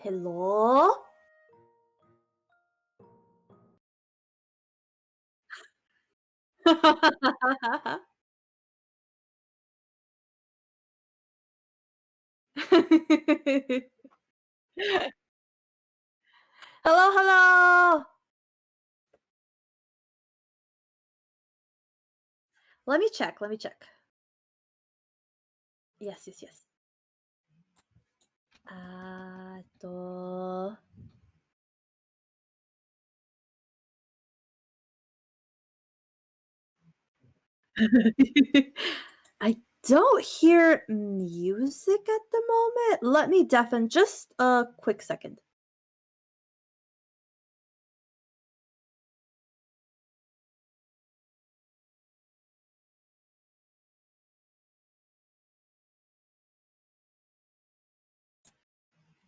Hello? Hello, hello. Let me check. Let me check. Yes, yes, yes. と I don't hear music at the moment. Let me deafen just a quick second.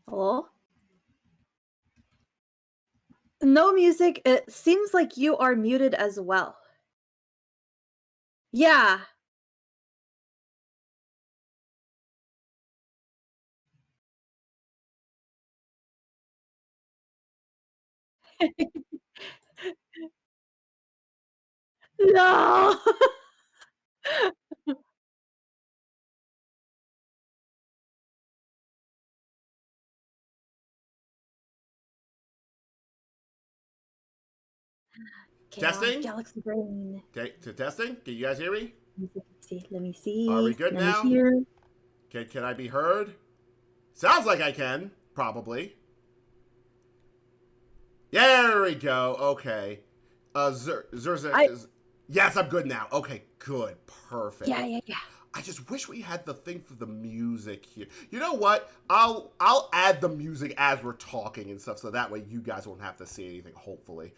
Hello? No music. It seems like you are muted as well. Yeah. No. Chaos Testing? Galaxy Brain. To testing? Can you guys hear me? Let me see. Let me Are we see. good Let me now? hear. Can I be heard? Sounds like I can, probably. There we go. Okay. I Yes, I'm good now. Okay, good. Perfect. yeah, yeah, yeah. I just wish we had the thing for the music here. You know what? I'll add the music as we're talking and stuff, so that way you guys won't have to see anything. Hopefully.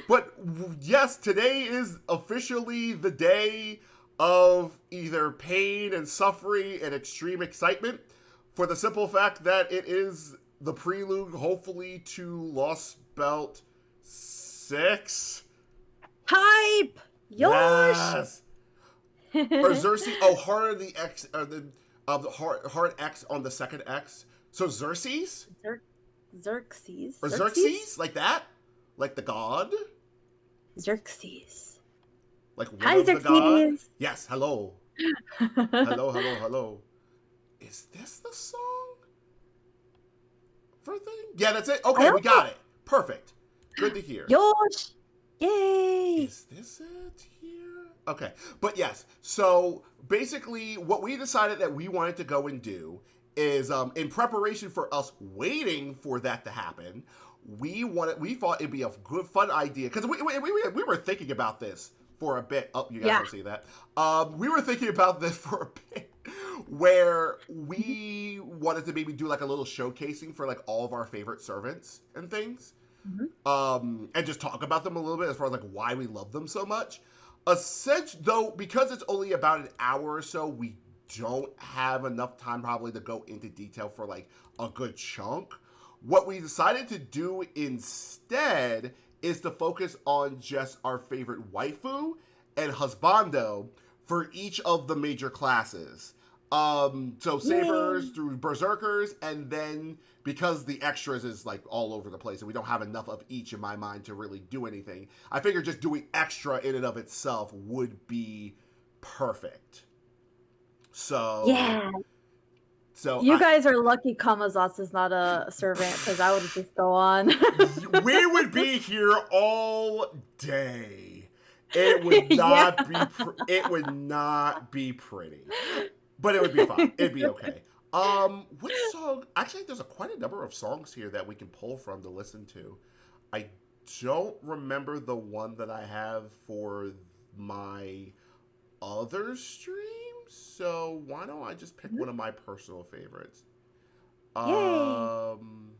But yes, today is officially the day of either pain and suffering and extreme excitement, for the simple fact that it is the prelude, hopefully, to Lostbelt 6. Hype! Yosh! Yes! Or Xerxes. Oh, Heart of the X. The Heart X on the second X. So Xerxes? Xerxes. Or Xerxes? Xerxes? Like that? Like the god? Xerxes. Like one Hi, of the god? Xerxes. Yes, hello. Hello, hello, hello. Is this the song for thing? Yeah, that's it. I Okay, we also got it. Perfect. Good to hear. Yosh! Yay! Is this it here? Okay, but yes. So basically, what we decided that we wanted to go and do is, in preparation for us waiting for that to happen, we thought it'd be a good fun idea because we were thinking about this for a bit. Oh, you guys Yeah. don't see that. We were thinking about this for a bit, where Mhm. we wanted to maybe do like a little showcasing for like all of our favorite servants and things, Mhm. and just talk about them a little bit as far as like why we love them so much. Essentially, though, because it's only about an hour or so, we don't have enough time probably to go into detail for like a good chunk. What we decided to do instead is to focus on just our favorite waifu and husbando for each of the major classes. So sabers Yay! through berserkers, and then because the extras is like all over the place and we don't have enough of each in my mind to really do anything, I figured just doing extra in and of itself would be perfect. So, Yeah. so You guys are lucky Kamazatsu's not a servant, because I would just go on. we would be here all day. It would Yeah. not be. It would not be pretty, but it would be fine. It'd be okay. Which song? Actually, there's quite a number of songs here that we can pull from to listen to. I don't remember the one that I have for my other stream, so why don't I just pick Mhm. one of my personal favorites? Yay! Um,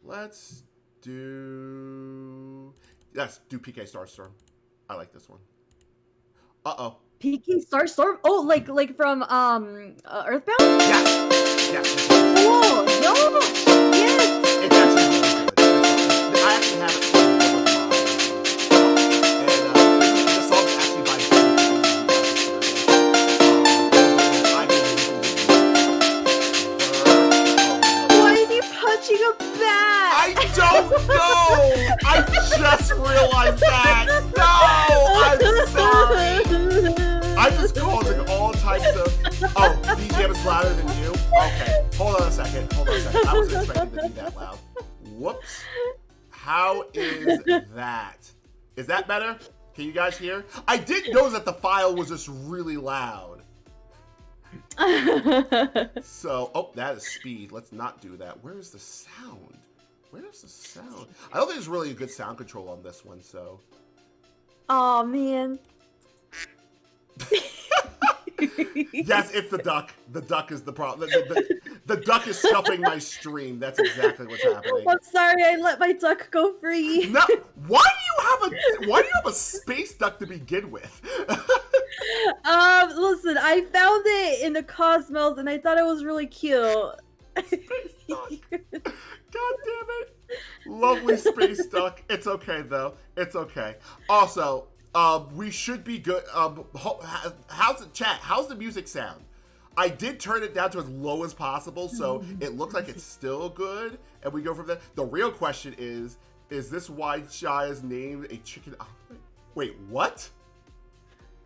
let's do do PK Starstorm. I like this one. Uh oh. PK Starstorm? Oh, like from Earthbound? Yes. Yes. Cool! Yosh! Yes! It's actually really good. I actually have it on and the song is actually by I've been using it. realize that. No, I'm sorry. I'm just causing all types of. Oh, BGM is louder than you. Okay, hold on a second. I wasn't expecting to be that loud. Whoops. How is that? Is that better? Can you guys hear? I did notice that the file was just really loud. So, oh, that is speed. Let's not do that. Where's the sound? Where's the sound? I don't think there's really a good sound control on this one, so. Oh man. Yes, it's the duck. The duck is the problem. The duck is stuffing my stream. That's exactly what's happening. I'm sorry, I let my duck go free. No, why do you have a space duck to begin with? Listen, I found it in the Cosmos and I thought it was really cute. Space duck. God damn it. Lovely space duck. It's okay though. It's okay. Also, we should be good. How's the chat? How's the music sound? I did turn it down to as low as possible, so it looks like it's still good, and we go from there. The real question is this why Shaya's named a chicken omelet? Wait, what?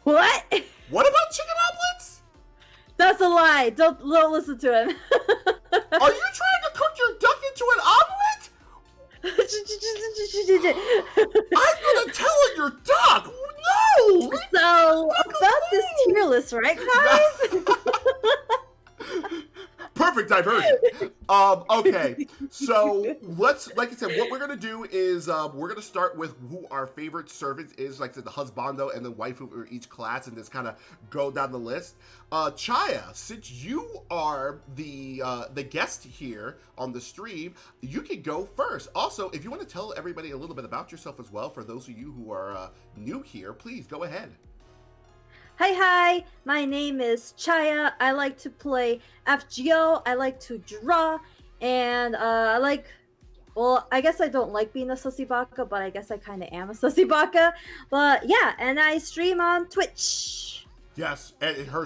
What? What about chicken omelets? That's a lie. Don't listen to him. Are you trying to cook your duck into an omelet? I'm gonna tell on your duck. No. So about this tier list, right, guys? Perfect diversion. Okay, so let's, like I said, what we're gonna do is we're gonna start with who our favorite servant is, like I said, the husbando and the waifu for each class, and just kind of go down the list. Chaya, since you are the guest here on the stream, you can go first. Also, if you want to tell everybody a little bit about yourself as well, for those of you who are new here, please go ahead. Hi, my name is Chaya. I like to play FGO. I like to draw, and well, I guess I don't like being a sussibaka, but I guess I kind of am a sussibaka. But yeah, and I stream on Twitch. Yes, and her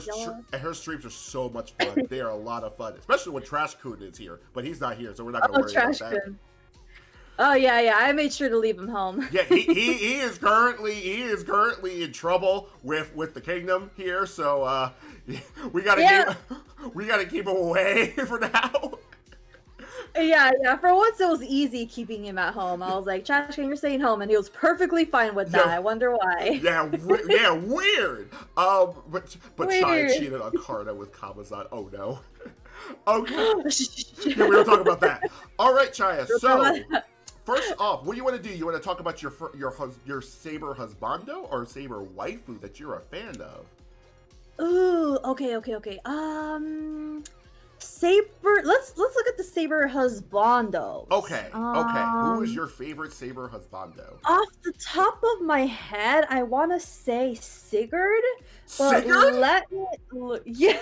streams are so much fun. They are a lot of fun, especially when Trash Kun is here. But he's not here, so we're not going to worry about that. Oh yeah, I made sure to leave him home. Yeah, he is currently in trouble with the kingdom here, so we gotta keep him away for now. Yeah. For once, it was easy keeping him at home. I was like, Trash Can, you're staying home, and he was perfectly fine with that. Yeah. I wonder why. Yeah, weird. But weird. Chaya cheated on Karna with Kamazan. Oh no. Okay. Yeah, we don't talk about that. All right, Chaya. So. First off, what do you want to do? You want to talk about your Saber husbando or Saber waifu that you're a fan of? Ooh, okay. Saber. Let's look at the Saber husbando. Okay. Who is your favorite Saber husbando? Off the top of my head, I want to say Sigurd. Sigurd? Let me look. Yeah.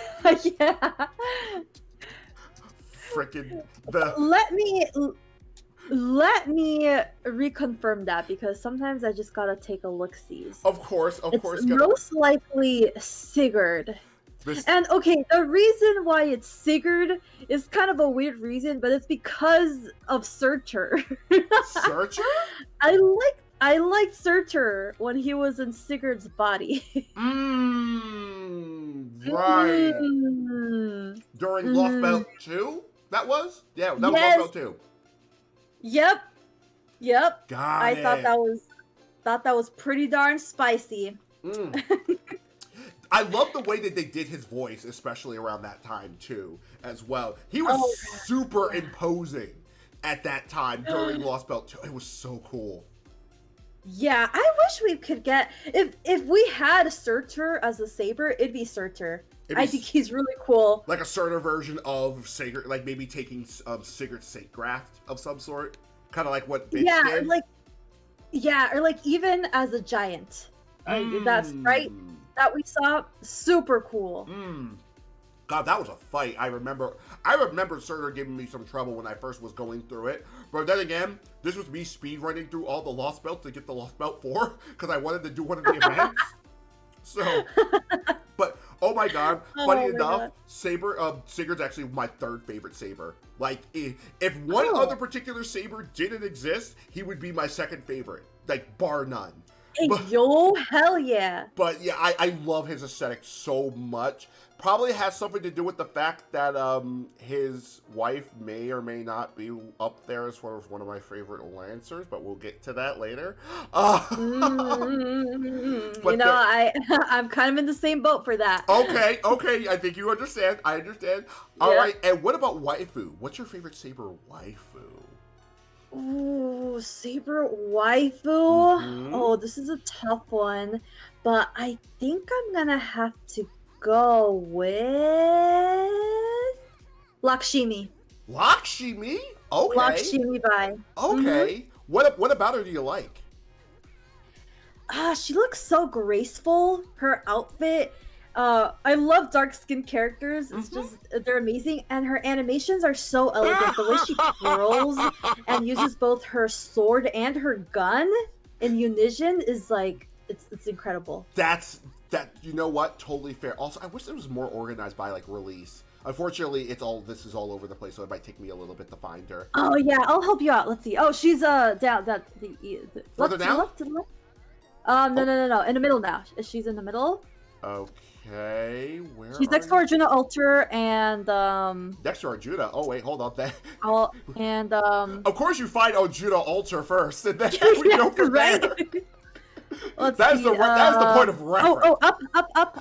Frickin' Let me reconfirm that, because sometimes I just gotta take a look-sees. Of course. It's most likely Sigurd. And okay, the reason why it's Sigurd is kind of a weird reason, but it's because of Surtur. Surtur? I liked Surtur when he was in Sigurd's body. Right. During Lostbelt 2? That was? Yeah, that was Lostbelt 2. Yep. I thought that was pretty darn spicy. I love the way that they did his voice, especially around that time too, as well. He was super imposing at that time during Lostbelt 2. It was so cool. Yeah, I wish we could get if we had Surtur as a Saber, it'd be Surtur. I think he's really cool. Like a Surtur version of Sigurd, like maybe taking Sigurd's Saintgraft of some sort, kind of like what Bitch did. Or like even as a giant. That's right. That we saw, super cool. God, that was a fight. I remember Surtur giving me some trouble when I first was going through it. But then again, this was me speedrunning through all the Lost Belts to get the Lost Belt 4 because I wanted to do one of the events. So, but Oh my god! Funny Oh my enough, god. Saber, Sigurd's actually my third favorite Saber. Like, if one Oh. other particular Saber didn't exist, he would be my second favorite, like bar none. Hey, But yo, hell yeah. but yeah, I love his aesthetic so much. Probably has something to do with the fact that his wife may or may not be up there as far as one of my favorite Lancers, but we'll get to that later. You But know, there, I'm kind of in the same boat for that. okay, I think you understand. I understand. All Yeah. right, and what about waifu? What's your favorite Saber waifu? Ooh, Saber waifu. Mm-hmm. Oh, this is a tough one, but I think I'm gonna have to go with Lakshmi. Lakshmi? Okay, Lakshmi Bai. okay. What about her do you like? She looks so graceful. Her outfit. I love dark skinned characters. It's just they're amazing, and her animations are so elegant. The way she twirls and uses both her sword and her gun in unison is like it's incredible. That you know what? Totally fair. Also, I wish it was more organized by like release. Unfortunately, this is all over the place, so it might take me a little bit to find her. Oh yeah, I'll help you out. Let's see. Oh, she's down that the Further left to the down? left to the left. No. In the middle now. She's in the middle. Okay, where She's are next to you? Arjuna Altar and Next to Arjuna. Oh wait, hold on. all and Of course, you find Arjuna altar first, and then we yeah, go from right. there. Let's That is see. that is the point of reference. Up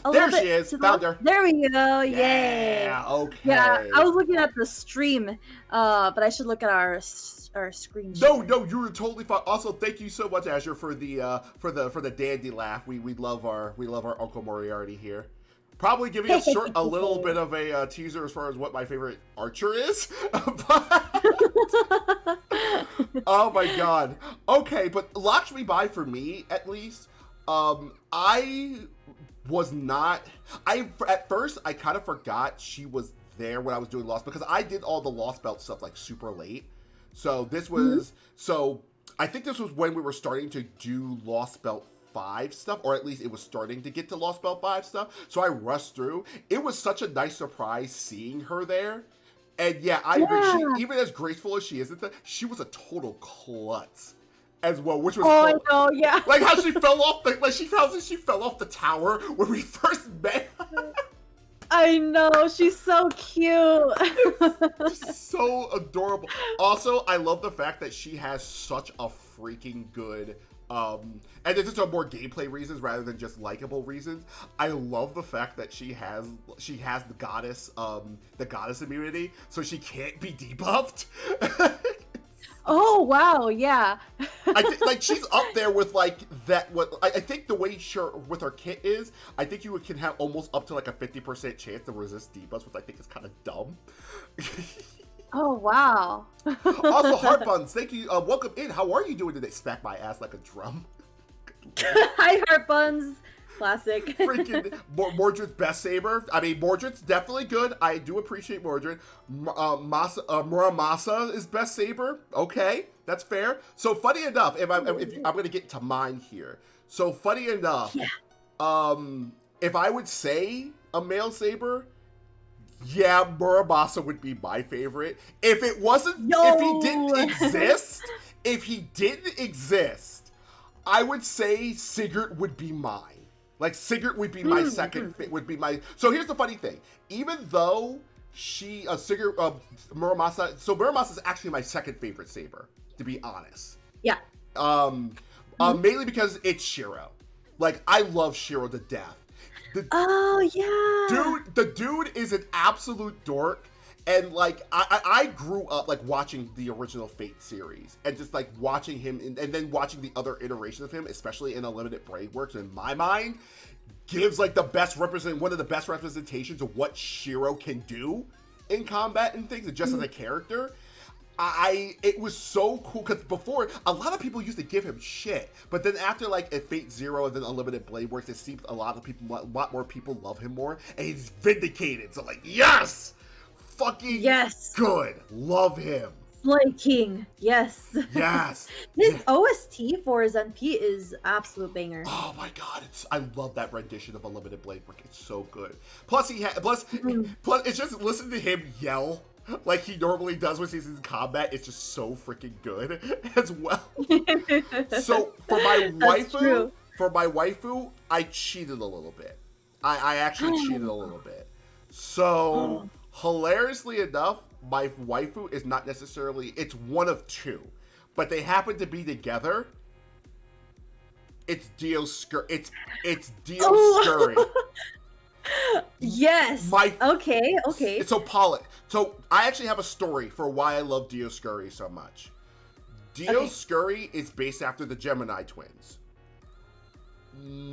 a There little she bit is. to the Found left. her. There we go. Yay. Yeah. Okay. Yeah, I was looking at the stream, but I should look at our screen share. No, you were totally fine. Also, thank you so much, Azure, for the dandy laugh. We love our Uncle Moriarty here. Probably giving us a little bit of a teaser as far as what my favorite archer is. Oh my god. Okay, but Lakshmi Bai for me at least. I was not. At first I kind of forgot she was there when I was doing Lost because I did all the Lostbelt stuff like super late. So this was I think this was when we were starting to do Lostbelt 5 stuff, or at least it was starting to get to Lostbelt 5 stuff. So I rushed through. It was such a nice surprise seeing her there. And yeah, even as graceful as she is, she was a total klutz as well, which was I know, yeah. like how she fell off she fell off the tower when we first met. I know, she's so cute. So adorable. Also, I love the fact that she has such a freaking good and this is for more gameplay reasons rather than just likable reasons. I love the fact that she has the goddess immunity, so she can't be debuffed. Oh wow, yeah. Like she's up there with like that. What I think the way with her kit is, I think you can have almost up to like a 50% chance to resist debuffs, which I think is kind of dumb. Oh wow. Also, Heart Buns, thank you. Welcome in. How are you doing today? Smack my ass like a drum. Hi, Heart Buns. Classic. Freaking Mordred's best saber. I mean, Mordred's definitely good. I do appreciate Mordred. Muramasa is best saber. Okay, that's fair. So funny enough, I'm going to get to mine here. So funny enough, if I would say a male saber, yeah, Muramasa would be my favorite. If it wasn't, if he didn't exist, I would say Sigurd would be mine. Like Sigurd would be my second. Would be my. So here's the funny thing. Even though Muramasa. So Muramasa is actually my second favorite saber, to be honest. Yeah. Mainly because it's Shiro. Like I love Shiro to death. The dude is an absolute dork. And like I grew up like watching the original Fate series and just like watching him and then watching the other iterations of him, especially in Unlimited Brave Works, in my mind, gives like one of the best representations of what Shiro can do in combat and things, and just as a character. It was so cool because before a lot of people used to give him shit, but then after like at Fate Zero and then Unlimited Blade Works, it seems a lot more people love him more, and he's vindicated. So like, yes. Fucking yes, good. Love him. Blade King, yes. Yes. His Yeah. OST for his NP is absolute banger. Oh my god, I love that rendition of Unlimited Blade Work. It's so good. Plus Mhm. plus it's just listen to him yell like he normally does when he's in combat. It's just so freaking good as well. So That's true. for my waifu, I cheated a little bit. I actually cheated a little bit. So hilariously enough, my waifu is not necessarily, it's one of two, but they happen to be together. It's Dio Scurry. It's Dio Scurry. Oh. Yes. My Okay. Okay. So Pollock. So I actually have a story for why I love Dio Scurry so much. Dio Okay. Scurry is based after the Gemini twins.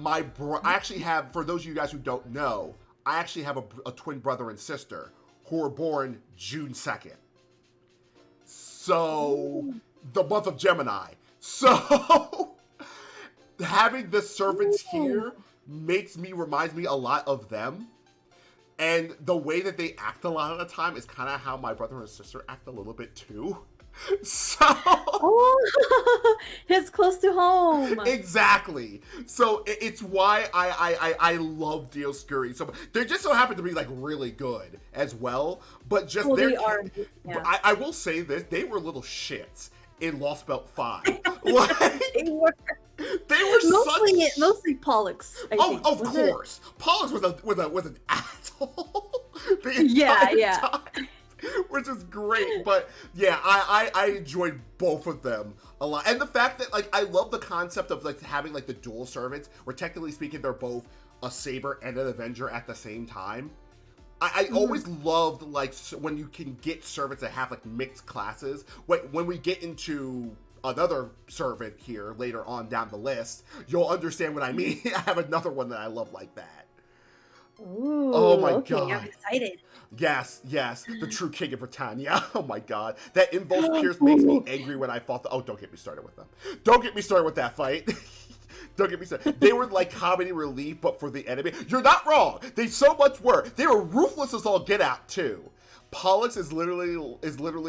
I actually have, for those of you guys who don't know, I actually have a twin brother and sister who were born June 2nd. So the month of Gemini. So having the servants here reminds me a lot of them. And the way that they act a lot of the time is kind of how my brother and sister act a little bit too. So Oh, it's close to home. exactly. So it's why I love Dio Scurry. So they just so happen to be like really good as well. But just Well, their they are. Yeah. I will say this, they were little shits in Lostbelt 5. Like, They were they were mostly Pollux. I think. of Was it? course. Pollux was an asshole the Yeah, entire yeah. time. Which is great, but yeah, I enjoyed both of them a lot, and the fact that like I love the concept of like having like the dual servants, where technically speaking they're both a saber and an avenger at the same time. I always loved like when you can get servants that have like mixed classes. When we get into another servant here later on down the list, you'll understand what I mean. I have another one that I love like that. Ooh, Oh my okay, god. I'm excited. Yes, the true king of Britannia. Oh my god. That Invo's Pierce makes me angry when I fought oh, don't get me started with them. Don't get me started with that fight. Don't get me started. They were like comedy relief, but for the enemy. You're not wrong. They so much were. They were ruthless as all get out, too. Pollux is literally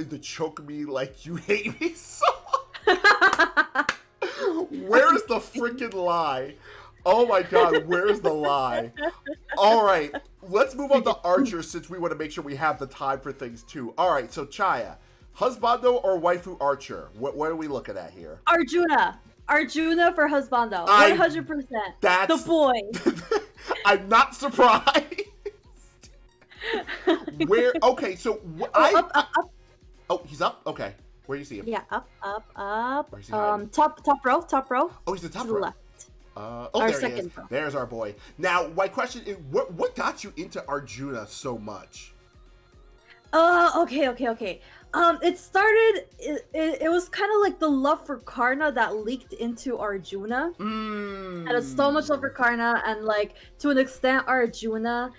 the choke me like you hate me so much. Where's the freaking lie? Oh my god, where's the lie? All right, let's move on to Archer since we want to make sure we have the time for things too. All right, so Chaya, husbando or waifu Archer? What are we looking at here? Arjuna for husbando. 100%. That's the boy. I'm not surprised. Where? Okay, so Up. Oh, he's up. Okay, where do you see him? Yeah, up. Where's he hiding? Top row. Oh, he's the top To the row. left. Oh, Our there he is. second row. There's our boy. Now, my question is, what got you into Arjuna so much? Okay. It started. It was kind of like the love for Karna that leaked into Arjuna. And it's so much love for Karna, and like to an extent Arjuna.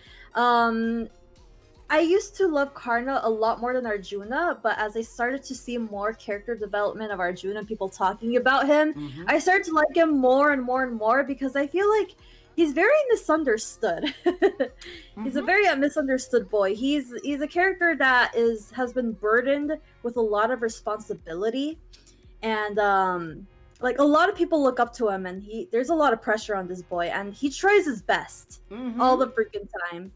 I used to love Karna a lot more than Arjuna, but as I started to see more character development of Arjuna and people talking about him, I started to like him more and more because I feel like he's very misunderstood. He's a very misunderstood boy. He's a character that has been burdened with a lot of responsibility, and like a lot of people look up to him, and there's a lot of pressure on this boy, and he tries his best all the freaking time.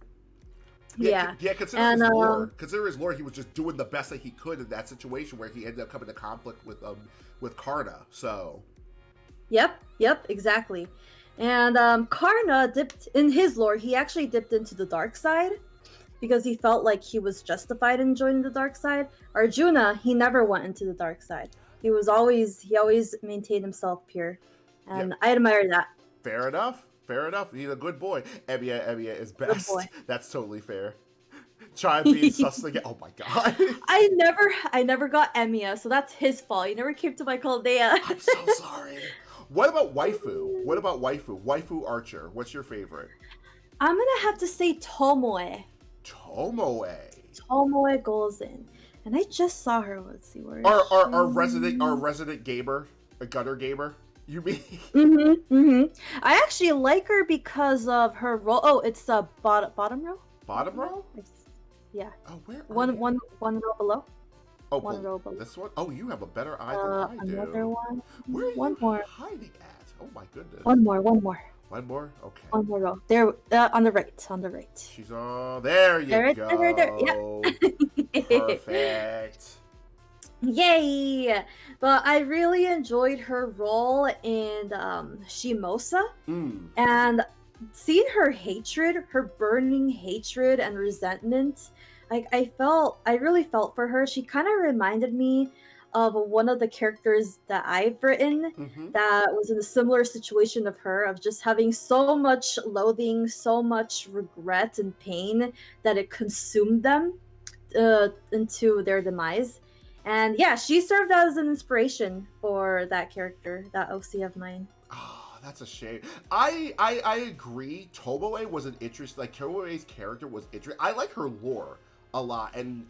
Yeah. Consider his lore. He was just doing the best that he could in that situation where he ended up coming to conflict with Karna. So. Yep, exactly. And Karna dipped in his lore. He actually dipped into the dark side because he felt like he was justified in joining the dark side. Arjuna, he never went into the dark side. He always maintained himself pure, and I admire that. Fair enough. He's a good boy. Emiya is best. That's totally fair. Try being sus again. Oh my god. I never got Emiya, so that's his fault. He never came to my Chaldea. I'm so sorry. What about waifu? Waifu Archer. What's your favorite? I'm gonna have to say Tomoe. Tomoe goes in. And I just saw her. Let's see where our resident gamer, a gutter gamer. You mean? I actually like her because of her role. Oh, it's the bottom row. Bottom row? Yeah. Oh, where? One row below. Oh, One row below. this one? Oh, you have a better eye than I Another do. one. Where are One you more. hiding at? Oh my goodness. One more. One more. One more? Okay. One more row. There, on the right. On the right. She's all there. You There, there, there. go. Yeah. Perfect. Yay! But I really enjoyed her role in Shimosa, and seeing her hatred, her burning hatred and resentment, like I really felt for her. She kind of reminded me of one of the characters that I've written that was in a similar situation of her, of just having so much loathing, so much regret and pain that it consumed them into their demise. And yeah, she served as an inspiration for that character, that OC of mine. Oh, that's a shame. I agree. Tomoe was an interest. Like Tomoe's character was interesting. I like her lore a lot, and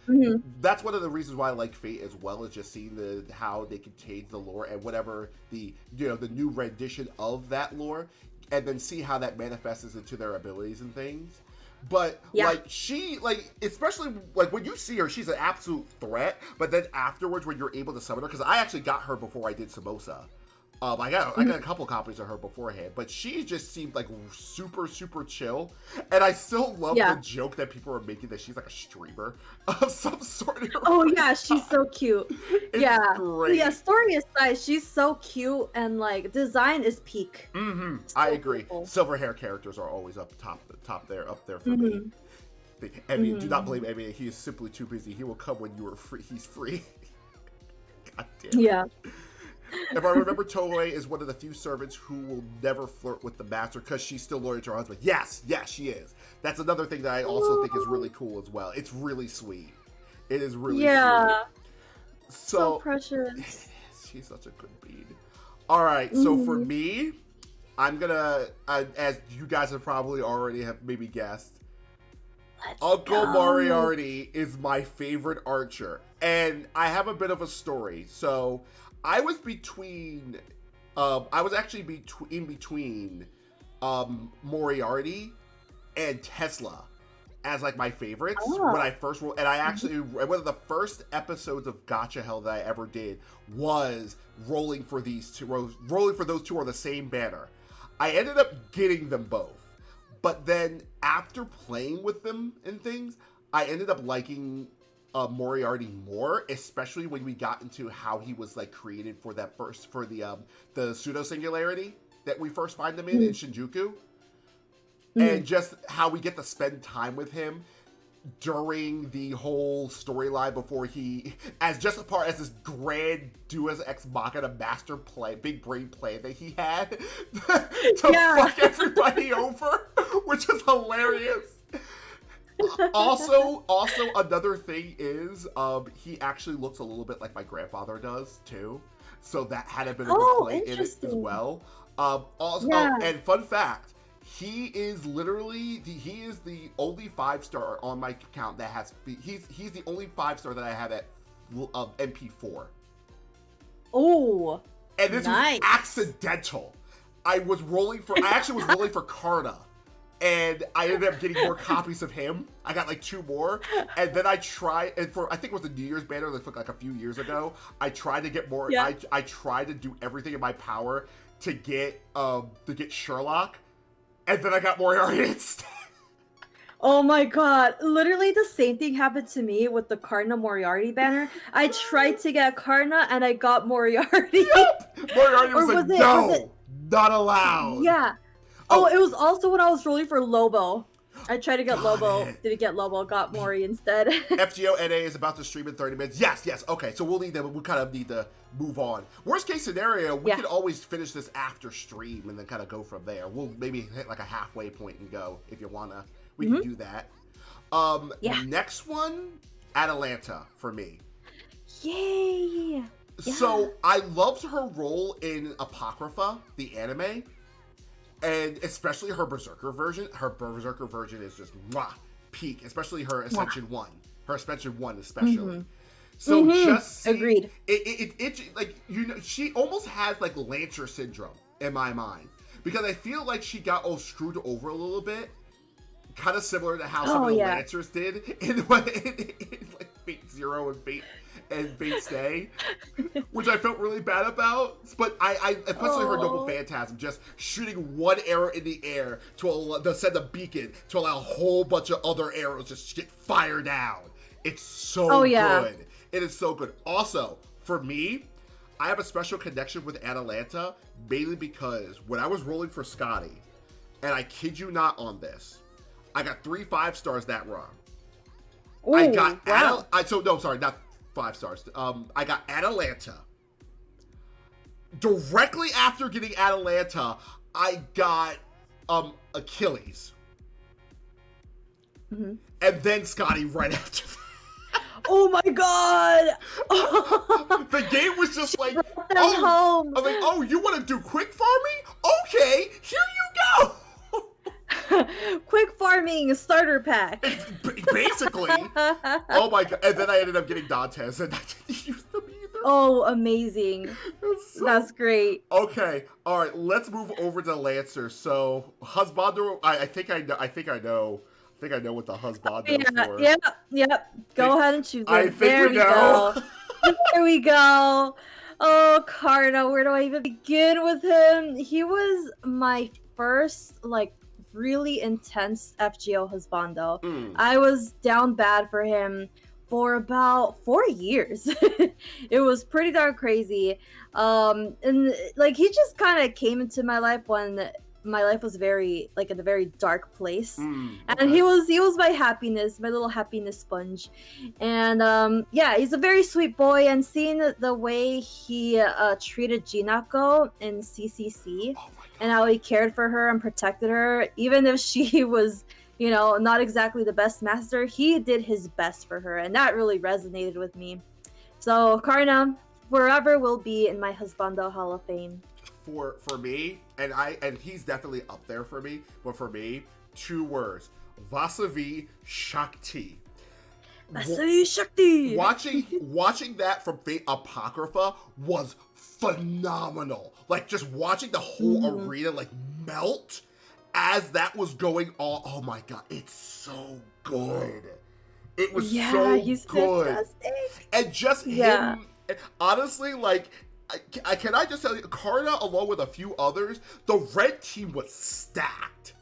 that's one of the reasons why I like Fate as well, is just seeing how they contain the lore and whatever the the new rendition of that lore, and then see how that manifests into their abilities and things. But like she, like especially like when you see her, she's an absolute threat. But then afterwards, when you're able to summon her, because I actually got her before I did Samosa. I got a couple copies of her beforehand, but she just seemed like super chill, and I still love the joke that people are making that she's like a streamer of some sort. Oh yeah, she's so cute. It's great. Yeah, story aside, she's so cute, and like design is peak. I agree. Cool. Silver hair characters are always up there for me. Emmy, do not blame Emmy. He is simply too busy. He will come when you are free. He's free. God damn. Yeah. If I remember, Tomoe is one of the few servants who will never flirt with the master because she's still loyal to her husband. Yes, she is. That's another thing that I also think is really cool as well. It's really sweet. It is really sweet. So precious. She's such a good bead. All right, so for me, I'm gonna, as you guys have probably already have maybe guessed, Uncle Moriarty is my favorite archer, and I have a bit of a story. So I was between, in between Moriarty and Tesla as like my favorites when I first rolled. And I actually, one of the first episodes of Gacha Hell that I ever did was rolling for those two on the same banner. I ended up getting them both, but then after playing with them and things, I ended up liking Moriarty more, especially when we got into how he was like created for the pseudo singularity that we first find him in Shinjuku, and just how we get to spend time with him during the whole storyline before he, as just a part as this grand Deus Ex Machina master plan, big brain plan that he had to fuck everybody over, which is hilarious. Also, another thing is, he actually looks a little bit like my grandfather does too, so that had a bit of a play in it as well. And fun fact, he is literally the only 5-star on my account that has. He's the only 5-star that I have at MP4. Oh, and this was accidental. I actually was rolling for Karna. And I ended up getting more copies of him. I got like 2 more. And then I tried, and I think it was the New Year's banner like a few years ago, I tried to get more, I tried to do everything in my power to get Sherlock. And then I got Moriarty instead. Oh my god. Literally the same thing happened to me with the Karna Moriarty banner. I tried to get Karna and I got Moriarty. Yep! Moriarty was like, no, not allowed. Yeah. Oh, it was also when I was rolling for Lobo. I tried to get Lobo. Didn't get Lobo. Got Mori instead. FGO NA is about to stream in 30 minutes. Yes. Okay, so we kind of need to move on. Worst case scenario, we can always finish this after stream and then kind of go from there. We'll maybe hit like a halfway point and go if you wanna. We can do that. Next one, Atalanta for me. Yay! So I loved her role in Apocrypha, the anime. And especially her Berserker version. Her Berserker version is just peak, especially her Ascension 1. Her Ascension 1 especially. So just see, agreed. It like, she almost has like Lancer syndrome in my mind. Because I feel like she got screwed over a little bit. Kind of similar to how some of the Lancers did in like Fate Zero and Fate and Fate Stay, which I felt really bad about. But I especially heard Noble Phantasm just shooting one arrow in the air to send a beacon to allow a whole bunch of other arrows just get fire down. It's so good. It is so good. Also, for me, I have a special connection with Atalanta, mainly because when I was rolling for Scotty, and I kid you not on this, I got 3 5-stars that run. Ooh, I got wow. not 5 stars. I got Atalanta. Directly after getting Atalanta, I got Achilles. Mm-hmm. And then Scotty right after that. Oh my god! The game was just like, home. I'm like, oh, you want to do quick farming? Okay, here you go. Quick farming starter pack. Basically. Oh my god. And then I ended up getting Dantes, and I didn't use them either. Oh, amazing. That's great. Okay. All right. Let's move over to Lancer. So, Husbando, I think I know what the Husbando is for. Yep. Go ahead and choose it. I think we know. There we go. Oh, Karna, where do I even begin with him? He was my first, like, really intense FGO husbando. I was down bad for him for about 4 years. It was pretty darn crazy. And like he just kind of came into my life when my life was very like in a very dark place. And he was my happiness, my little happiness sponge. And yeah, he's a very sweet boy, and seeing the way he treated Jinako in CCC and how he cared for her and protected her, even if she was, you know, not exactly the best master, he did his best for her, and that really resonated with me. So Karna forever will be in my Husbando Hall of Fame. For me, and he's definitely up there for me, but for me, 2 words: Vasavi Shakti. Vasavi Shakti. Watching that from Fate Apocrypha was phenomenal. Like just watching the whole arena like melt as that was going on. Oh my god, it's so good. It was so he's good. Fantastic. And just him, honestly, like, can I just tell you, Karna, along with a few others, the red team was stacked.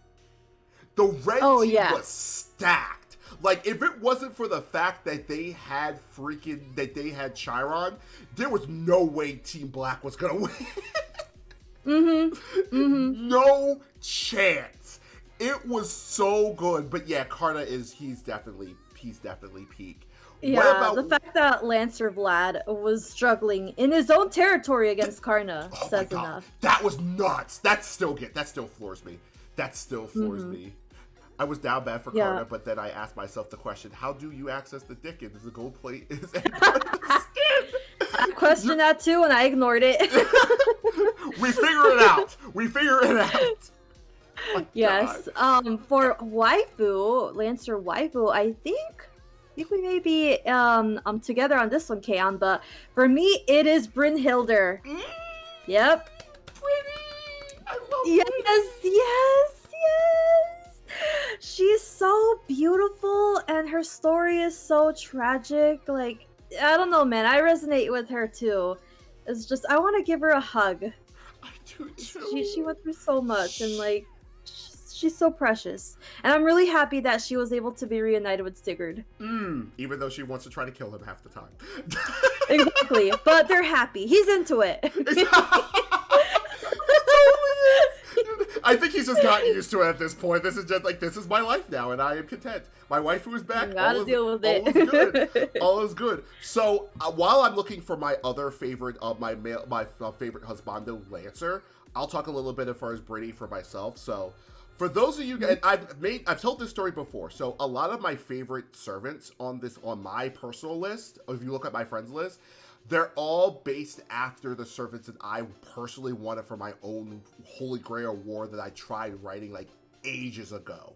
The red team was stacked. Like, if it wasn't for the fact that they had Chiron, there was no way Team Black was gonna win. No chance. It was so good. But yeah, Karna he's definitely peak. Yeah, the fact that Lancer Vlad was struggling in his own territory against Karna says enough. That was nuts. That still floors me. Me. I was down bad for Karna, but then I asked myself the question: how do you access the Dickens? Is the gold plate is I questioned that too, and I ignored it. We figure it out. Oh, yes. God. For waifu, Lancer waifu, I think we may be together on this one, Kaon, but for me it is Brynhilder. Yep. Pretty. I love yes. She's so beautiful, and her story is so tragic. Like, I don't know, man. I resonate with her too. It's just I want to give her a hug. I do too. She went through so much, and like she's so precious. And I'm really happy that she was able to be reunited with Sigurd. Even though she wants to try to kill him half the time. Exactly. But they're happy. He's into it. I think he's just gotten used to it at this point. This is just like, this is my life now, and I am content. My wife who is back. Gotta deal with it. All is good. All is good. So while I'm looking for my other favorite, my favorite husbando Lancer, I'll talk a little bit as far as Brittany for myself. So for those of you guys, I've told this story before. So a lot of my favorite servants on my personal list, if you look at my friends list, they're all based after the servants that I personally wanted for my own Holy Grail war that I tried writing like ages ago.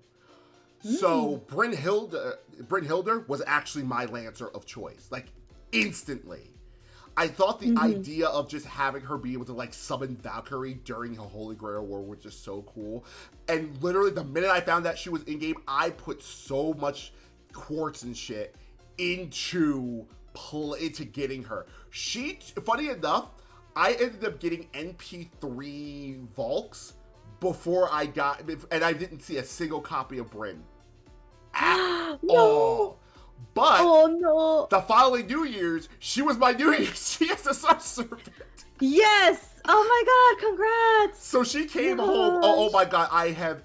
So Brynhilder was actually my Lancer of choice, like instantly. I thought the idea of just having her be able to like summon Valkyrie during a Holy Grail war was just so cool. And literally the minute I found that she was in game, I put so much quartz and shit into into getting her. Funny enough, I ended up getting NP3 Volks before I got, and I didn't see a single copy of Bryn at No. all. But Oh no. the following New Year's, she was my New Year's CSSR servant. Yes. Oh my god, congrats. So she came home. Oh my god, I have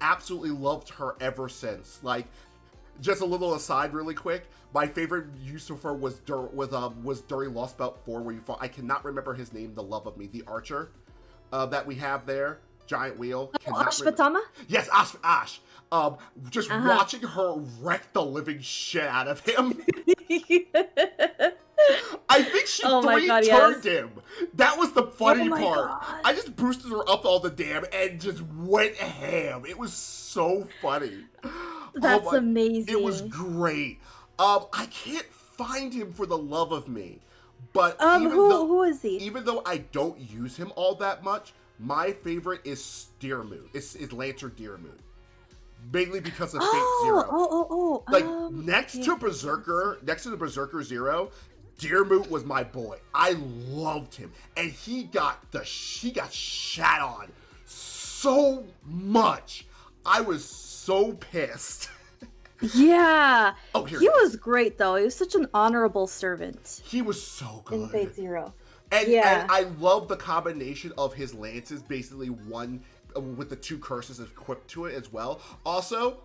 absolutely loved her ever since. Like, just a little aside, really quick. My favorite use of her was during Lostbelt 4, where you fought. I cannot remember his name. The love of me, the archer, that we have there, giant wheel. Ashvatama? Yes, Ash. Just watching her wreck the living shit out of him. I think she turned him. That was the funny part. God. I just boosted her up all the damn and just went ham. It was so funny. That's amazing. It was great. I can't find him for the love of me. But who is he? Even though I don't use him all that much, my favorite is Steermoot. Is Lancer Deermoot. Mainly because of Fate Zero. Next to the Berserker Zero, Deermoot was my boy. I loved him, and he got shat on so much. I was so pissed. Yeah. He was great though. He was such an honorable servant. He was so good in Fate Zero. And I love the combination of his lances, basically one with the 2 curses equipped to it as well. Also,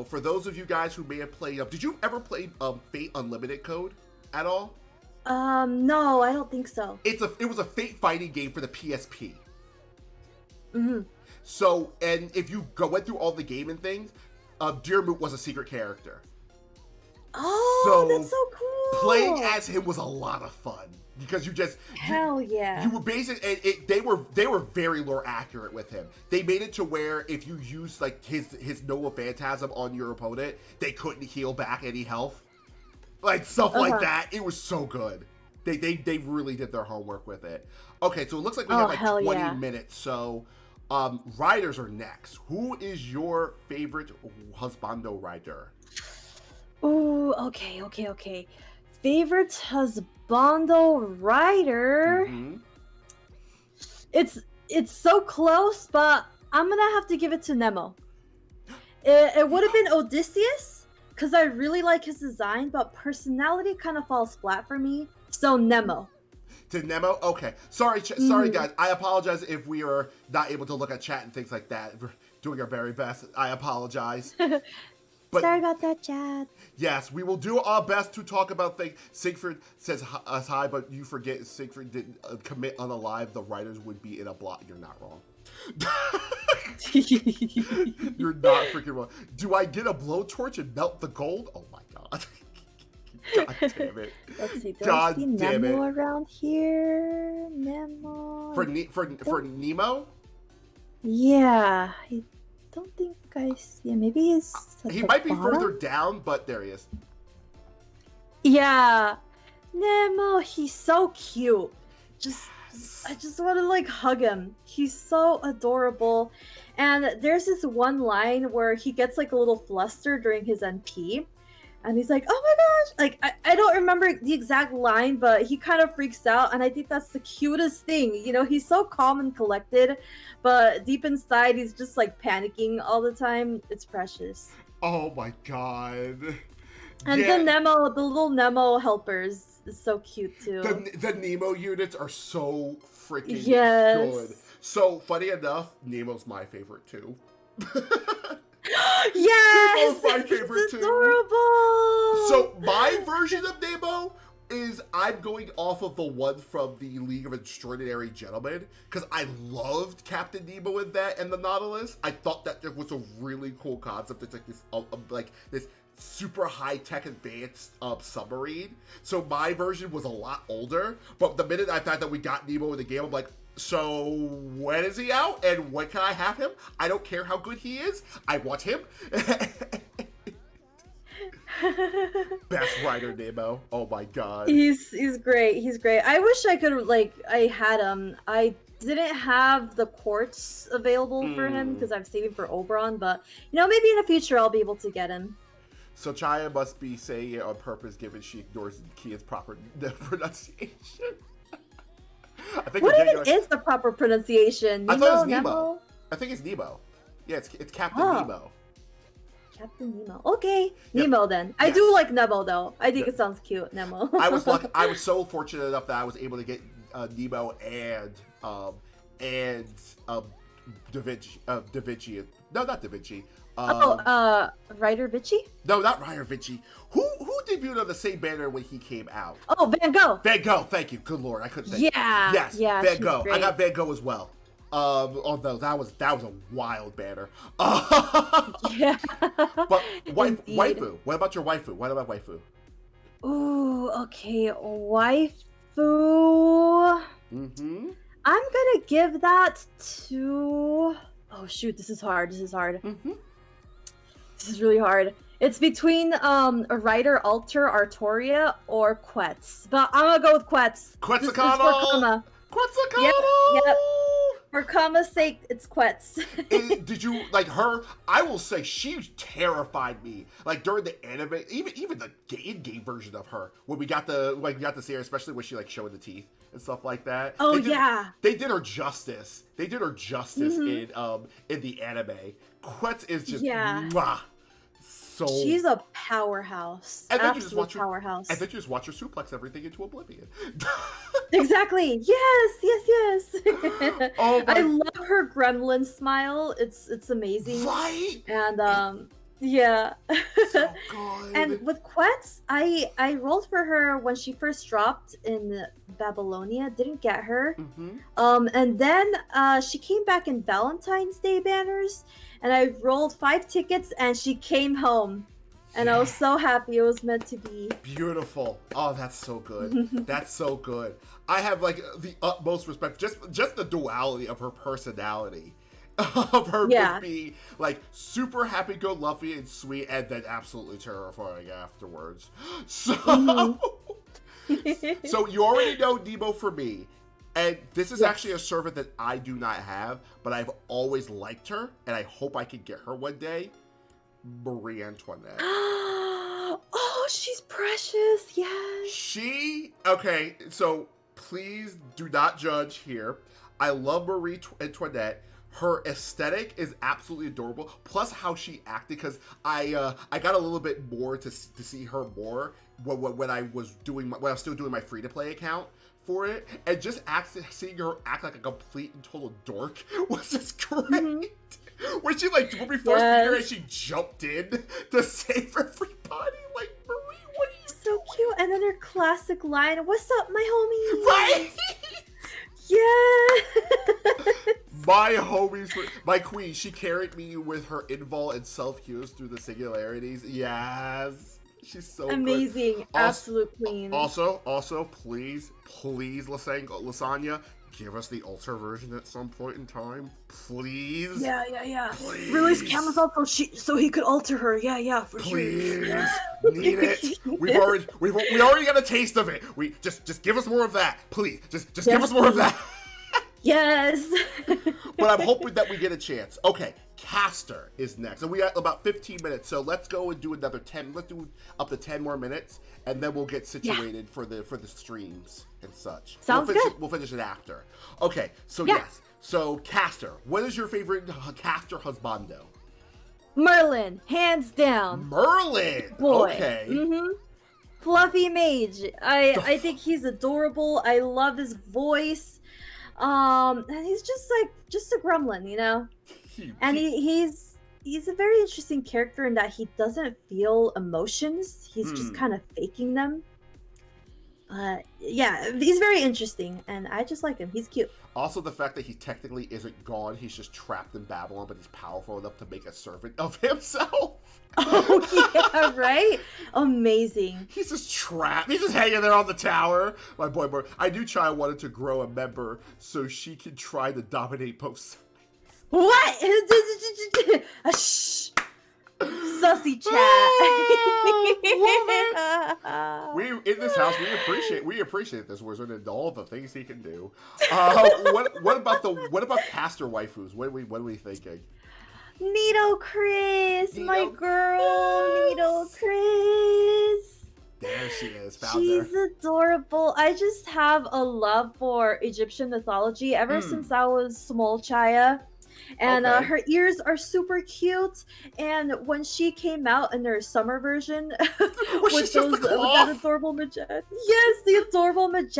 for those of you guys who may have played, did you ever play Fate Unlimited Code at all? No, I don't think so. It was a Fate fighting game for the PSP. Mm-hmm. So, and if you went through all the game and things, Deermoot was a secret character. Oh, that's so cool. Playing as him was a lot of fun. Because you were basically, they were very lore accurate with him. They made it to where if you used like his Nova Phantasm on your opponent, they couldn't heal back any health, like stuff like that. It was so good. They really did their homework with it. Okay, so it looks like we have like 20 minutes. So, riders are next. Who is your favorite husbando rider? Ooh, okay. Favorite husbando rider. Mm-hmm. It's so close, but I'm gonna have to give it to Nemo. It would have been Odysseus, because I really like his design, but personality kind of falls flat for me. So Nemo. To Nemo? Okay. Sorry guys. I apologize if we are not able to look at chat and things like that. We're doing our very best. I apologize. But, sorry about that, Chad. Yes, we will do our best to talk about things. Siegfried says us hi, but you forget Siegfried didn't commit unalive. The writers would be in a block. You're not wrong. You're not freaking wrong. Do I get a blowtorch and melt the gold? Oh my god. God damn it. Let's see. Do I see Nemo around here? Nemo. For Nemo? Yeah. I don't think I see him. Maybe he's he might be further down, but there he is. Yeah. Nemo, he's so cute. I just want to like hug him. He's so adorable. And there's this one line where he gets like a little fluster during his NP. And he's like, oh my gosh. Like, I don't remember the exact line, but he kind of freaks out. And I think that's the cutest thing. You know, he's so calm and collected, but deep inside, he's just like panicking all the time. It's precious. Oh my god. And the little Nemo helpers is so cute too. The Nemo units are so freaking good. So, funny enough, Nemo's my favorite too. Yes! My favorite it's adorable! So, my version of Nemo is I'm going off of the one from the League of Extraordinary Gentlemen, because I loved Captain Nemo in that and the Nautilus. I thought that it was a really cool concept. It's like this super high-tech advanced submarine. So my version was a lot older, but the minute I found that we got Nemo in the game, I'm like, so when is he out and when can I have him? I don't care how good he is. I want him. Best rider Nemo. Oh my god. He's great. He's great. I wish I could I had him. I didn't have the quartz available for him because I'm saving for Oberon, but maybe in the future I'll be able to get him. So Chaya must be saying it on purpose, given she ignores Kia's proper pronunciation. I think What even is the proper pronunciation? I Nemo, thought it was Nemo? Nemo. I think it's Nemo. Yeah, it's Captain Oh. Nemo. Captain Nemo. Okay, Yep. Nemo then. I Yes. do like Nemo though. I think Yep. it sounds cute, Nemo. I was lucky. I was so fortunate enough that I was able to get Nemo and Da Vinci. Da Vinci. No, not Da Vinci. Ryder Vichy? No, not Ryan Vinci. Who debuted on the same banner when he came out? Oh, Van Gogh. Van Gogh. Thank you. Good lord, I couldn't think. Yeah. Yes. Yeah. Van she's Gogh. great. I got Van Gogh as well. Although that was a wild banner. Yeah. But Indeed. waifu. What about your waifu? What about waifu? Ooh, okay, waifu. Mm-hmm. I'm gonna give that to. Oh shoot, this is hard. Mm-hmm. This is really hard. It's between a Rider Alter Artoria or Quetz. But I'm gonna go with Quetz. Quetzalcoatl! Quetzalcoatl! Yep. For Kama's sake, it's Quetz. Did you like her? I will say she terrified me. Like during the anime, even the in-game version of her, when we got to see her, especially when she like showing the teeth and stuff like that. Oh they did her justice. They did her justice in the anime. Quetz is just mwah, so. She's a powerhouse. And then Absolute powerhouse. And then you just watch her suplex everything into oblivion. Exactly. Yes. Oh my. I love her gremlin smile. It's amazing. Right. And yeah. So good. And with Quetz, I rolled for her when she first dropped in Babylonia. Didn't get her. Mm-hmm. And then she came back in Valentine's Day banners, and I rolled 5 tickets, and she came home. And I was so happy it was meant to be. Beautiful. Oh, that's so good. That's so good. I have like the utmost respect. Just the duality of her personality. Of her just being like super happy-go-lucky and sweet, and then absolutely terrifying afterwards. So, so you already know Nemo for me, and this is actually a servant that I do not have, but I've always liked her, and I hope I can get her one day. Marie Antoinette. Oh, she's precious. Yes. Okay, so please do not judge here. I love Marie Antoinette. Her aesthetic is absolutely adorable. Plus, how she acted, because I got a little bit more to see her more when I was still doing my free to play account for it, and just seeing her act like a complete and total dork was just great. When she when we first meet her and she jumped in to save everybody, like, Marie, what are you so cute? And then her classic line, "What's up, my homie?" Right? Yeah. My homies, my queen, she carried me with her invul and self-heals through the singularities. Yes. She's so amazing. Good. Absolute queen. Also, please, Lasagna, give us the Ultra version at some point in time. Please. Yeah. Please. Release Camelot so he could alter her. Yeah, for Please. sure. Need it. We already got a taste of it. We just give us more of that. Please. Just give us more of that. Yes. But I'm hoping that we get a chance. Okay, Caster is next. And we got about 15 minutes, so let's go and do another 10. Let's do up to 10 more minutes, and then we'll get situated for the streams and such. Sounds good. We'll finish it after. Okay, so yes. So Caster, what is your favorite Caster husbando? Merlin, hands down. Merlin. Boy. Okay. Fluffy mage. I think he's adorable. I love his voice. And he's just a gremlin, you know? And he's a very interesting character in that he doesn't feel emotions. He's just kind of faking them. Yeah, he's very interesting, and I just like him. He's cute. Also, the fact that he technically isn't gone, he's just trapped in Babylon, but he's powerful enough to make a servant of himself. Oh, yeah, right? Amazing. He's just trapped. He's just hanging there on the tower. My boy, I do try wanted to grow a member so she can try to dominate both sides. What? Shh. Sussy chat. We in this house we appreciate this wizard and all the things he can do. What about Caster waifus? What are we thinking? Needle Chris, my Needle girl, Needle Chris. Chris. There she is, found her. She's adorable. I just have a love for Egyptian mythology ever since I was small, Chaya. And Okay. her ears are super cute. And when she came out in her summer version Was she with just the with that cloth? adorable Majed, yes, the adorable Majed.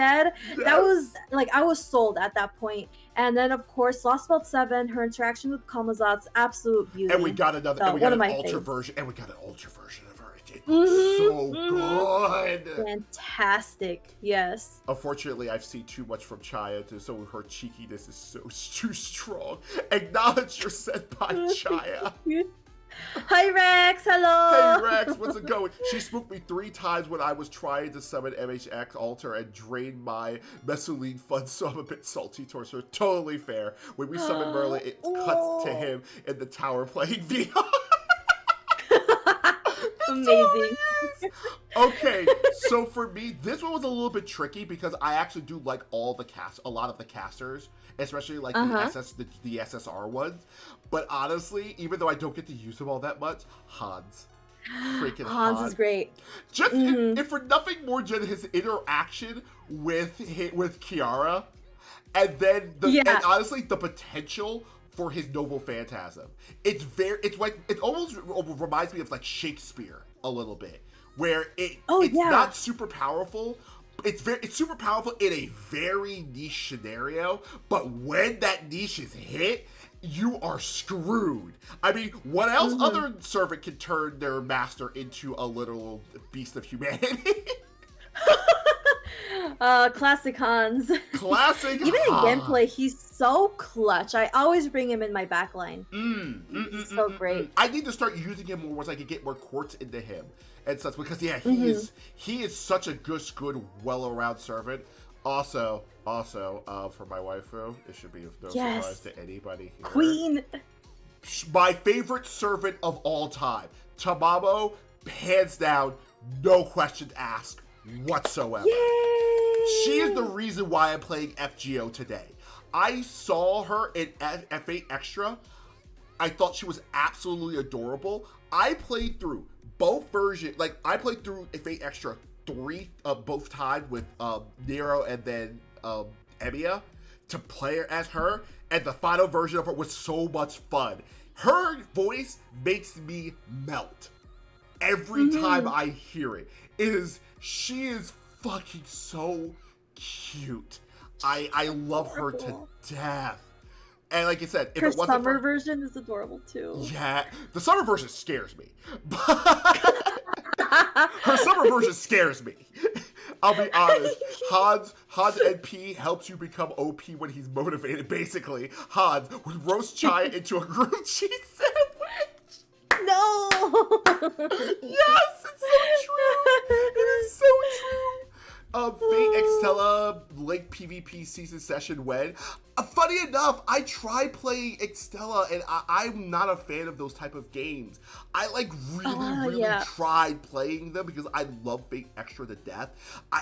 That was Yes. like I was sold at that point. And then of course, Lostbelt 7, her interaction with Kamazat's absolute beauty. And we got another, So, and we one got of an my ultra faves. version, and we got an ultra version of her. It looks so good. Fantastic. Yes. Unfortunately, I've seen too much from Chaya, so her cheekiness is so too strong. Acknowledge your senpai, Chaya. Hi Rex, hello. Hey Rex, what's it going? She spooked me 3 times when I was trying to summon MHX Alter and drain my Mesuline funds, so I'm a bit salty towards her. Totally fair. When we summon Merlin, it cuts to him in the tower playing VR. Amazing. Okay, so for me, this one was a little bit tricky because I actually do like a lot of the casters, especially like the SSR ones. But honestly, even though I don't get to use them all that much, Hans. Freaking Hans is great. Just if for nothing more than his interaction with Kiara, and then and honestly the potential for his noble phantasm. It almost reminds me of like Shakespeare a little bit, where it's not super powerful. It's super powerful in a very niche scenario, but when that niche is hit, you are screwed. I mean, what else other servant can turn their master into a literal beast of humanity? Classic Hans. Classic Even in Hans. gameplay, he's so clutch. I always bring him in my backline. So great. I need to start using him more once I can get more quartz into him and such, because he is such a good, well-around servant. Also, for my waifu, it should be of no surprise to anybody here. Queen. My favorite servant of all time, Tamamo, hands down, no questions asked whatsoever. Yay! She is the reason why I'm playing FGO today. I saw her in F8 Extra. I thought she was absolutely adorable. I played through both versions. Like, I played through F8 Extra both times with Nero and then Emiya to play as her. And the final version of her was so much fun. Her voice makes me melt every time I hear it. She is fucking so cute. I love her to death. And like I said, if her it wasn't summer version is adorable too. Yeah, the summer version scares me. Her summer version scares me. I'll be honest. Hans NP helps you become OP when he's motivated, basically. Hans would roast Chai into a grilled cheese sandwich. No! Yes, it's so true. It is so true. Fate Extella Lake PvP season session when. Funny enough, I tried playing Extella and I'm not a fan of those type of games. I like really tried playing them because I love Fate Extra to death.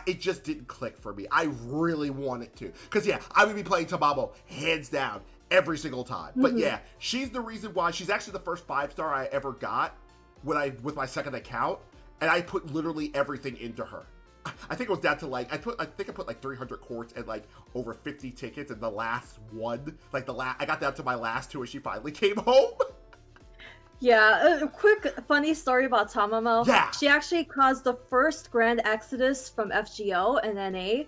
It just didn't click for me. I really wanted to. Because yeah, I would be playing Tamamo hands down every single time. But yeah, she's the reason why. She's actually the first 5-star I ever got with my second account. And I put literally everything into her. I think it was down to like I put like 300 quartz and like over 50 tickets, and the last one, like I got down to my last 2 and she finally came home. Yeah, a quick funny story about Tamamo. Yeah. She actually caused the first grand exodus from FGO and NA.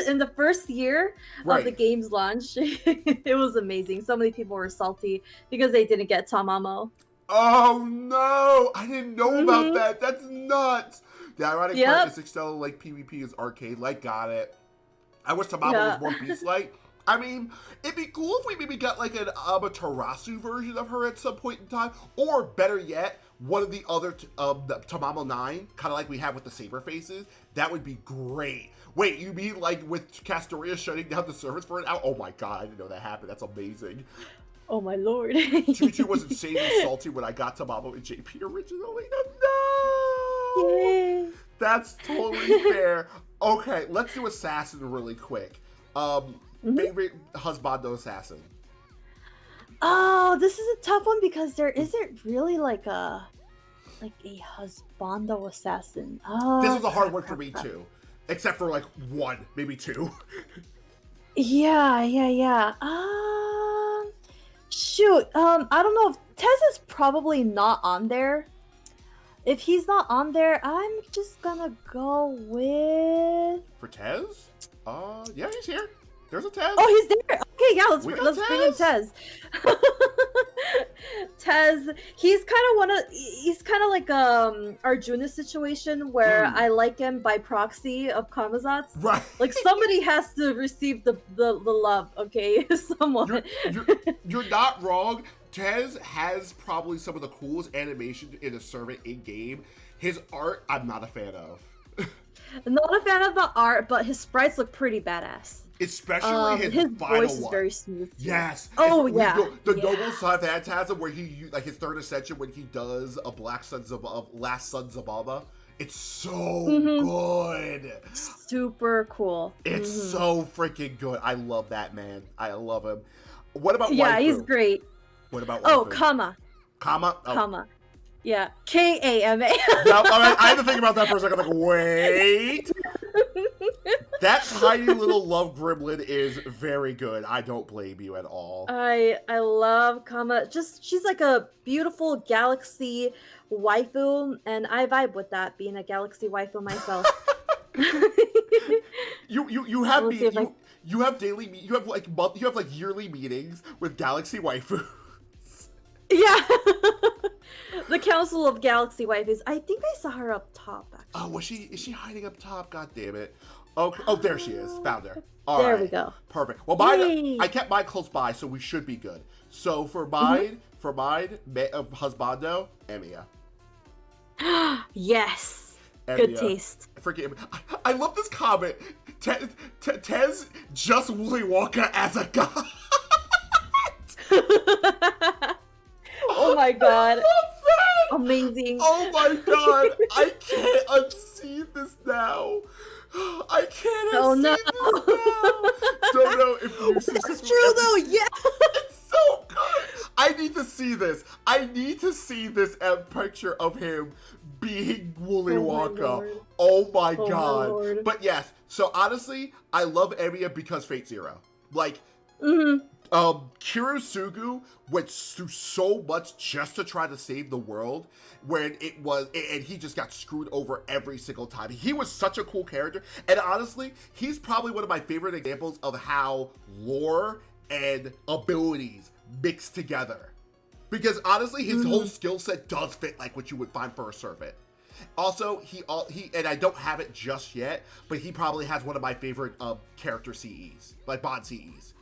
In the first year of the game's launch. It was amazing. So many people were salty because they didn't get Tamamo. Oh no! I didn't know about that. That's nuts. The ironic part is Extella like PvP is arcade like. Got it. I wish Tamamo was more beast-like. I mean, it'd be cool if we maybe got like an Amaterasu version of her at some point in time, or better yet, one of the other the Tamamo 9, kind of like we have with the Saber Faces. That would be great. Wait, you mean like with Castoria shutting down the service for an hour? Oh my god, I didn't know that happened. That's amazing. Oh my lord. Choo-Choo was insanely salty when I got Tamamo and JP originally. No! Yay. That's totally fair. Okay, let's do Assassin really quick. Favorite husbando assassin? Oh, this is a tough one because there isn't really like a husbando assassin. This was a hard Crap, one for crap, me crap. too, except for like one, maybe two. Yeah, yeah, yeah. Shoot. I don't know if Tez is probably not on there. If he's not on there, I'm just gonna go with. For Tez? Yeah, he's here. There's a Tez. Oh, he's there. Okay, yeah, We got let's bring in Tez. Tez, he's kind of like Arjuna situation where I like him by proxy of Kamazats. Right. Like somebody has to receive the love, okay? Someone. You're not wrong. Tez has probably some of the coolest animation in a servant in game. His art, I'm not a fan of. Not a fan of the art, but his sprites look pretty badass. Especially his final voice is one. very smooth. Yes. Oh it's, yeah. The yeah. Noble Son Phantasm, where he like his third ascension when he does a Black Sons of Last Sons of Baba. It's so good. Super cool. It's so freaking good. I love that man. I love him. What about Yeah, Waifu? he's great. What about Oh, Waifu? Kama. Kama? Oh. Kama. Yeah. Kama. No, I had to think about that for a second. Like, wait. That tiny little love gremlin is very good. I don't blame you at all. I love Kama. Just she's like a beautiful galaxy waifu, and I vibe with that. Being a galaxy waifu myself. You have you have daily you have like yearly meetings with Galaxy Waifu. Yeah. The Council of Galaxy Waifus. I think I saw her up top, actually. Oh, was she? Is she hiding up top? God damn it. Okay. Oh, there she is. Found her. There we go. Perfect. Well, mine. I kept mine close by, so we should be good. So for mine, husbando, Emiya. Yes. Emiya. Good taste. Freaking, I love this comment. Tez just Willy Wonka as a god. Oh my god. I love that. Amazing. Oh my god. I can't unsee this now. I can't unsee this now. Don't know if you see this. That's true though, yeah. It's so good. I need to see this. I need to see this picture of him being Willy Wonka. Oh my god. My But yes, so honestly, I love Emiya because Fate Zero. Like, Kirosugu went through so much just to try to save the world, when and he just got screwed over every single time. He was such a cool character, and honestly, he's probably one of my favorite examples of how lore and abilities mix together. Because honestly, his whole skill set does fit like what you would find for a servant. Also, he and I don't have it just yet, but he probably has one of my favorite character CEs, like bond CEs.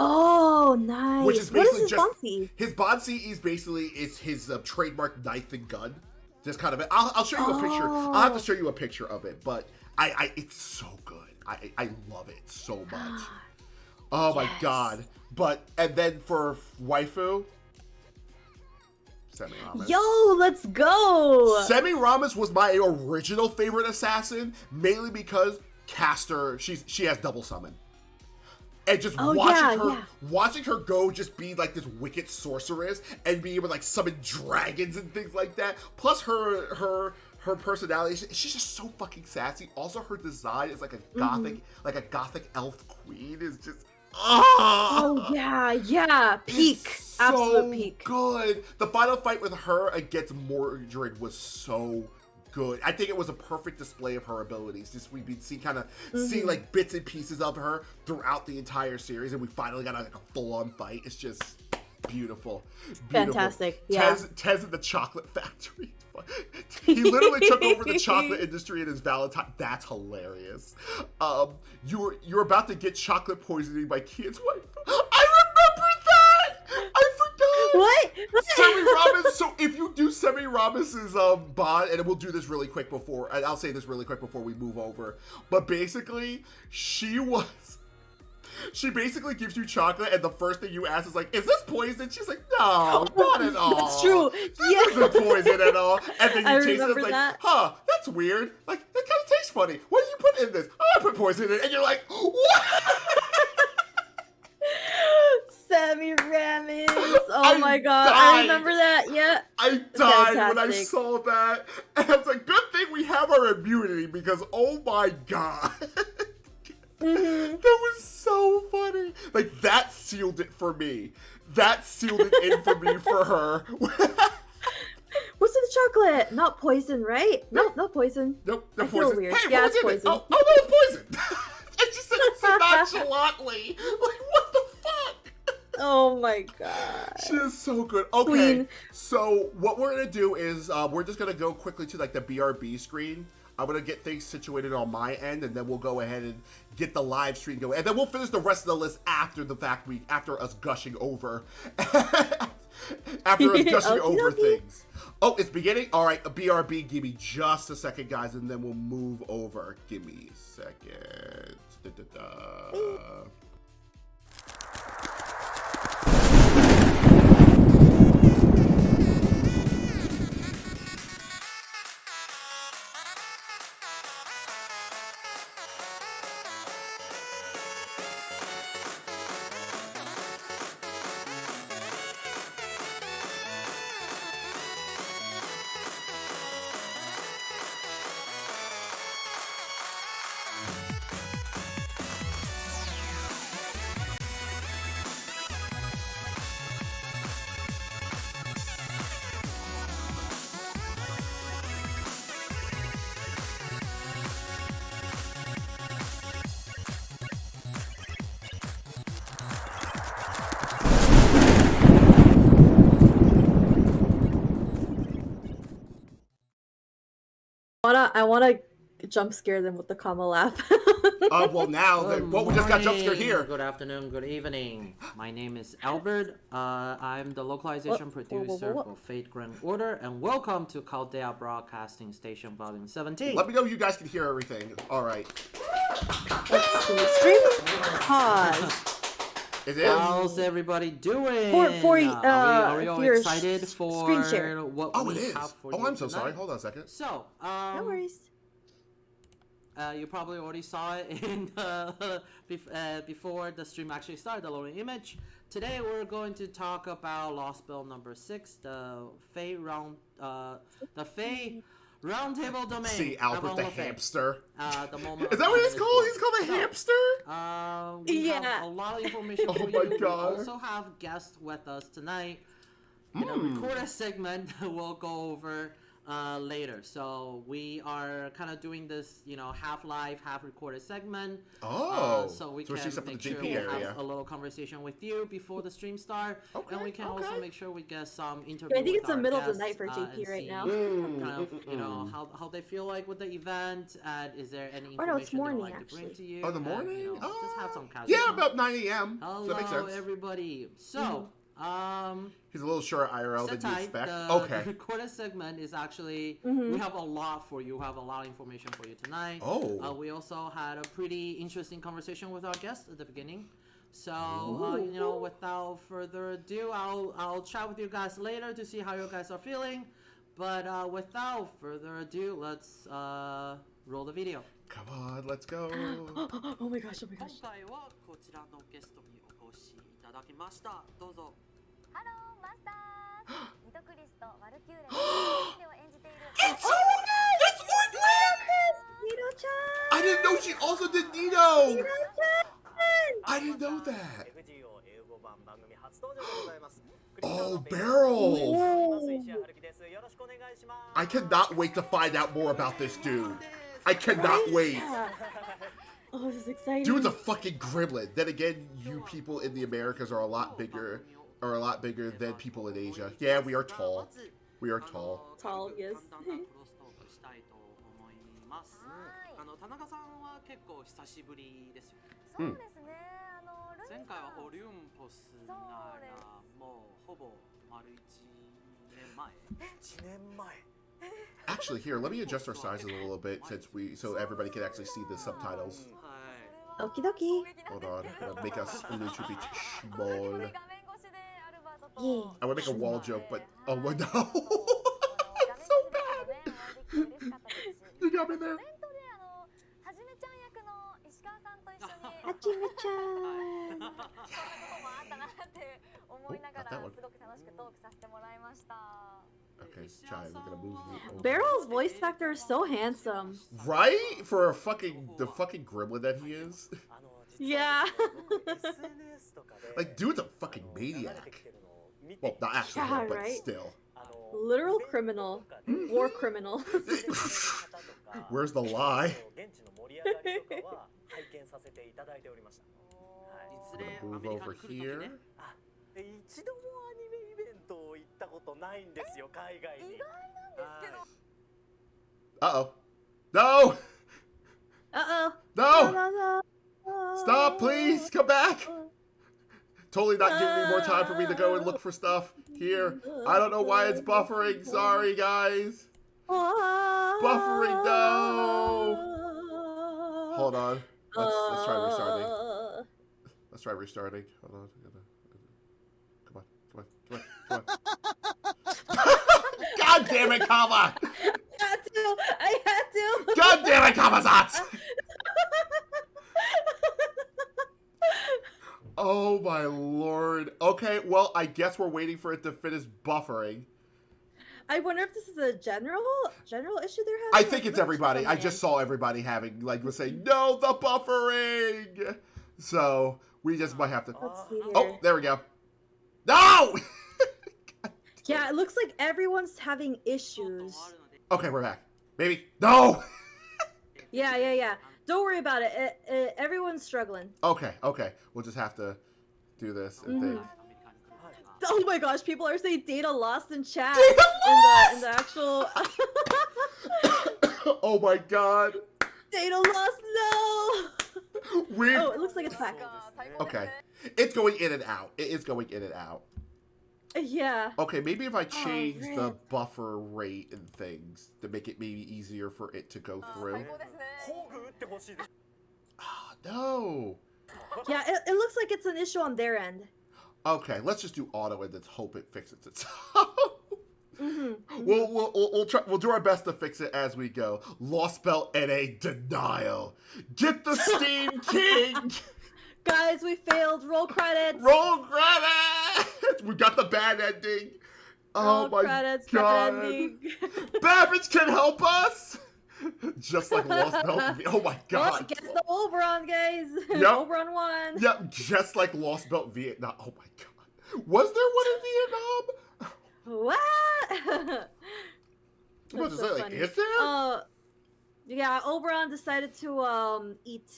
Oh, nice. Which is what basically is his bond his bond CEs basically is his trademark knife and gun. Just kind of it. I'll show you a picture. I'll have to show you a picture of it, but it's so good. I love it so much. Oh my god. And then for waifu, Semiramis. Yo, let's go. Semiramis was my original favorite assassin, mainly because Caster, she has double summon. And just watching her go just be like this wicked sorceress and be able to like summon dragons and things like that. Plus her personality, she's just so fucking sassy. Also her design is like a gothic elf queen is just oh yeah, peak, so absolute peak. Good. The final fight with her against Mordred was so good. I think it was a perfect display of her abilities. Just we've been seeing like bits and pieces of her throughout the entire series, and we finally got like a full-on fight. It's just beautiful. Fantastic. Yeah. Tez in the chocolate factory. He literally took over the chocolate industry in his Valentine. That's hilarious. You're about to get chocolate poisoning by Kian's wife. I remember that. I forgot. What? Semiramis. So if you do Semiramis's bond, and we'll do this really quick before, and I'll say this really quick before we move over. But basically, she basically gives you chocolate, and the first thing you ask is like, "Is this poison?" She's like, "No, not at all. That's true. This isn't poison at all." And then you taste it, it's like, that. "Huh, that's weird. Like, that kind of tastes funny. What did you put in this?" "Oh, I put poison in it." And you're like, "What?" Semiramis. Oh my god, I remember that. Yeah. I died when I Fantastic. saw that. And I was like, good thing we have our immunity because oh my god. That was so funny. Like, that sealed it for me. That sealed it in for me for her. What's in the chocolate? Not poison, right? Nope, not poison. Nope, I no feel poison. weird. Hey, Yeah, what was it's in it? poison. Oh, no, it's poison. And she said it so nonchalantly. Like, what the fuck? Oh my god. She is so good. Okay, Queen. so what we're gonna do is we're just gonna go quickly to like the BRB screen. I'm gonna get things situated on my end, and then we'll go ahead and get the live stream going, and then we'll finish the rest of the list after the fact. After us gushing over, after us gushing over things. Oh, it's beginning. All right, BRB. Give me just a second, guys, and then we'll move over. Give me a second. Da-da-da. I wanna jump scare them with the comma laugh. Well, now, we just got jump scared here. Good afternoon, good evening. My name is Albert. I'm the localization producer for Fate Grand Order, and welcome to Caldea Broadcasting Station Volume 17. Let me know you guys can hear everything. All right. Let's see. Stream pause. It is. How's everybody doing? Are we all excited for screen share. what Oh, we it is. have for you Oh, I'm so tonight? sorry. Hold on a second. So, No worries. you probably already saw it in before the stream actually started, the loading image. Today we're going to talk about Lostbelt number 6, the FAVE Roundtable Domain. See Albert the hamster. The moment Is that what he's called? He's called a hamster? We have a lot of information for Oh you. my God. We also have guests with us tonight. In a recorded segment we'll go over later. So we are kind of doing this, half live, half recorded segment. So So we it's can except for the make sure GP we area. have a little conversation with you before the stream start. Okay, And we can okay. also make sure we get some interview I think with it's the our middle of the guests, night for JP and right see now. kind of, how they feel like with the event, and is there any Or no, it's information they'd morning, like to bring actually. to you? Oh, the and, morning? just have some casual Yeah, talk. about 9 a.m. Hello, So that makes sense. everybody. So, He's a little short IRL sit than you tight. expect. The Okay. recorded segment is actually, we have a lot for you. We have a lot of information for you tonight. Oh. We also had a pretty interesting conversation with our guest at the beginning. So, without further ado, I'll chat with you guys later to see how you guys are feeling. But without further ado, let's roll the video. Come on, let's go. Oh my gosh, oh my 今 gosh. 回はこちらのゲストにお越しいただきました。どうぞ。ハローマスターズニトクリスとワルキューレのを演じている It's Nito-chan! I didn't know she also did Nito! I didn't know that. FGO 英語版番組初登場でございます。 Oh, Beryl! 石原樹です。よろしくお願いします。 I cannot wait to find out more about this dude. I cannot wait. Oh, this is exciting. Dude's a fucking gremlin. Then again, you people in the Americas are a lot bigger than people in Asia. Yeah, we are tall. We are tall. Tall, yes. 田中さんは結構久しぶりですよね。そうですねルミ前回はさんオリュンポスならもうほぼ丸1年前。1年前。 Actually, here, let me adjust our sizes a little bit so everybody can actually see the subtitles. はい。 Okie dokie. Hold on, I'm gonna make us a little bit small. 画面越しでアルバートと Yeah. I would make a wall joke, but oh no, 画面 it's 越 so しで bad. お会いできて嬉しかったですし You got me there. イベントではじめちゃん役の石川さんと一緒にはちめちゃん。そんなこともあったなって思思いながら Oh, not that one. すごく楽しくトークさせてもらいました。 Okay, Chai, we're gonna move you over. Barrel's voice actor is so handsome. Right? For the fucking gremlin that he is. あの Yeah. 実はですね僕 SNS とかで Like, dude's a fucking 流れ maniac. てきてるのを見て Well, not actually, Yeah, but right? still. あの Literal criminal. War criminal. Where's the lie? 現地の盛り上がりとかは拝見させていただいておりました。はいいずれ Move アメリカ over に来るときね here. あで一度もアニメイベント行ったことないんですよ、海外に。意外なんですけど。 Uh-oh. No! Uh-oh. No! no. Stop, please! Come back! Totally not giving me more time for me to go and look for stuff. Here. I don't know why it's buffering. Sorry, guys. Buffering, no! Hold on. Let's try restarting. Let's try restarting. Hold on. Come on. God damn it, Kama! I had to. God damn it, Kamazats! Oh my lord. Okay, well, I guess we're waiting for it to finish buffering. I wonder if this is a general issue they're having. I think it's everybody. I just saw everybody having, like, was saying, no, the buffering! So, we just might have to... Let's see here. Oh, there we go. No! Yeah, it looks like everyone's having issues. Okay, we're back. Maybe. No! Yeah. Don't worry about it. Everyone's struggling. Okay. We'll just have to do this and think. Oh my gosh, people are saying data lost in chat. Data In the actual Oh my god. data lost. No. We're... Oh, it looks like it's back. Okay. It's going in and out. It is going in and out. Yeah. Okay, maybe if I change the rip. buffer rate and things to make it maybe easier for it to go through. 最高ですね。工具打ってほしいです。 Ah, no. Yeah, it looks like it's an issue on their end. Okay, let's just do auto and let's hope it fixes itself. Mm-hmm. We'll do our best to fix it as we go. Lostbelt and a denial. Get the Steam King. Guys, we failed. Roll credits. Roll credits. We got the bad ending. Oh Roll my credits, god. bad ending. Babbage can help us. Just like Lostbelt. Oh my Well, god. guess the Oberon, guys. Yep. Oberon won. Yep, just like Lostbelt Vietnam. Oh my god. Was there one in Vietnam? What? What was That's I so like? funny. Is there? Yeah, Oberon decided to eat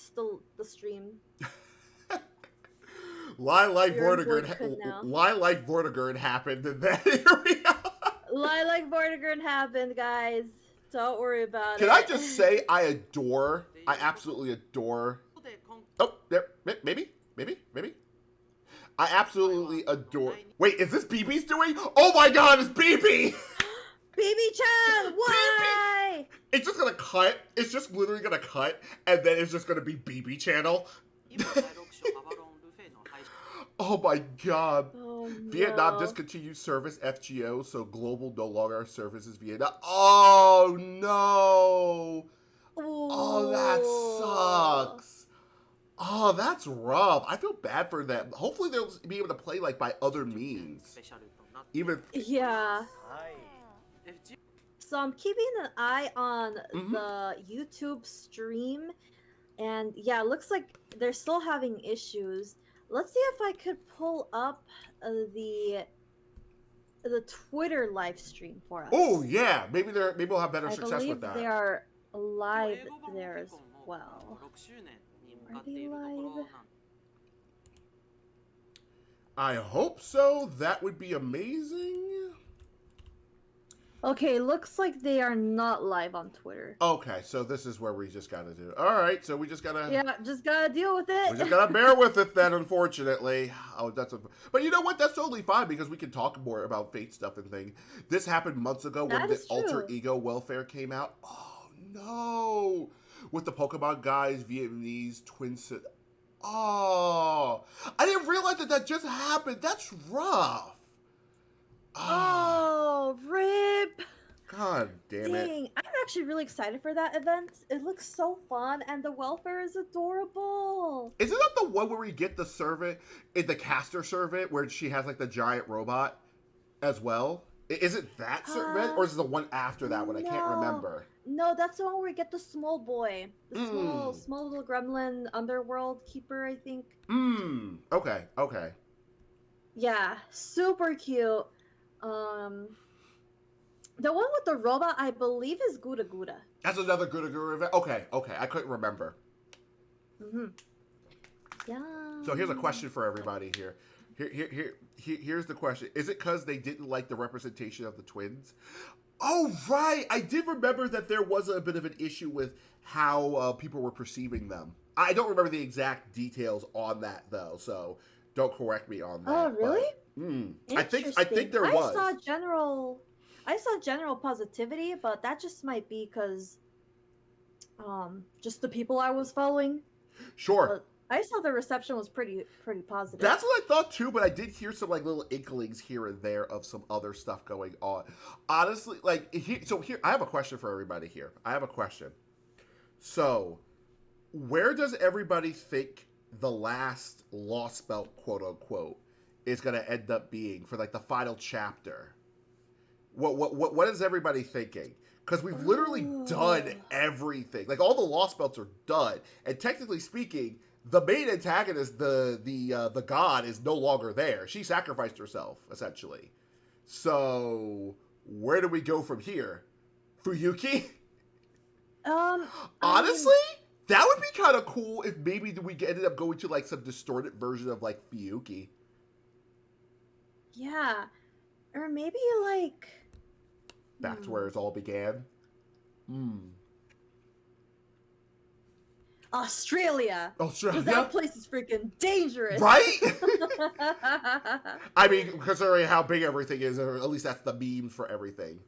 the stream. Lilac You're in Vortigern. Vortigern now. Lilac Vortigern happened, and then here we are. Lilac Vortigern happened, guys. Don't worry about Can it. I just say I absolutely adore. Oh, there, maybe. I absolutely adore. Wait, is this BB's doing? Oh my god, it's BB! BB-chan, why? It's just gonna cut. It's just literally gonna cut, and then it's just gonna be BB channel. Oh my god. Oh, Vietnam no. discontinued service FGO, so global no longer services Vietnam. Oh no! Oh, that sucks. Oh, that's rough. I feel bad for them. Hopefully they'll be able to play like by other means. Even Yeah. はい。 So I'm keeping an eye on Mhm. the YouTube stream, and yeah, it looks like they're still having issues. Let's see if I could pull up the Twitter live stream for us. oh yeah, maybe we'll have better I success believe with that. they are live there as well. Are they live? I hope so. That would be amazing. Okay, looks like they are not live on Twitter. Okay, so this is where we just gotta do. All right, so we just gotta. Yeah, just gotta deal with it. We just gotta bear with it then, unfortunately. Oh, but you know what? That's totally fine because we can talk more about Fate stuff and things. This happened months ago when That the is Alter true. Ego Welfare came out. Oh no! With the Pokemon guys, Vietnamese twin. Oh, I didn't realize that just happened. That's rough. Oh, rip. God damn it. Dang, I'm actually really excited for that event. It looks so fun, and the welfare is adorable. Isn't that the one where we get the servant, in the caster servant, where she has like the giant robot as well? Is it that servant, or is it the one after that one? I can't No. remember. No, that's the one where we get the small boy, the Mm. small little gremlin underworld keeper, I think. Okay, okay. Yeah, super cute. The one with the robot, I believe, is Gura Gura. That's another Guru event. Okay, okay. I couldn't remember. Yeah. So here's a question for everybody here. Here's the question. Is it because they didn't like the representation of the twins? Oh, right. I did remember that there was a bit of an issue with how people were perceiving them. I don't remember the exact details on that, though, so don't correct me on that. Oh, really? But, I think there was. I saw general positivity, but that just might be because just the people I was following. Sure. But I saw the reception was pretty positive. That's what I thought too, but I did hear some like little inklings here and there of some other stuff going on. Honestly, like here I have a question for everybody here. I have a question. So, where does everybody think the last Lostbelt, quote unquote, is going to end up being for like the final chapter? What is everybody thinking? Because we've literally done everything. Like all the Lostbelts are done, and technically speaking, the main antagonist, the god, is no longer there. She sacrificed herself essentially. So where do we go from here, Fuyuki? Honestly, that would be kind of cool if maybe we ended up going to like some distorted version of like Fuyuki. Yeah, or maybe like back to where it all began. Australia. Australia. Because that place is freaking dangerous. Right? I mean, considering how big everything is, or at least that's the meme for everything.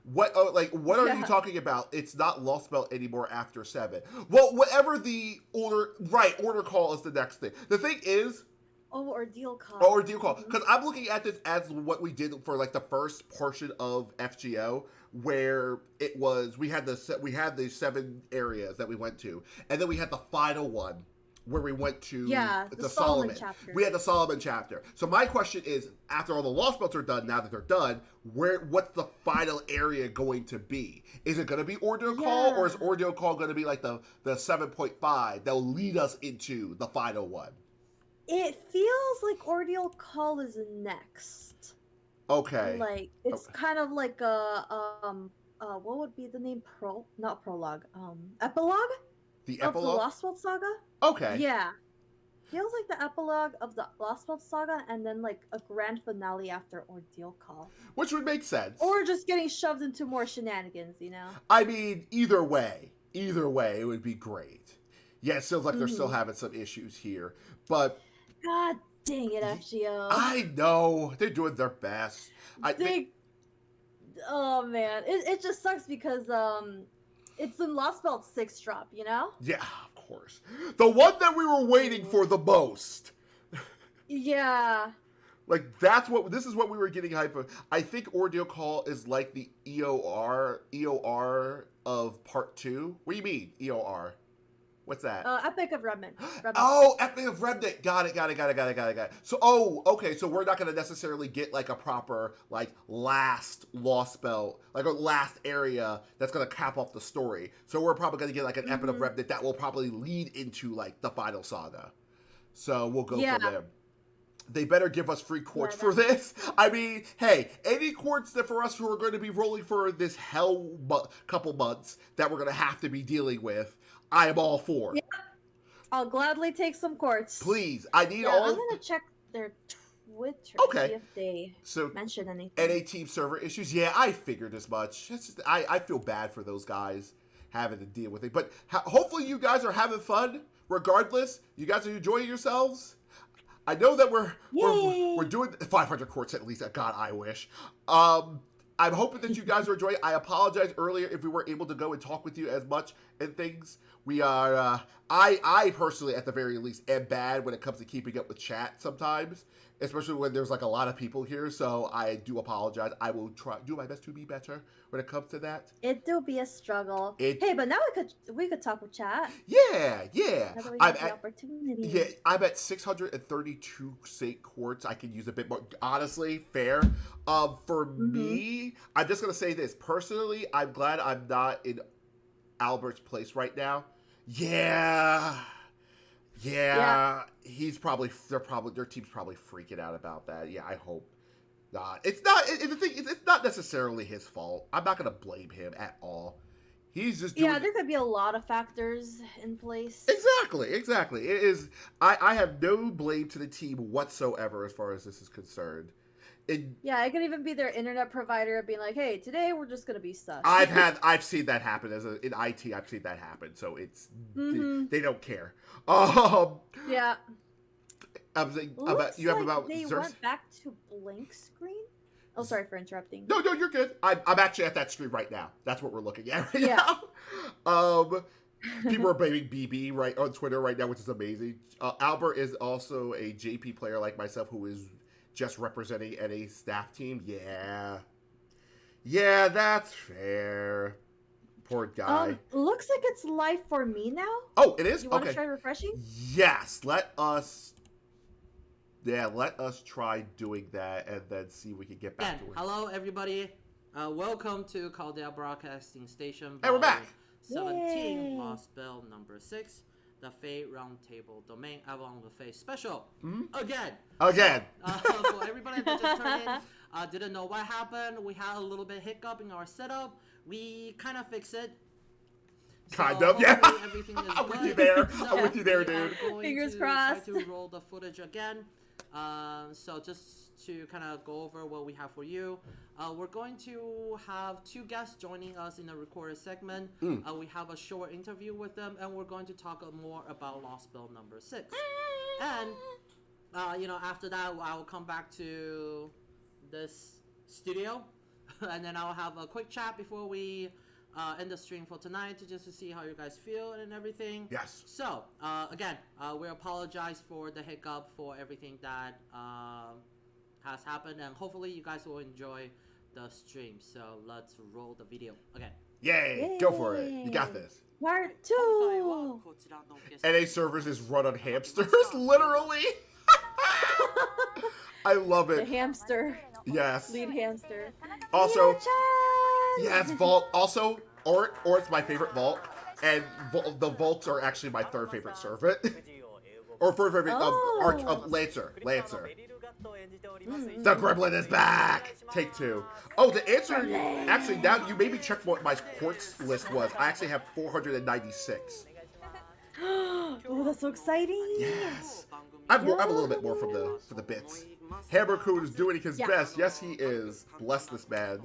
What are you talking about? It's not Lostbelt anymore after 7. Well, whatever the order call is the next thing. The thing is, ordeal call. Ordeal call. Because I'm looking at this as what we did for like the first portion of FGO, where it was we had the 7 areas that we went to, and then we had the final one where we went to the Solomon chapter. We had the Solomon chapter. So my question is, after all the Lostbelts are done, now that they're done, what's the final area going to be? Is it going to be Ordeal Call, or is Ordeal Call going to be like the 7.5 that will lead us into the final one? It feels like Ordeal Call is next. Okay. Like it's kind of like a what would be the name? Not prologue. Epilogue. The epilogue of the Lostbelt saga. Okay. Yeah. Feels like the epilogue of the Lostbelt saga, and then like a grand finale after Ordeal Call. Which would make sense. Or just getting shoved into more shenanigans, you know? I mean, either way, it would be great. Yeah, it feels like they're still having some issues here, but God dang it, FGO. I know they're doing their best. Oh man, it just sucks because it's the Lostbelt 6 drop, you know? Yeah, of course. The one that we were waiting for the most. Yeah. Like, this is what we were getting hype of. I think Ordeal Call is like the EOR of part 2. What do you mean, EOR? What's that? Epic of Remnant. Oh, Epic of Remnant. Got it. So, okay, so we're not going to necessarily get like a proper, like, last Lostbelt, like a last area that's going to cap off the story. So we're probably going to get like an Epic of Remnant that will probably lead into like the final saga. So we'll go from there. They better give us free quartz for this. I mean, hey, any quartz that for us who are going to be rolling for this couple months that we're going to have to be dealing with, I am all for. Yeah. I'll gladly take some quartz. Please, I need all. I'm going to check their Twitter. Okay. See if they mention anything. NA team server issues. Yeah, I figured as much. I feel bad for those guys having to deal with it. But hopefully you guys are having fun. Regardless, you guys are enjoying yourselves. I know that we're doing 500 quartz at least. God, I wish. I'm hoping that you guys are enjoying. I apologize earlier if we weren't able to go and talk with you as much and things. We are. I personally, at the very least, am bad when it comes to keeping up with chat sometimes especially when there's like a lot of people here. So I do apologize. I will do my best to be better when it comes to that. It do be a struggle. It- Hey, but now we could talk with chat. Yeah. Now that we I'm have the at, opportunity. yeah, I'm at 632 St. Quartz. I could use a bit more. Honestly, fair. For me, I'm just gonna say this personally. I'm glad I'm not in Albert's place right now. Yeah. He's probably their team's probably freaking out about that. Yeah, I hope not. It's not. The thing is, it's not necessarily his fault. I'm not gonna blame him at all. He's just doing. Yeah, there could be a lot of factors in place. Exactly. It is. I have no blame to the team whatsoever as far as this is concerned. Yeah, it could even be their internet provider being like, "Hey, today we're just gonna be sus." I've seen that happen in IT. I've seen that happen. So it's they don't care. Yeah. Looks you have like about they Xerxes? went back to blank screen. Oh, sorry for interrupting. No, you're good. I'm actually at that stream right now. That's what we're looking at right Yeah. now. People are blaming BB right on Twitter right now, which is amazing. Albert is also a JP player like myself who is just representing NA staff team. Yeah, that's fair. Poor guy. Looks like it's live for me now. Oh, it is? You want to Okay. try refreshing? Yes, let us try doing that and then see if we can get back Again, to it. hello everybody. Welcome to Caldera Broadcasting Station. Hey, we're back. 17, Yay. Lostbelt number 6, the FAVE Roundtable Domain Avalon the FAVE Special. Mhm. Again. Again. For everybody that just turned in, didn't know what happened. We had a little bit hiccup in our setup. We kind of fixed it. Kind of, yeah. hopefully Everything is I'm with good. you there. So I'm with you there, we are dude. going Fingers to crossed. Try to roll the footage again. So just to kind of go over what we have for you, we're going to have 2 guests joining us in the recorded segment. We have a short interview with them, and we're going to talk more about Lostbelt number 6. And after that, I will come back to this studio, and then I'll have a quick chat before we end the stream for tonight, just to see how you guys feel and everything. Yes. So, again, we apologize for the hiccup, for everything that has happened, and hopefully you guys will enjoy the stream. So, let's roll the video again. Yay. Go for it. You got this. Part 2. NA servers is run on hamsters, literally. I love The it. hamster. Yes. Lead hamster. Also, Mia-chan! yes, Vault. Also, or it's my favorite Vault, and the Vaults are actually my third favorite servant, or third favorite Lancer. The Gremlin is back. Take 2. Oh, the answer. Actually, now you made me check what my quartz list was. I actually have 496. Oh, that's so exciting. Yes. I'm a little bit more for the bits. Hammer Coon is doing his best. Yes, he is. Bless this man.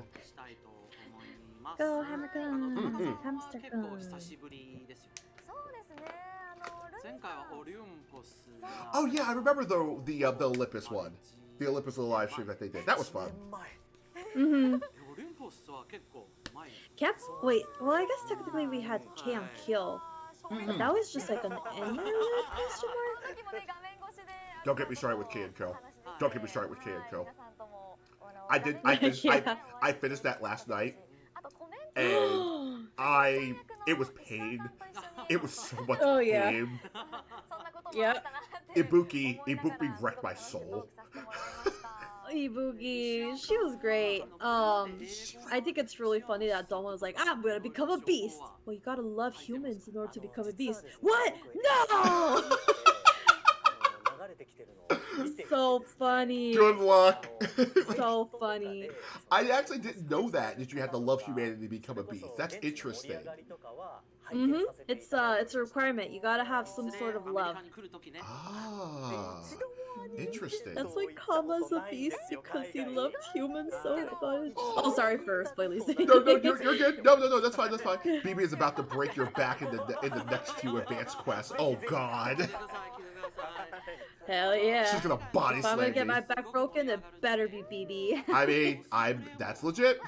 Go, hammer gun. Hamster gun. そうですね。ルンさん Oh yeah, I remember the Olympus one, the Olympus live stream that they did. That was fun. Camp. Wait. Well, I guess technically we had Camp Kill, but that was just like an emulated question mark. 時もね画面越しで Don't get me started with K and Kill. Don't get me started with K and Kill. 皆さんとも I finished that last night, あとコメント and it was pain. It was so much Oh, yeah. pain. そんなこともあったなって Ibuki wrecked my soul. Ibuki, she was great. I think it's really funny that Doma was like, "I'm gonna become a beast." Well, you gotta love humans in order to become a beast. What? No! So funny. Good luck. So funny. I actually didn't know that you had to love humanity to become a beast. That's interesting. It's a requirement. You gotta have some sort of love. Ah, interesting. That's why Kama's a beast because he loved humans so much. Oh, sorry for spoilers. No, you're good. No, that's fine. BB is about to break your back in the next few advanced quests. Oh God. Hell yeah. She's gonna body If I'm slam gonna get me. my back broken, it better be BB. I mean, that's legit.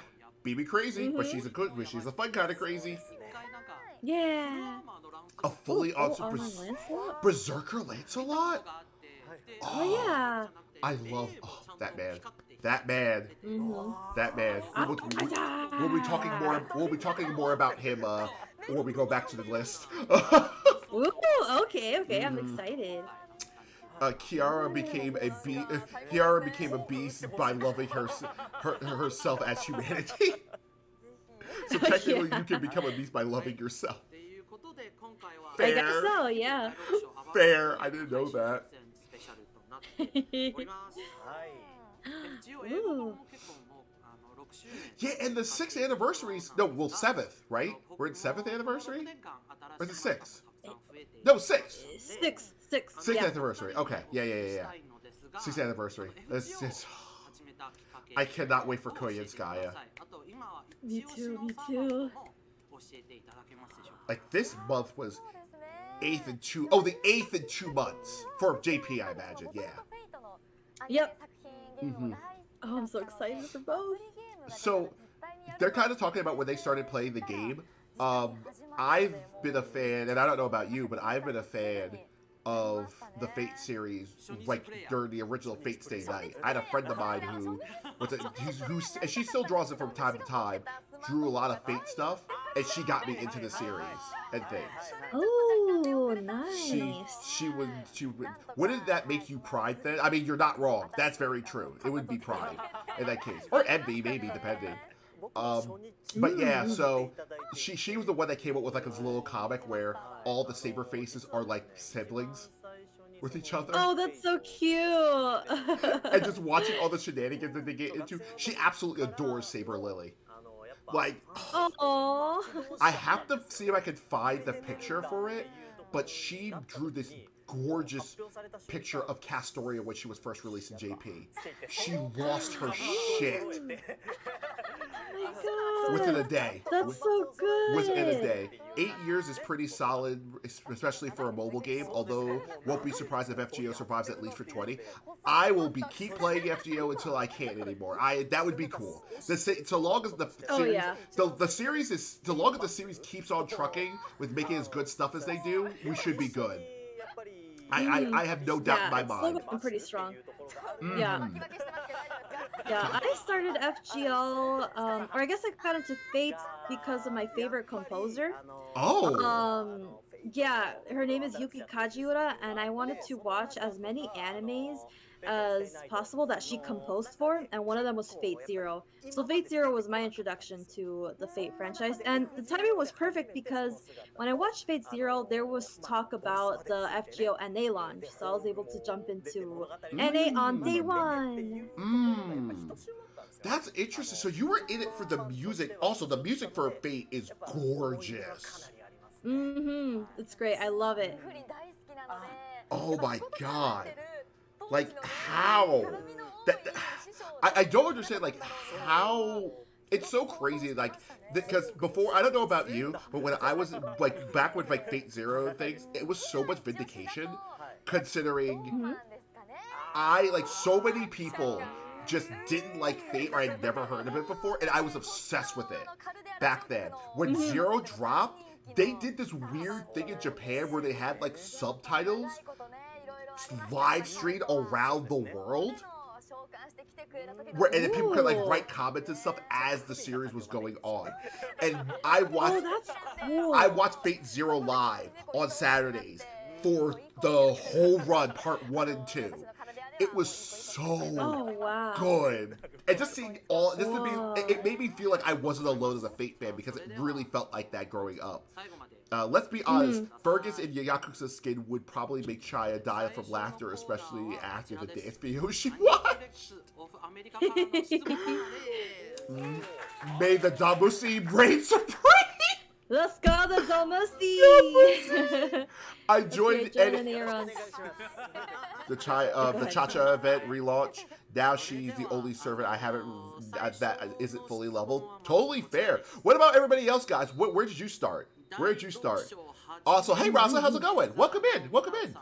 BB crazy, but she's a fun kind of crazy. Yeah. A fully on Lancelot? Berserker Lancelot? Oh yeah. I love that man. That man. Mhm. That man. We'll be talking more. We'll be talking more about him when we go back to the list. Ooh, okay, I'm excited. Kiara became a Kiara became a beast by loving herself as humanity. So technically, Yeah. you can become a beast by loving yourself. I guess so, yeah. Fair. I didn't know that. Ooh. Yeah, and the 6th anniversaries. No, well, 7th, right? We're in 7th anniversary? Or is it 6th? No, 6th. Six. 6th Yeah. anniversary. Okay. Yeah. 6th anniversary. I cannot wait for Koyanskaya. Me too. Like, this month was 8th and 2. Oh, the 8th in 2 months. For JP, I imagine. Yeah. Yep. Mm-hmm. Oh, I'm so excited for both. So, they're kind of talking about when they started playing the game. I've been a fan, and I don't know about you, but I've been a fan of the Fate series, like during the original Fate Stay Night. I had a friend of mine who and she still draws it from time to time, drew a lot of Fate stuff, and she got me into the series and things. Oh, nice. She would. Wouldn't that make you Pride then? I mean, you're not wrong. That's very true. It would be Pride in that case, or Envy maybe, depending. But yeah, so she was the one that came up with like this little comic where all the Saber faces are like siblings with each other. Oh, that's so cute. And just watching all the shenanigans that they get into, she absolutely adores Saber Lily. Like, Oh. I have to see if I can find the picture for it, but she drew this gorgeous picture of Castoria when she was first released in JP. She lost her shit Oh my God. within a day. That's so good. Within a day. 8 years is pretty solid, especially for a mobile game, although won't be surprised if FGO survives at least for 20. I will keep playing FGO until I can't anymore. That would be cool. So long as the series, yeah. the series is, so long as the series keeps on trucking with making as good stuff as they do, we should be good. I have no doubt in my it's mind. still pretty strong. Mm. Yeah, I started FGO, or I guess I got into Fate because of my favorite composer. Oh. Yeah, her name is Yuki Kajiura, and I wanted to watch as many animes as possible that she composed for, and one of them was Fate Zero. So Fate Zero was my introduction to the Fate franchise, and the timing was perfect because when I watched Fate Zero, there was talk about the FGO NA launch, so I was able to jump into NA on day one. That's interesting. So you were in it for the music. Also, the music for Fate is gorgeous. It's great. I love it. Oh my god. Like, how? I don't understand, like, how... It's so crazy, like, because before, I don't know about you, but when I was, like, back with, like, Fate Zero and things, it was so much vindication, considering so many people just didn't like Fate, or I'd never heard of it before, and I was obsessed with it back then. When Zero dropped, they did this weird thing in Japan where they had, like, subtitles live streamed around the world, and people could like write comments and stuff as the series was going on. And I watched that's cool. I watched Fate Zero live on Saturdays for the whole run, part 1 and 2. It was so good, and just seeing all this to me, it made me feel like I wasn't alone as a Fate fan, because it really felt like that growing up. Let's be honest, Fergus in Yakuza skin would probably make Chaya die from laughter, especially after the dance video she watched. May the Damusi reign supreme! Let's go, the Domusi! I joined the Cha-Cha event relaunch. Now she's the only servant I haven't that isn't fully leveled. Totally fair. What about everybody else, guys? Where did you start? Where did you start? Also, hey Raza, how's it going? Welcome in. Welcome in.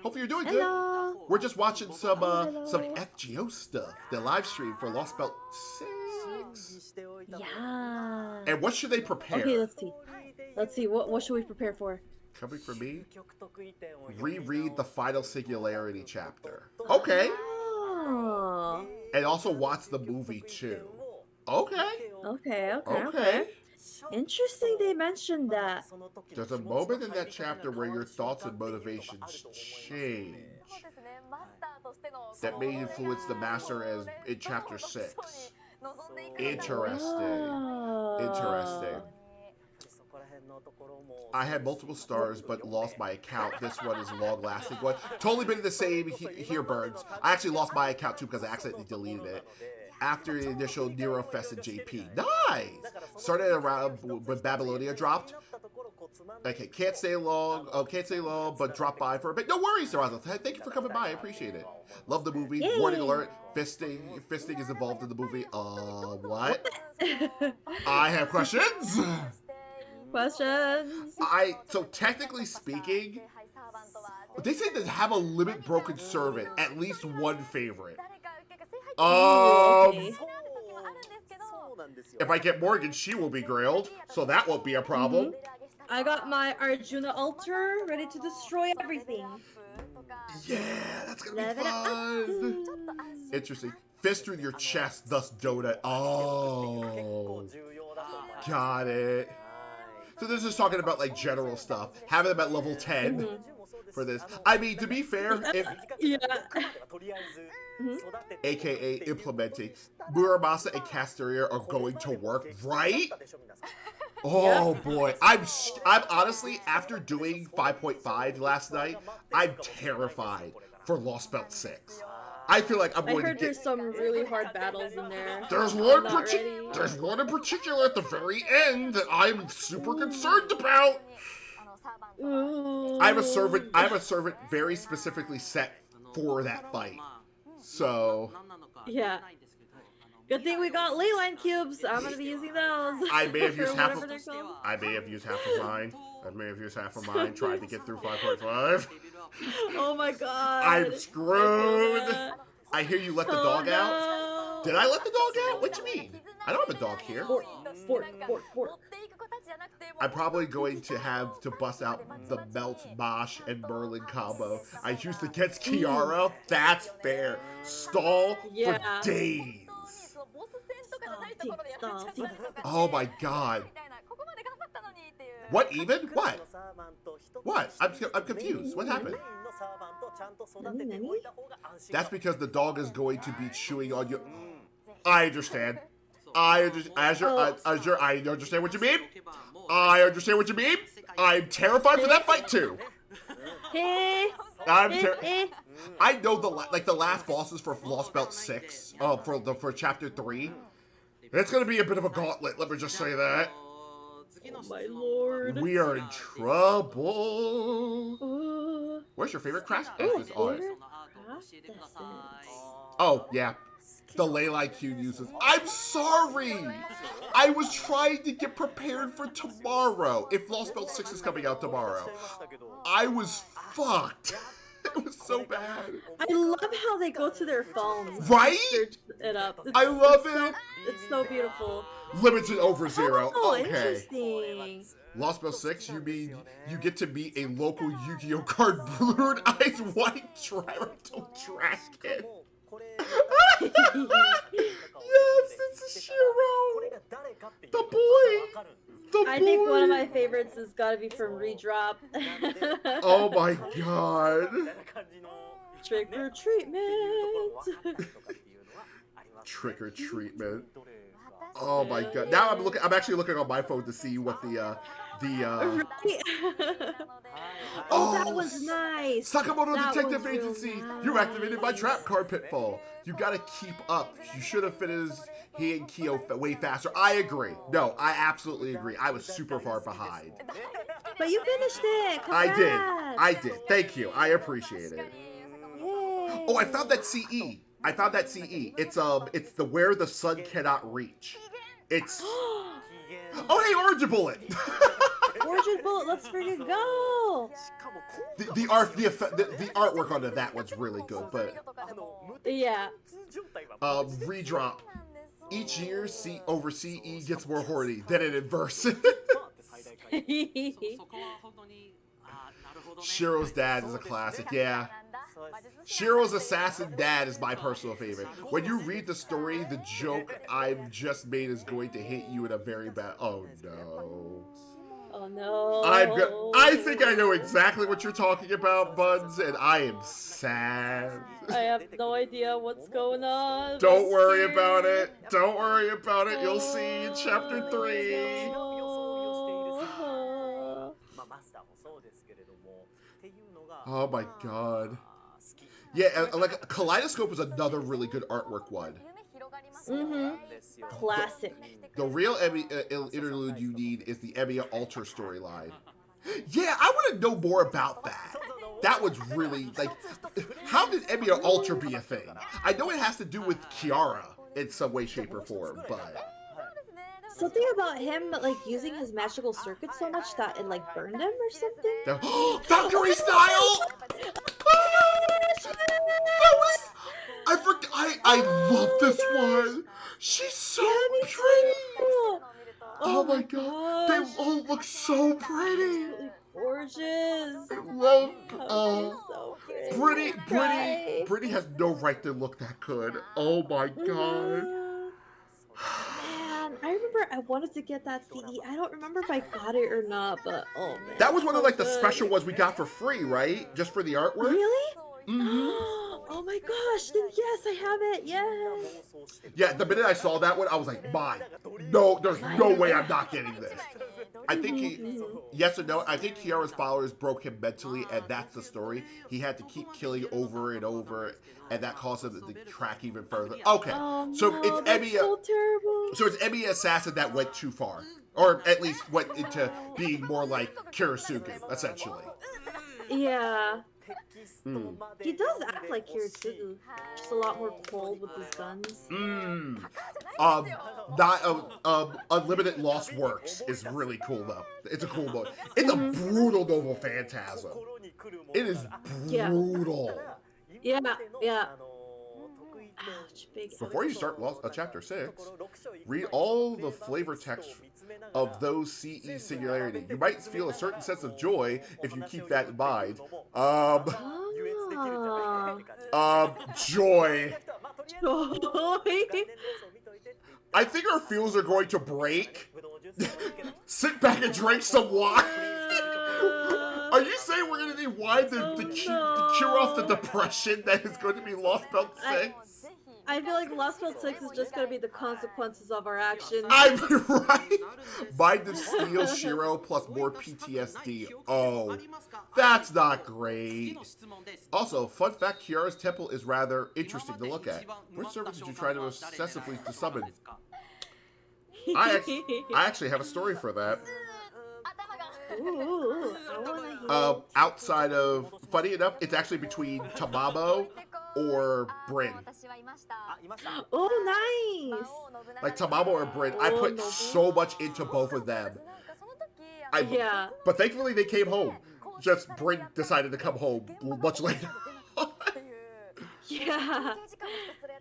Hopefully you're doing good. Hello. We're just watching some FGO stuff. The live stream for Lostbelt 6. Yeah. And what should they prepare? Okay, let's see. What should we prepare for? Coming from me, reread the final Singularity chapter. Okay. Oh. And also watch the movie too. Okay. Okay. Interesting they mentioned that. There's a moment in that chapter where your thoughts and motivations change. That may influence the master as in chapter 6. Interesting. Interesting. I had multiple stars but lost my account. This one is a long-lasting one. Totally been the same here, Burns. I actually lost my account too because I accidentally deleted it. After the initial Nero Fest and JP. Nice! Started around when Babylonia dropped. Okay, can't stay long, but drop by for a bit. No worries, Raza. Thank you for coming by. I appreciate it. Love the movie. Yay. Warning alert. Fisting is involved in the movie. What? I have questions. Questions. So technically speaking, they say they have a limit broken servant, at least one favorite. Okay. If I get Morgan, she will be grilled, so that won't be a problem. I got my Arjuna altar ready to destroy everything. Yeah, that's gonna Level be fun. Interesting. Fist through your chest, thus donut. Oh, got it. So this is talking about like general stuff. Having them at level 10 for this. I mean, to be fair, if aka implementing, Muramasa and Casteria are going to work, right? Oh boy, I'm honestly, after doing 5.5 last night, I'm terrified for Lostbelt 6. I feel like I'm going to get. There's some really hard battles in there. There's one in particular at the very end that I'm super concerned about. Ooh. I have a servant very specifically set for that fight. So Yeah. Good thing we got leyline cubes. I'm gonna be using those. I may have used half of Whatever they're called. mine. Trying to get through 5.5. Oh my god. I'm screwed. I I hear you let the dog out. Did I let the dog out? What you mean? I don't have a dog here. Fork. I'm probably going to have to bust out the Melt, Mosh, and Merlin combo I used against Kiara. That's fair. Stall Yeah. for days. Stop. Oh my god. What even? What? What? I'm confused. What happened? That's because the dog is going to be chewing on your... I understand. I understand what you mean. I understand what you mean. I'm terrified for that fight too. I know the last bosses for Lostbelt 6, for chapter 3. It's gonna be a bit of a gauntlet. Let me just say that. Oh my lord. We are in trouble. Where's your favorite craft essence art? Oh yeah, the Leyline Q uses. I'm sorry. I was trying to get prepared for tomorrow. If Lostbelt 6 is coming out tomorrow, I was fucked. It was so bad. I love how they go to their phones. Right? Search it up. I love it. It's so beautiful. Limited over 0. Oh, Okay. interesting. Lostbelt 6, you mean you get to meet a local Yu-Gi-Oh card, Blue Eyes White Triton Trash Can. Yes, it's a Shiro. The boy. I think one of my favorites has got to be from Redrop. Oh my god. Trick or treatment. Trick or treatment. Oh my god. Now I'm actually looking on my phone to see what Right? Oh, that was nice. Sakamoto That Detective was real Agency, nice. you activated my trap card pitfall. You gotta keep up. You should have finished he and Kyo way faster. I agree. No, I absolutely agree. I was super far behind. But you finished it. Congrats. I did. Thank you. I appreciate it. Yay. Oh, I found that CE. It's the where the sun cannot reach. It's oh hey, Orange Bullet. Origin Bullet, let's freaking go. The artwork onto that one's really good, but Yeah. redrop. Each year, over CE gets more horny, then in inverse. Shiro's dad is a classic, yeah. Shiro's assassin dad is my personal favorite. When you read the story, the joke I've just made is going to hit you in a very bad. Oh no. Oh no. I think I know exactly what you're talking about, Buds, and I am sad. I have no idea what's going on. Don't worry about it. Don't worry about it. You'll see in chapter 3. Oh my god. Yeah, like Kaleidoscope is another really good artwork one. Classic. The real interlude you need is the Emiya Alter storyline. Yeah, I want to know more about that. That was really, like, how did Emiya Alter be a thing? I know it has to do with Kiara in some way, shape, or form, but... Something about him, like, using his magical circuit so much that it, like, burned him or something? Valkyrie style! I love this one. She's so pretty. Oh my god, they all look so pretty. Gorgeous. I love. So Brittany has no right to look that good. Oh my god. Man, I remember I wanted to get that CD. I don't remember if I got it or not, but oh man. That was one of like the special ones we got for free, right? Just for the artwork. Really? Mm-hmm. Oh my gosh, then yes, I have it, yes. Yeah, the minute I saw that one, I was like, mine. No, there's no way I'm not getting this. I think yes or no, I think Kiara's followers broke him mentally, and that's the story. He had to keep killing over and over, and that caused him to track even further. Okay, so no, it's Emiya. So terrible. So it's Emiya Assassin that went too far. Or at least went into being more like Kirisuke, essentially. Yeah. He does act like Kiritsugu, just a lot more cold with his guns. Unlimited Lost Works is really cool though. It's a cool book. It's a brutal novel phantasm. It is brutal. Yeah. Before you start chapter 6, read all the flavor text of those CE Singularity. You might feel a certain sense of joy if you keep that in mind. Joy. I think our fuels are going to break. Sit back and drink some wine. Are you saying we're going to need wine to cure off the depression that is going to be Lostbelt 6? I feel like Lostbelt 6 is just going to be the consequences of our actions. I'm right. Mind of Steel Shiro plus more PTSD. Oh, that's not great. Also, fun fact, Kiara's temple is rather interesting to look at. Which servant did you try to obsessively summon? I actually have a story for that. Ooh, I wanna hear. Outside of, funny enough, it's actually between Tamamo or Bryn. Oh, nice. Like Tamamo or Bryn. I put so much into both of them. Yeah. But thankfully they came home. Just Bryn decided to come home much later. Yeah.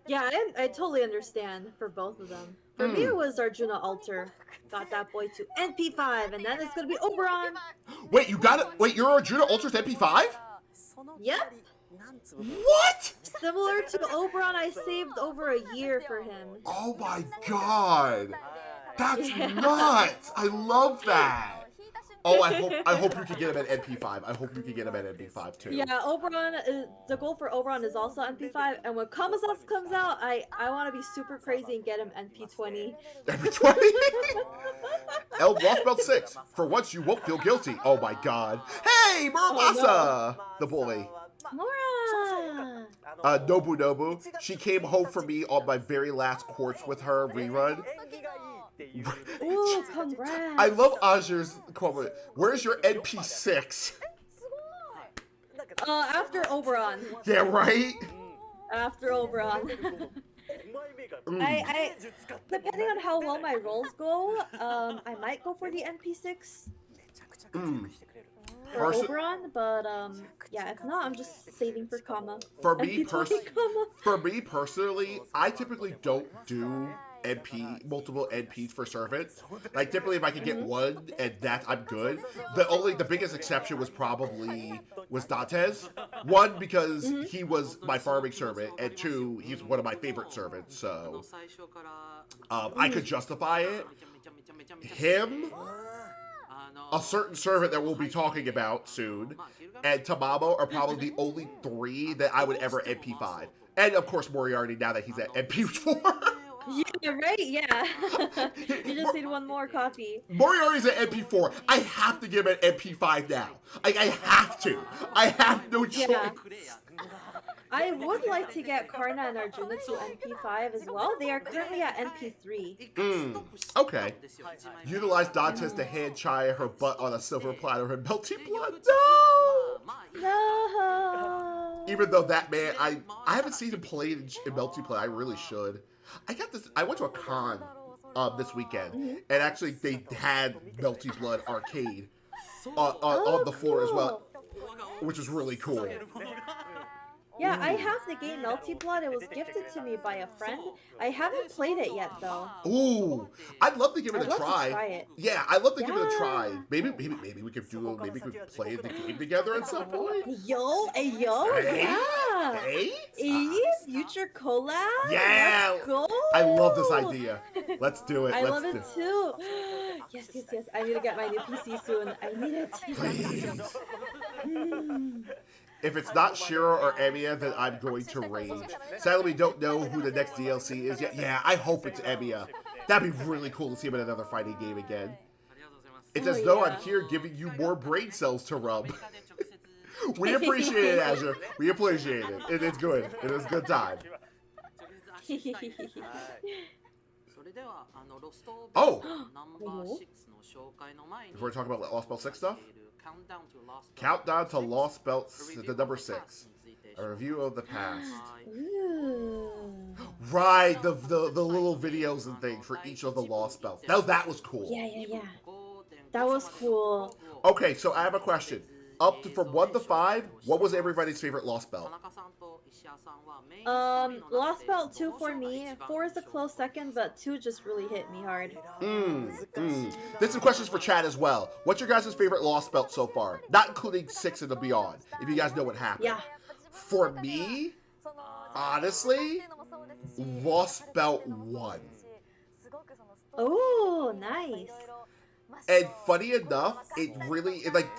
Yeah, I totally understand for both of them. For me, it was Arjuna Alter. Got that boy to NP5, and then it's gonna be Oberon. Wait, you got it? Wait, your Arjuna Alter's NP5? Yep. What? Similar to Oberon, I saved over a year for him. Oh my god. That's nuts. I love that. Oh, I hope you can get him at NP5. I hope you can get him at NP5 too. Yeah, Oberon, the goal for Oberon is also NP5, and when Kamazatsu comes out, I want to be super crazy and get him NP20. NP20? Lostbelt 6. For once, you won't feel guilty. Oh my god. Hey, Murabasa! The bully. Mora! Nobu. She came home for me on my very last Quartz with her rerun. Ooh, congrats! I love Azur's comment. Where's your NP6? After Oberon. Yeah, right? After Oberon. I depending on how well my rolls go, I might go for the NP6. For Oberon, but yeah, if not, I'm just saving for Kama. For me personally, I typically don't do multiple NPs for servant. Like typically, if I could get one and that, I'm good. The biggest exception was probably Dantes. One, because he was my farming servant, and two, he's one of my favorite servants, so I could justify it. Him, a certain servant that we'll be talking about soon, and Tamamo are probably the only three that I would ever NP5. And of course Moriarty now that he's at NP4. Yeah, right? Yeah. You just need one more copy. Moriarty's at NP4. I have to give him an NP5 now. I have to. I have no choice. Yeah. I would like to get Karna and Arjuna to NP5 as well. They are currently at NP3. Okay. Utilize Dantes to hand Chaya her butt on a silver platter and melty blood. No! No! Even though that man, I haven't seen him play in multiplayer. I really should. I went to a con this weekend, and actually they had Melty Blood Arcade on the floor as well, which was really cool. Yeah, I have the game Melty Blood. It was gifted to me by a friend. I haven't played it yet, though. Ooh, I'd love to give it a try. To try it. Yeah, I'd love to give it a try. Maybe we could play the game together at some point. Yo, Hey, yeah. Hey, Future collab. Yeah, Let's go. I love this idea. Let's do it. I love it too. Yes. I need to get my new PC soon. I need it. Please. If it's not Shiro or Emiya, then I'm going to rage. Sadly, we don't know who the next DLC is yet. Yeah, I hope it's Emiya. That'd be really cool to see him in another fighting game again. It's as though I'm here giving you more brain cells to rub. We appreciate it, Azure. We appreciate it. It's good. It is a good time. Oh! Before we talk about Lostbelt 6 stuff? Countdown to Lostbelt, the number 6. A review of the past. Ooh. Right, the little videos and things for each of the Lostbelts. That was cool. Yeah. That was cool. Okay, so I have a question. From 1 to 5, what was everybody's favorite Lostbelt? Lostbelt 2 for me. 4 is a close second, but 2 just really hit me hard. This is questions for chat as well. What's your guys' favorite Lostbelt so far? Not including 6 and beyond, if you guys know what happened. Yeah. For me, honestly, Lostbelt 1. Oh, nice. And funny enough,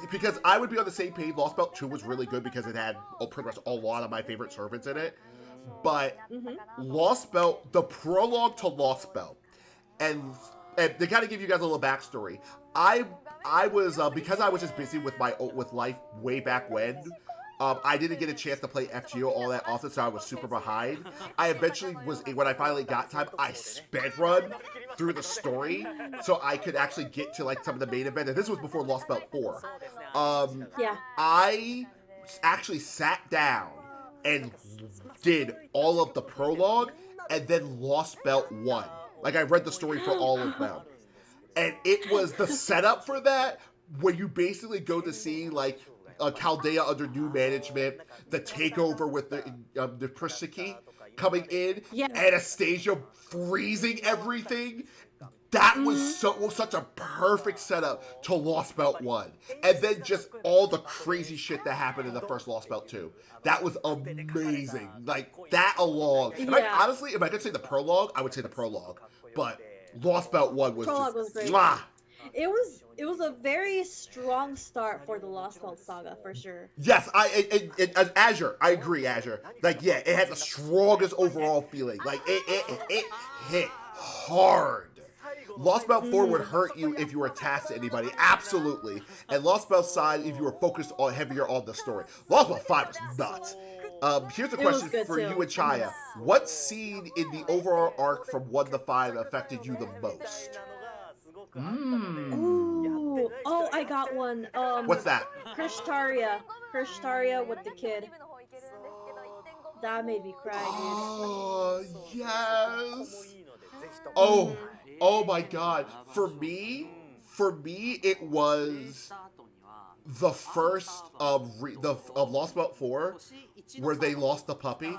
because I would be on the same page. Lostbelt 2 was really good because it had pretty much a lot of my favorite servants in it. But Lostbelt, the prologue to Lostbelt, and they gotta give you guys a little backstory. I was because I was just busy with life way back when. I didn't get a chance to play FGO all that often, so I was super behind. I eventually when I finally got time, I sped run through the story so I could actually get to some of the main event. And this was before Lostbelt 4. Yeah. I actually sat down and did all of the prologue and then Lostbelt 1. I read the story for all of them. And it was the setup for that where you basically go to see Chaldea under new management, the takeover with the Prisiki coming in, yeah. Anastasia freezing everything. That was such a perfect setup to Lostbelt 1. And then just all the crazy shit that happened in the first Lostbelt 2. That was amazing. That alone. Yeah. Honestly, if I could say the prologue, I would say the prologue. But Lostbelt 1 was prologue just... was great. Mwah! It was a very strong start for the Lostbelt saga, for sure. Yes, Azure, I agree, Azure. It had the strongest overall feeling. It hit hard. Lostbelt 4 would hurt you if you were attached to anybody, absolutely. And Lostbelt side if you were focused heavier on the story. Lostbelt 5 was nuts. Here's a question for you and Chaya. What scene in the overall arc from 1 to 5 affected you the most? Ooh. Oh, I got one. What's that? Krishtaria with the kid. That made me cry, dude. Oh, yes. Oh my god. For me, it was the first of Lostbelt 4 where they lost the puppy.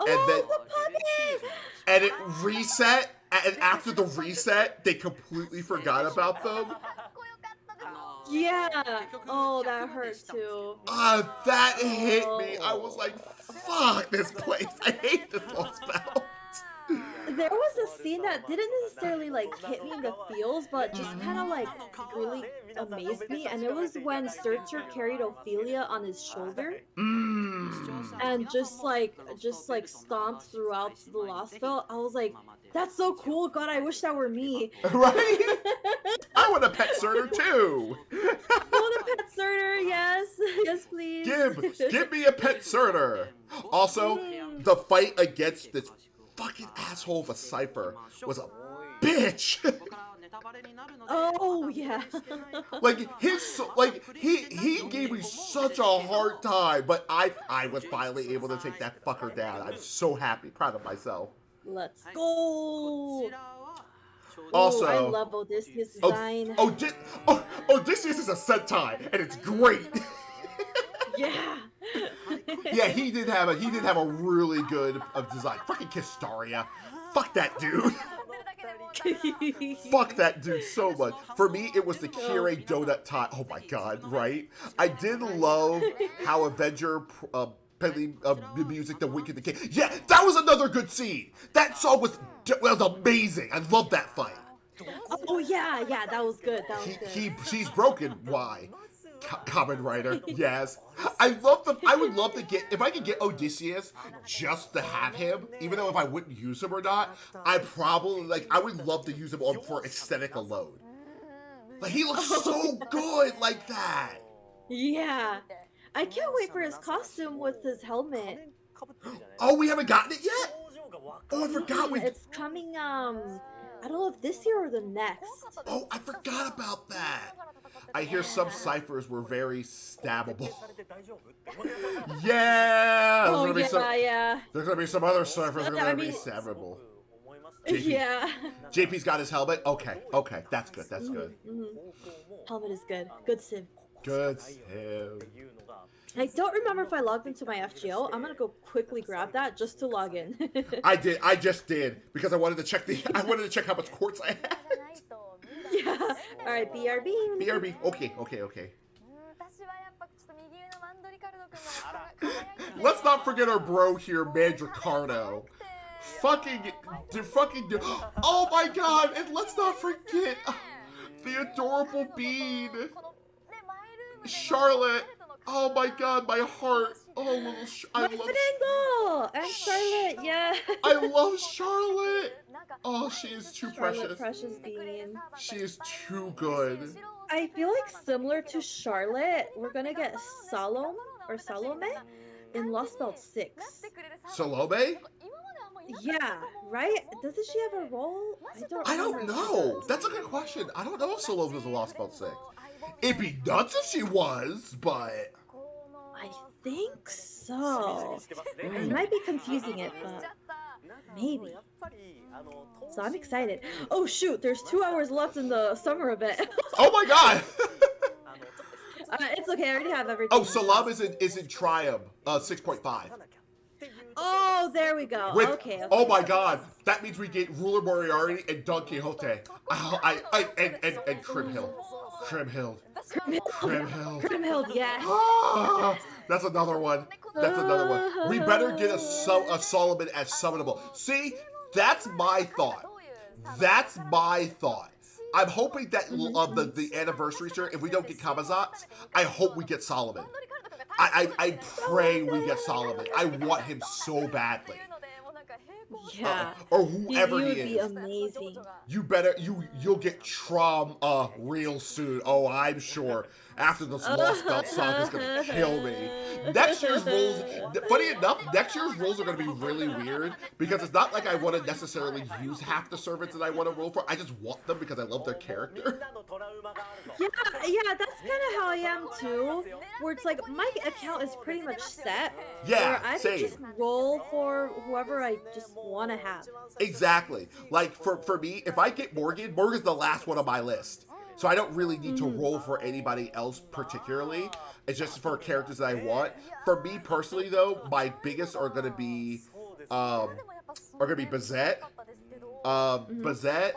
and then the puppy! and it reset, and after the reset, they completely forgot about them. Yeah. Oh, that hurt too. That hit me. I was like, fuck this place. I hate this Lostbelt. There was a scene that didn't necessarily like hit me in the feels, but just kind of like really amazed me, and it was when Searcher carried Ophelia on his shoulder and just like stomped throughout the Lostbelt. I was like, that's so cool. God, I wish that were me. Right? I want a pet Surtur too. I want a pet Surtur, yes. Yes, please. Give me a pet Surtur. Also, the fight against this fucking asshole of a Cypher was a bitch. Oh yeah. He gave me such a hard time, but I was finally able to take that fucker down. I'm so happy, proud of myself. Let's go. Also, I love Odysseus' design. Odysseus is a Sentai, and it's great. Yeah. Yeah, he did have a really good design. Fucking Kistaria. Fuck that dude. Fuck that dude so much. For me, it was the Kirei Donut Tie. Oh my god, right? I did love how Avenger the music, the Wink of the King. Yeah, that was another good scene. That song was amazing. I love that fight. Oh yeah, that was good. That was good. She's broken. Why? Kamen Rider, yes. I would love to get, if I could get Odysseus just to have him, even though if I wouldn't use him or not, I would love to use him for aesthetic alone. Like, he looks so good like that. Yeah. I can't wait for his costume with his helmet. Oh, we haven't gotten it yet? Oh, I forgot It's coming, I don't know if this year or the next. Oh, I forgot about that. I hear some ciphers were very stabbable. Yeah! Yeah. There's gonna be some other ciphers that are gonna be stabbable. Yeah. JP's got his helmet? Okay, that's good, that's good. Helmet is good. Good sim. Good sim. I don't remember if I logged into my FGO. I'm gonna go quickly grab that just to log in. I just did, because I wanted to check how much quartz I had. Yeah. Alright, BRB. BRB. Okay. Let's not forget our bro here, Mandricardo. Oh my god, and let's not forget the adorable Bean. Charlotte. Oh my god, my heart. Oh, And Charlotte, yeah. I love Charlotte. Oh, she is too Charlotte, precious. precious Bean. She is too good. I feel like similar to Charlotte, we're gonna get Salome in Lostbelt 6. Salome? Yeah, right? Doesn't she have a role? I don't know. That's a good question. I don't know if Salome was a Lostbelt 6. It'd be nuts if she was, but I think so. I might be confusing it, but maybe. So I'm excited. Oh shoot, there's 2 hours left in the summer event. oh my god! It's okay, I already have everything. Oh, Salam is in Triumph 6.5. Oh, there we go. Okay. Oh my god, that means we get Ruler Moriarty and Don Quixote. And Crimhild. Crimhild, yes. That's another one. We better get a Solomon as summonable. See, that's my thought. I'm hoping that the anniversary shirt, if we don't get Kamazats, I hope we get Solomon. I pray we get Solomon. I want him so badly. Yeah. Or whoever he is. He would be amazing. You'll get Trom real soon. Oh, I'm sure. After this Lostbelt song is gonna kill me. Next year's rules, funny enough, next year's rules are gonna be really weird because it's not like I want to necessarily use half the servants that I want to roll for. I just want them because I love their character. Yeah, that's kind of how I am too. Where it's like my account is pretty much set. Yeah, where I can just roll for whoever I just want to have. Exactly. Like for me, if I get Morgan's the last one on my list. So I don't really need to roll for anybody else particularly. It's just for characters that I want. For me personally, though, my biggest are going to be are gonna be Bazette, Bazette,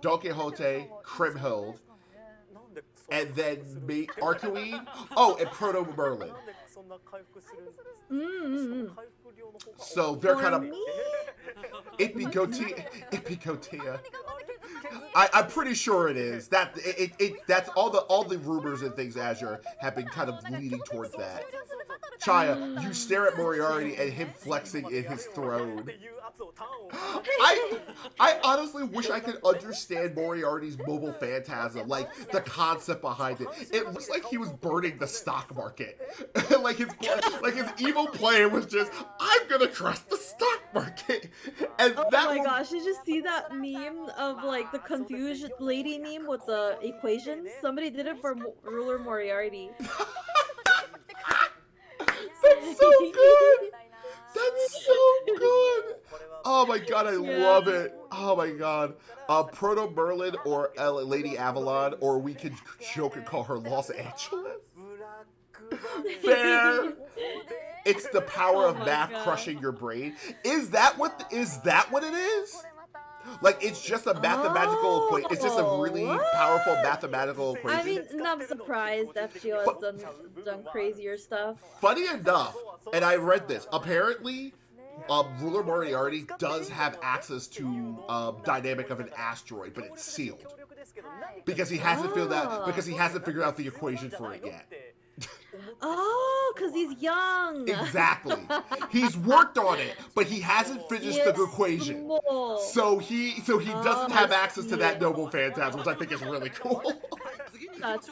Don Quixote, Crimhild, and then me, Arcuine. Oh, and Proto Merlin. So they're kind of Ipigotia. I'm pretty sure it is. That's all the rumors and things, Azure, have been kind of leading towards that. Chaya, you stare at Moriarty and him flexing in his throne. I honestly wish I could understand Moriarty's mobile phantasm, like the concept behind it. It looks like he was burning the stock market. like his evil plan was just, I'm gonna crush the stock market. And Oh that my gosh, did you see that meme of like the confused lady meme with the equations? Somebody did it for Ruler Moriarty. That's so good! That's so good! Oh my god, I love it. Oh my god. Proto Merlin or Lady Avalon, or we could joke and call her Los Angeles. Fair. It's the power of math crushing your brain. Is that what it is? Like, it's just a mathematical equation. It's just a really powerful mathematical equation. I mean, I'm surprised FGO has done crazier stuff. Funny enough, and I read this, apparently, Ruler Moriarty does have access to dynamic of an asteroid, but it's sealed. Because he hasn't figured out the equation for it yet. Oh, because he's young. Exactly. He's worked on it, but he hasn't finished the equation. Small. So he doesn't have access to that noble phantasm, which I think is really cool. That's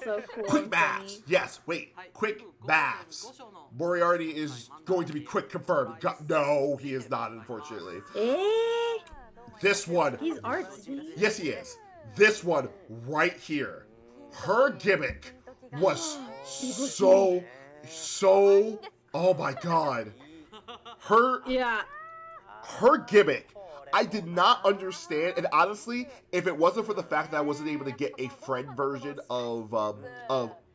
so cool. Quick maths. Yes, wait. Quick maths. Moriarty is going to be quick confirmed. No, he is not, unfortunately. This one. He's artsy. Yes, he is. This one right here. Her gimmick was so oh my god. Her gimmick, I did not understand, and honestly, if it wasn't for the fact that I wasn't able to get a friend version of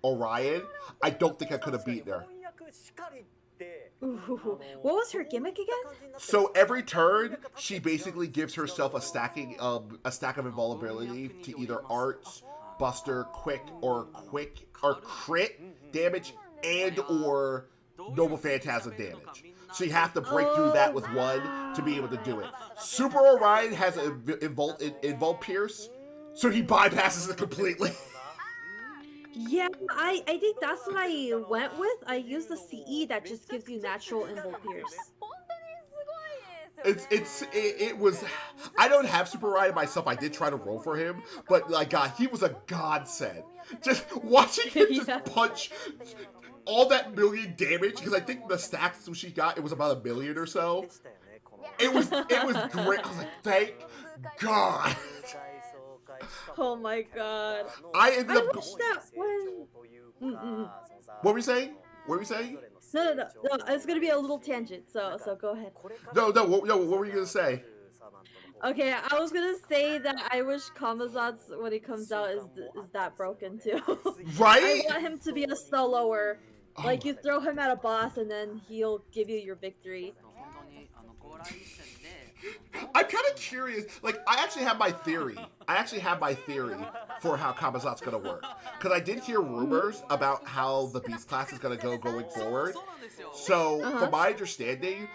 Orion, I don't think I could have beaten her. Ooh, what was her gimmick again? So every turn, she basically gives herself a stack of invulnerability to either arts, buster, quick or crit damage, and or noble phantasm damage. So you have to break through that with one to be able to do it. Super Orion has an invul pierce, so he bypasses it completely. Yeah, I think that's what I went with. I used the CE that just gives you natural invul pierce. It was. I don't have Super Orion myself. I did try to roll for him, but like God, he was a godsend. Just watching him just punch all that million damage, because I think the stacks she got, it was about 1 million or so. It was great. I was like, thank God. Oh my god. I wish that when... What were we saying? What were we saying? No, it's gonna be a little tangent, so go ahead. No, what were you gonna say? Okay, I was gonna say that I wish Kamazat's, when he comes out, is that broken too. Right? I want him to be a soloer. Like, you throw him at a boss and then he'll give you your victory. I'm kind of curious. Like, I actually have my theory. For how Kamazat's gonna work. Because I did hear rumors about how the Beast class is gonna go going forward. So, from my understanding,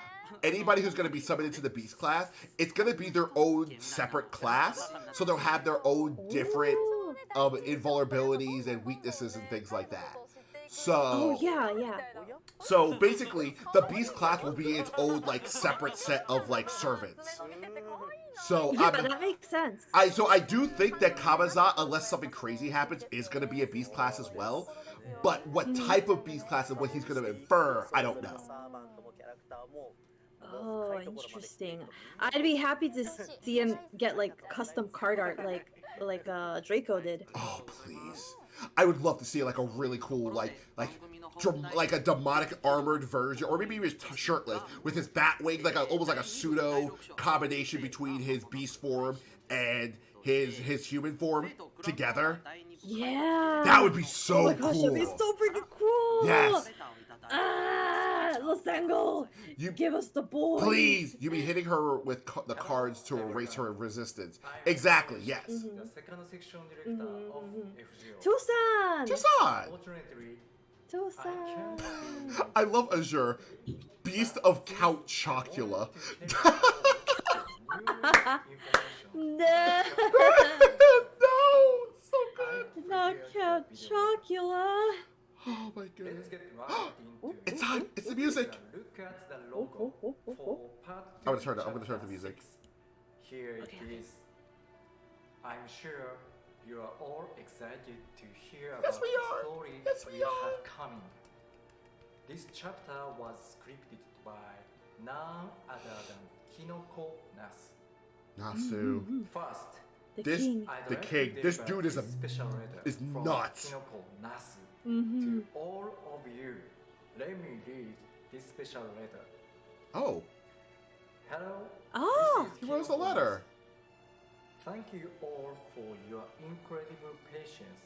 anybody who's gonna be summoned into the Beast class, it's gonna be their own separate class. So they'll have their own different invulnerabilities and weaknesses and things like that. So, yeah. So basically, the Beast class will be its own like separate set of like servants. So that makes sense. So I do think that Kamazat, unless something crazy happens, is going to be a Beast class as well. But what type of Beast class and what he's going to infer, I don't know. Oh, interesting. I'd be happy to see him get like custom card art like Draco did. Oh please. I would love to see like a really cool like a demonic armored version, or maybe he was shirtless with his bat wings, like almost like a pseudo combination between his beast form and his human form together. Yeah. That would be so cool. That'd be so freaking cool. Yes. double single. You Give us the boy. please. You be hitting her with the cards to erase her resistance. Exactly. Yes. The second section director of FGO. Tucson. Tucson. Unfortunately, Tucson. I love Azure. Beast of Count Chocula. No. No, so good. Not Count Chocula. Oh my goodness. Let's get right into it. It's hot. It's the music. Look at the logo for part I'm gonna turn it. I'm gonna chapter turn the music. 6. Here it is. I'm sure you are all excited to hear Yes, about we the are. story Yes, we are. have coming. This chapter was scripted by none other than Kinoko Nasu. Nasu. First, The This king. I'd the like to king. This deliver dude is a special letter is from nuts. Kinoko Nasu. Mm-hmm. To all of you, let me read this special letter. Oh, Hello. Oh. this is he wrote us a Kinoko letter. Nasu. Thank you all for your incredible patience.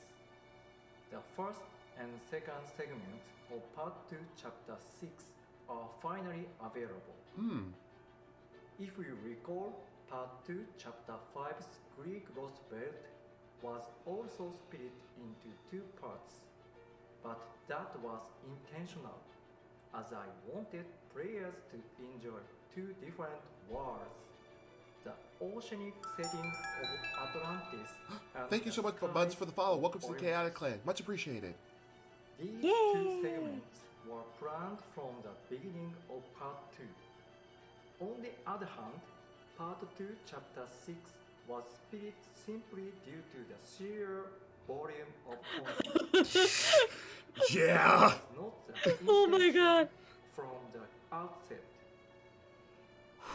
The first and second segment of Part 2, Chapter 6 are finally available. If you recall, Part 2, Chapter 5's Greek Lostbelt was also split into 2 parts, but that was intentional, as I wanted players to enjoy 2 different worlds. The oceanic setting of Atlantis and Thank you the so much, skies Buds, for the follow. Welcome to the of Chaotic Olympus. Clan. Much appreciated. These Yay! 2 segments were planned from the beginning of Part 2. On the other hand, Part 2, Chapter 6 was split simply due to the sheer volume of content. Yeah. It was not the Oh my intention god. from the outset.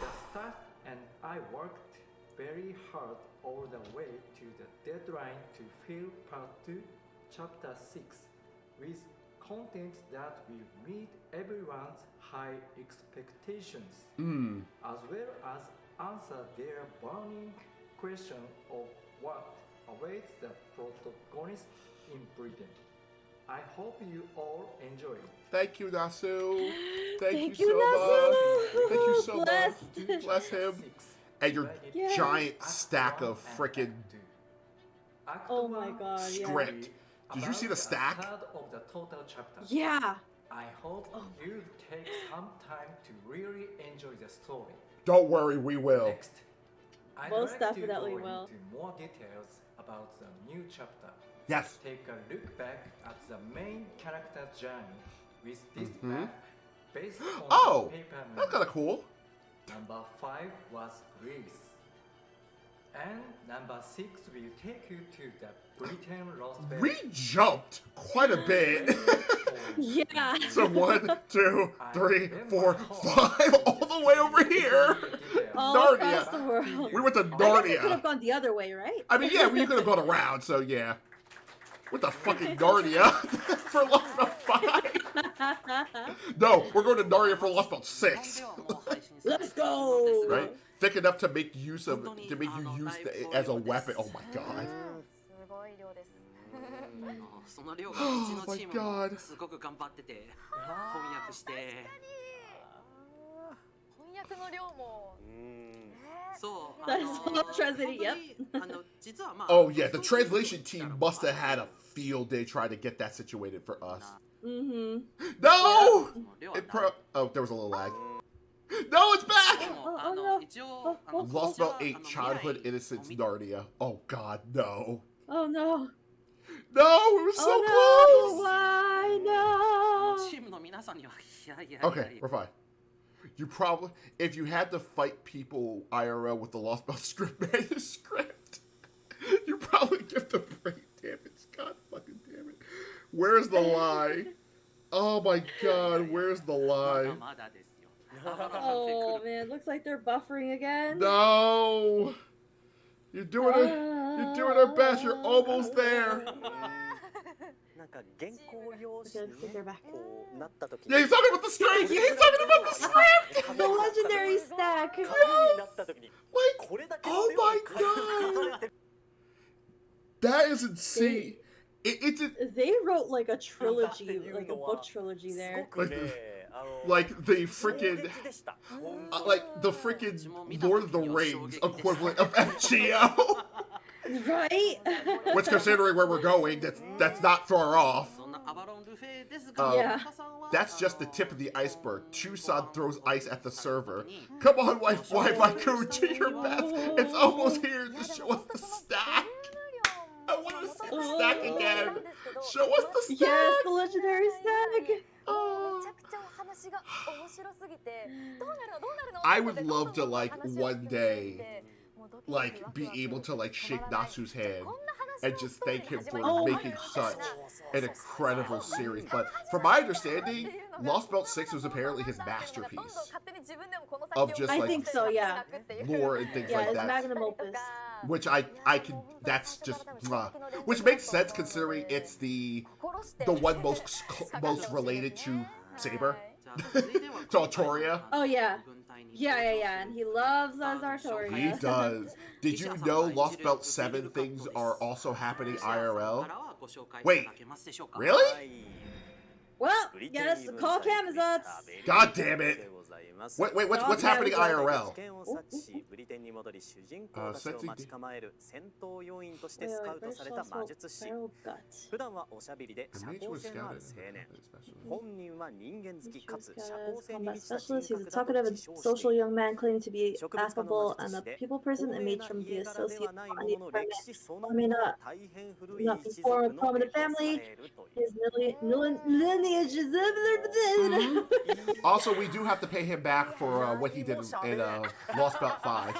The staff and I worked very hard all the way to the deadline to fill Part 2, Chapter 6 with content that will meet everyone's high expectations, as well as answer their burning question of what awaits the protagonist in Britain. I hope you all enjoy it. Thank you, Nasu. Thank you, you so Nasu. much. Thank you so Blessed. much. Bless him. And your Yeah. giant stack of freaking Oh my god, yeah. script. Did you see the stack? Of the total chapter. Yeah. I hope you take some time to really enjoy the story. Don't worry, we will. Next, I'd Most like definitely to go will. into more details about the new chapter. Yes. Take a look back at the main character's journey with this map based on Oh, the paper that's map. kind of cool. Number 5 was Greece. And number 6 will take you to the Britain Lostbelt. We jumped quite a bit. Yeah. So 1, 2, 3, 4, 5, all the way over here. All Narnia. across the world. We went to I guess we could have Narnia. gone the other way, right? I mean, yeah, we could have gone around, so yeah. What the fucking Narnia for Lostbelt 5? No, we're going to Narnia for Lostbelt 6. Let's go. Right? Thick enough to make use of, to make you use it as a weapon. Oh my god. すごい量です。その量がうちのチーム Oh my も God. すごく頑張ってて翻訳して翻訳の量も。そう That's all translated, 本当に実はまあ Oh yeah, the translation team must have had a field day trying to get that situated for us. Mm-hmm. No! その量は It な pro- oh, there was a little lag. No, it's で back! も Oh, no. 一応 Lost こ About ちら 8 Childhood Innocence 未来を見 Narnia. Oh god, no. Oh no. No, we were so Oh no. close! Why no? チームの皆さんにはいやいやいや Okay, we're fine. You probably, if you had to fight people IRL with the Lost Belt script manuscript, you probably give them brain damage. God fucking damn it. Where's the lie? Oh my god, where's the まだ lie? まだですよ Oh man, looks like they're buffering again. No! You're doing it. You're doing our best. You're almost there. なんか原稿用 Okay, 紙 looks like they're back. こうなった時 Yeah, he's talking about the script. He's talking about the script. The legendary stack. 紙になった時に Like, これだけの oh 量 my 書かれ god. てる That is insane. It's a, They wrote like a trilogy, like a book trilogy すご there. くね like the freaking Lord of the Rings equivalent of FGO. Right? Which, considering where we're going, that's not far off. Yeah. That's just the tip of the iceberg. Chusan throws ice at the server. Come on, Wi-Fi crew, do your best. It's almost here. Just show us the stack. I want to see the stack again. Show us the stack. Yes, the legendary stack. I would love to, like, one day, like, be able to, like, shake Nasu's hand and just thank him for making such an incredible series. But from my understanding, Lostbelt 6 was apparently his masterpiece of just, like, I think so, yeah. lore and things Yeah, like his that. magnum opus. Which I can, that's just, which makes sense considering it's the one most related to Saber, to Artoria. Oh, yeah. Yeah, and he loves those Artoria. He does. Did you know Lostbelt 7 things are also happening IRL? Wait, really? Well, yes, call Camazotz. God damn it. Wait, what's happening IRL? Combat specialist. He's a talkative and social young man claiming to be affable and a people person and made from the associate may not be from a prominent family. His lineage is... Also, we do have to pay him back for what he did in Lostbelt 5.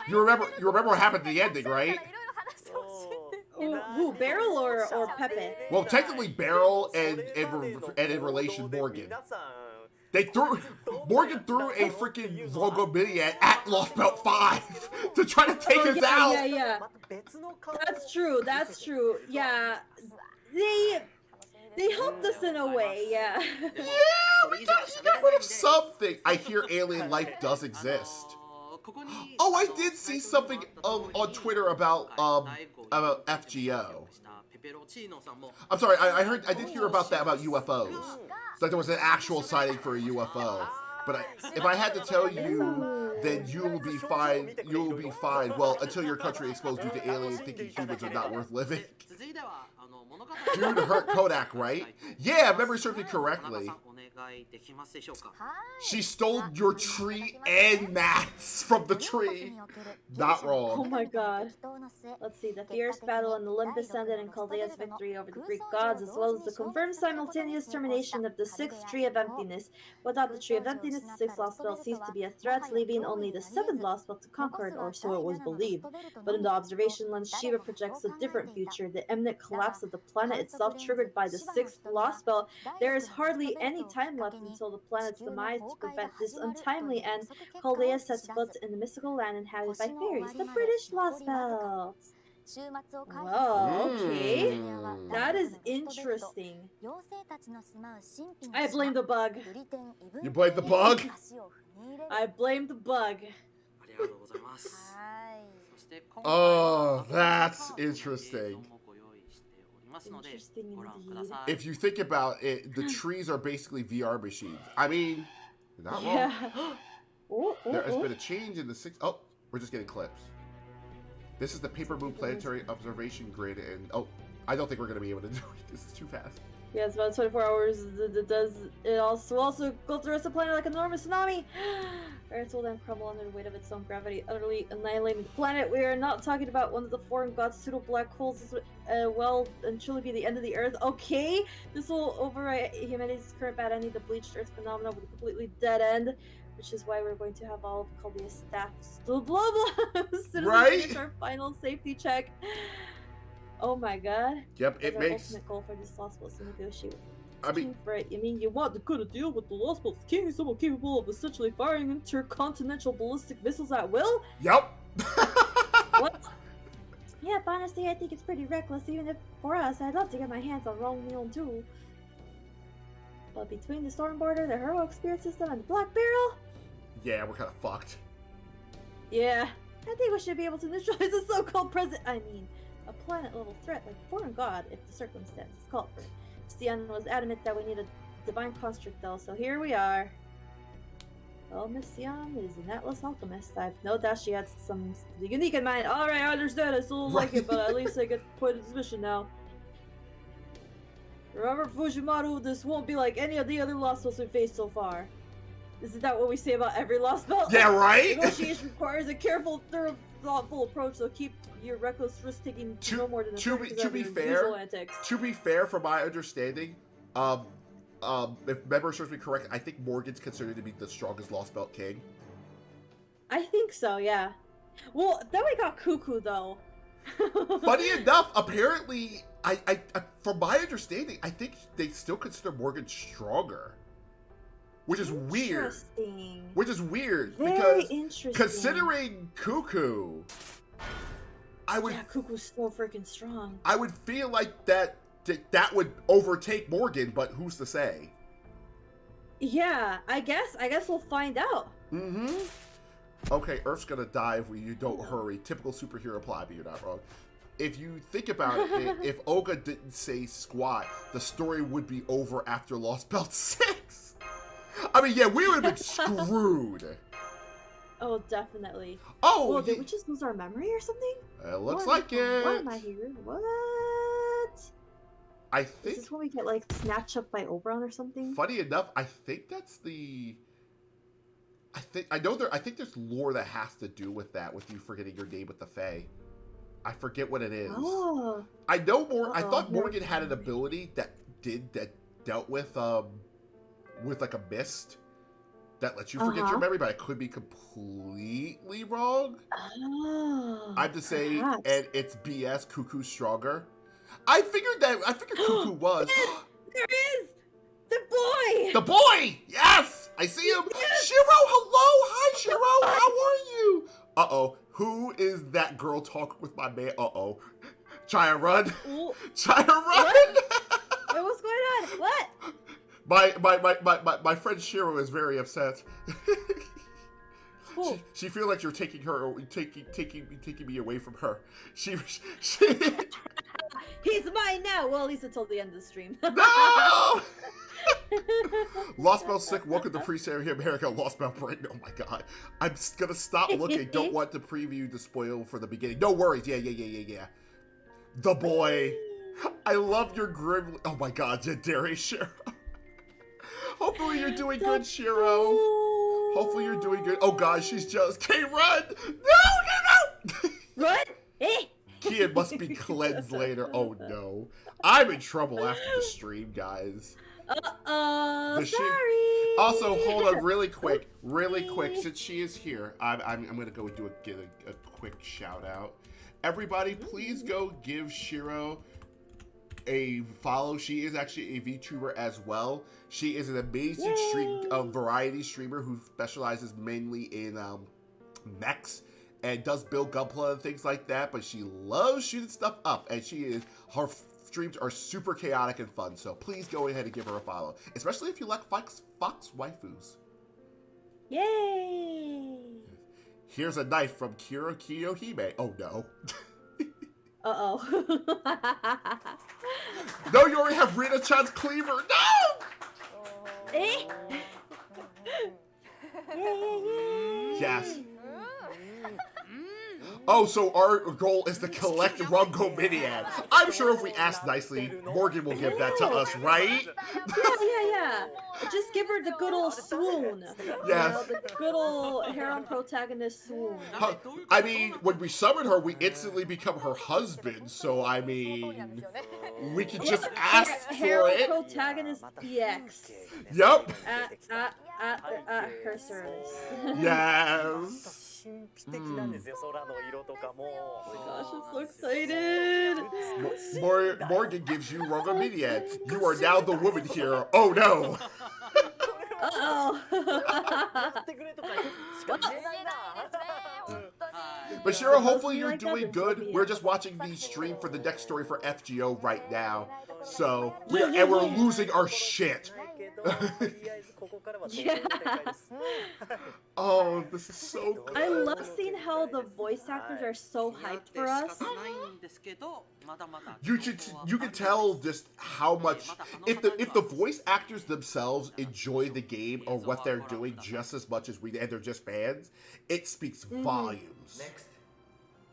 You remember what happened at the ending, right? Who, Beryl or Pepe? Well, technically Beryl and in relation Morgan. Morgan threw a freaking Logominiac at Lostbelt 5 to try to take us out. Yeah. That's true. Yeah. They helped us in a way, yeah. Yeah, we got rid of something. I hear alien life does exist. Oh, I did see something on Twitter about FGO. I'm sorry, I did hear about that, about UFOs. It's like there was an actual sighting for a UFO. But if I had to tell you, then you'll be fine. You'll be fine. Well, until your country explodes due to aliens thinking humans are not worth living. Dude hurt Kodak, right? Yeah, if memory serves me correctly. She stole your tree and mats from the tree. Not wrong. Oh my god. Let's see. The fierce battle in Olympus ended in Chaldea's victory over the Greek gods, as well as the confirmed simultaneous termination of the sixth Tree of Emptiness. Without the Tree of Emptiness, the sixth Lostbelt ceased to be a threat, leaving only the seventh Lostbelt to conquer it, or so it was believed. But in the observation lens, Shiva projects a different future. The imminent collapse of the planet itself triggered by the sixth Lostbelt. There is hardly any time left until the planet's demise. To prevent this untimely end, Chaldea sets foot in the mystical land inhabited by fairies, the British Lostbelt. Whoa, okay. That is interesting. I blame the bug. You blame the bug? I blame the bug. Oh, that's interesting. Interesting indeed. If you think about it, the trees are basically VR machines. I mean, not wrong. Yeah. There has been a change in the six. Oh, we're just getting clips. This is the Paper Moon Planetary Observation Grid, and I don't think we're going to be able to do it. This is too fast. Yeah, it's about 24 hours. It also go through the planet like an enormous tsunami. Earth will then crumble under the weight of its own gravity, utterly annihilating the planet. We are not talking about one of the foreign gods' pseudo black holes. Well, and truly be the end of the Earth. Okay, this will overwrite humanity's current bad ending, the bleached Earth phenomenon with a completely dead end. Which is why we're going to have all of Chaldea's staff still blah blah. Right? Finish our final safety check. Oh my god. Yep, it makes. Our ultimate goal for this Lostbelt to negotiate. I mean, for it. You mean you want to cut a deal with the Lostbelt's king, someone capable of essentially firing intercontinental ballistic missiles at will? Yep. What? Yeah, but honestly, I think it's pretty reckless. Even if for us, I'd love to get my hands on Romeo too. But between the Stormborder, the heroic spirit system, and the Black Barrel. Yeah, we're kind of fucked. Yeah, I think we should be able to neutralize the so-called a planet-level threat like foreign god if the circumstances called for it. Stian was adamant that we needed divine construct though, so here we are. Well, Miss Yan is an Atlas alchemist. I've no doubt she had some unique in mind. Alright, I understand, I still don't like it, but at least I get to play this mission now. Remember, Fujimaru, this won't be like any of the other Lost Belts we faced so far. Isn't that what we say about every Lost Belt? Yeah, right? Negotiation requires a careful, thorough, thoughtful approach, so keep your reckless risk-taking no more than to be fair, antics. To be fair, from my understanding, if memory serves me correct, I think Morgan's considered to be the strongest Lost Belt king. I think so, yeah. Well, then we got Cuckoo, though. Funny enough, apparently, I from my understanding, I think they still consider Morgan stronger. Which is weird. Which is weird. Very because interesting. considering Cuckoo, yeah, Cuckoo's so freaking strong. I would feel like that would overtake Morgan, but who's to say? Yeah, I guess we'll find out. Mm-hmm. Okay, Earth's gonna die if you don't hurry. Typical superhero plot, but you're not wrong. If you think about it, if Olga didn't say squat, the story would be over after Lost Belt 6. I mean, yeah, we would have been screwed. Oh, definitely. Oh, well, did we just lose our memory or something? It looks like it. What am I hearing? What? I think. Is this when we get like snatched up by Oberon or something? Funny enough, I think that's the. I think there's lore that has to do with that, with you forgetting your name with the Fae. I forget what it is. Oh. I know more. I thought Morgan had an ability that dealt with like a mist that lets you forget your memory, but I could be completely wrong. Oh. I'm just saying, and it's BS. Cuckoo's stronger. I figured Cuckoo was. There is the boy. The boy. Yes, I see him. Yes. Shiro, hello. Hi, Shiro. How are you? Uh-oh. Who is that girl talking with my man? Uh-oh. Chaya, run. Chaya, run. Wait, what's going on? What? My friend Shiro is very upset. She feels like you're taking me away from her. She He's mine now. Well, at least until the end of the stream. No! Lost Belt 6, welcome to pre-series America Lost Belt break. Oh my god. I'm just gonna stop looking. Don't want to preview the spoil for the beginning. No worries. Yeah. The boy. I love your grim. Oh my god, Jadari Shiro. Hopefully you're doing good, Shiro. Hopefully you're doing good. Oh god, she's just. Okay, run! No! Run! Kian must be cleansed later. Oh no. I'm in trouble after the stream, guys. Sorry. Also, hold on, really quick, since she is here, I'm gonna go get a quick shout out. Everybody, please go give Shiro a follow. She is actually a VTuber as well. She is an amazing variety streamer who specializes mainly in mechs and does build gunpla and things like that. But she loves shooting stuff up, and her streams are super chaotic and fun. So please go ahead and give her a follow, especially if you like fox waifus. Yay! Here's a knife from Kiro Kiyohime. Oh no. Uh-oh. No, you already have Rina-chan's cleaver. No! Yes. Oh, so our goal is to collect Rungo Miniad. I'm sure if we ask nicely, Morgan will give that to us, right? Yeah. Just give her the good old swoon. Yes. The good old harem protagonist swoon. I mean, when we summon her, we instantly become her husband. So, I mean, we can just ask for harem it. protagonist EX. Yep. At her service. Yes. Oh my gosh, I'm so excited! Morgan gives you Rungo Miniad. You are now the woman here. Oh no! Uh-oh! But Shiro, hopefully you're doing good. We're just watching the stream for the next story for FGO right now. So, we're losing our shit. Oh, this is so good. I love seeing how the voice actors are so hyped for us. You can tell just how much if the voice actors themselves enjoy the game or what they're doing just as much as we and they're just fans, it speaks volumes. Next,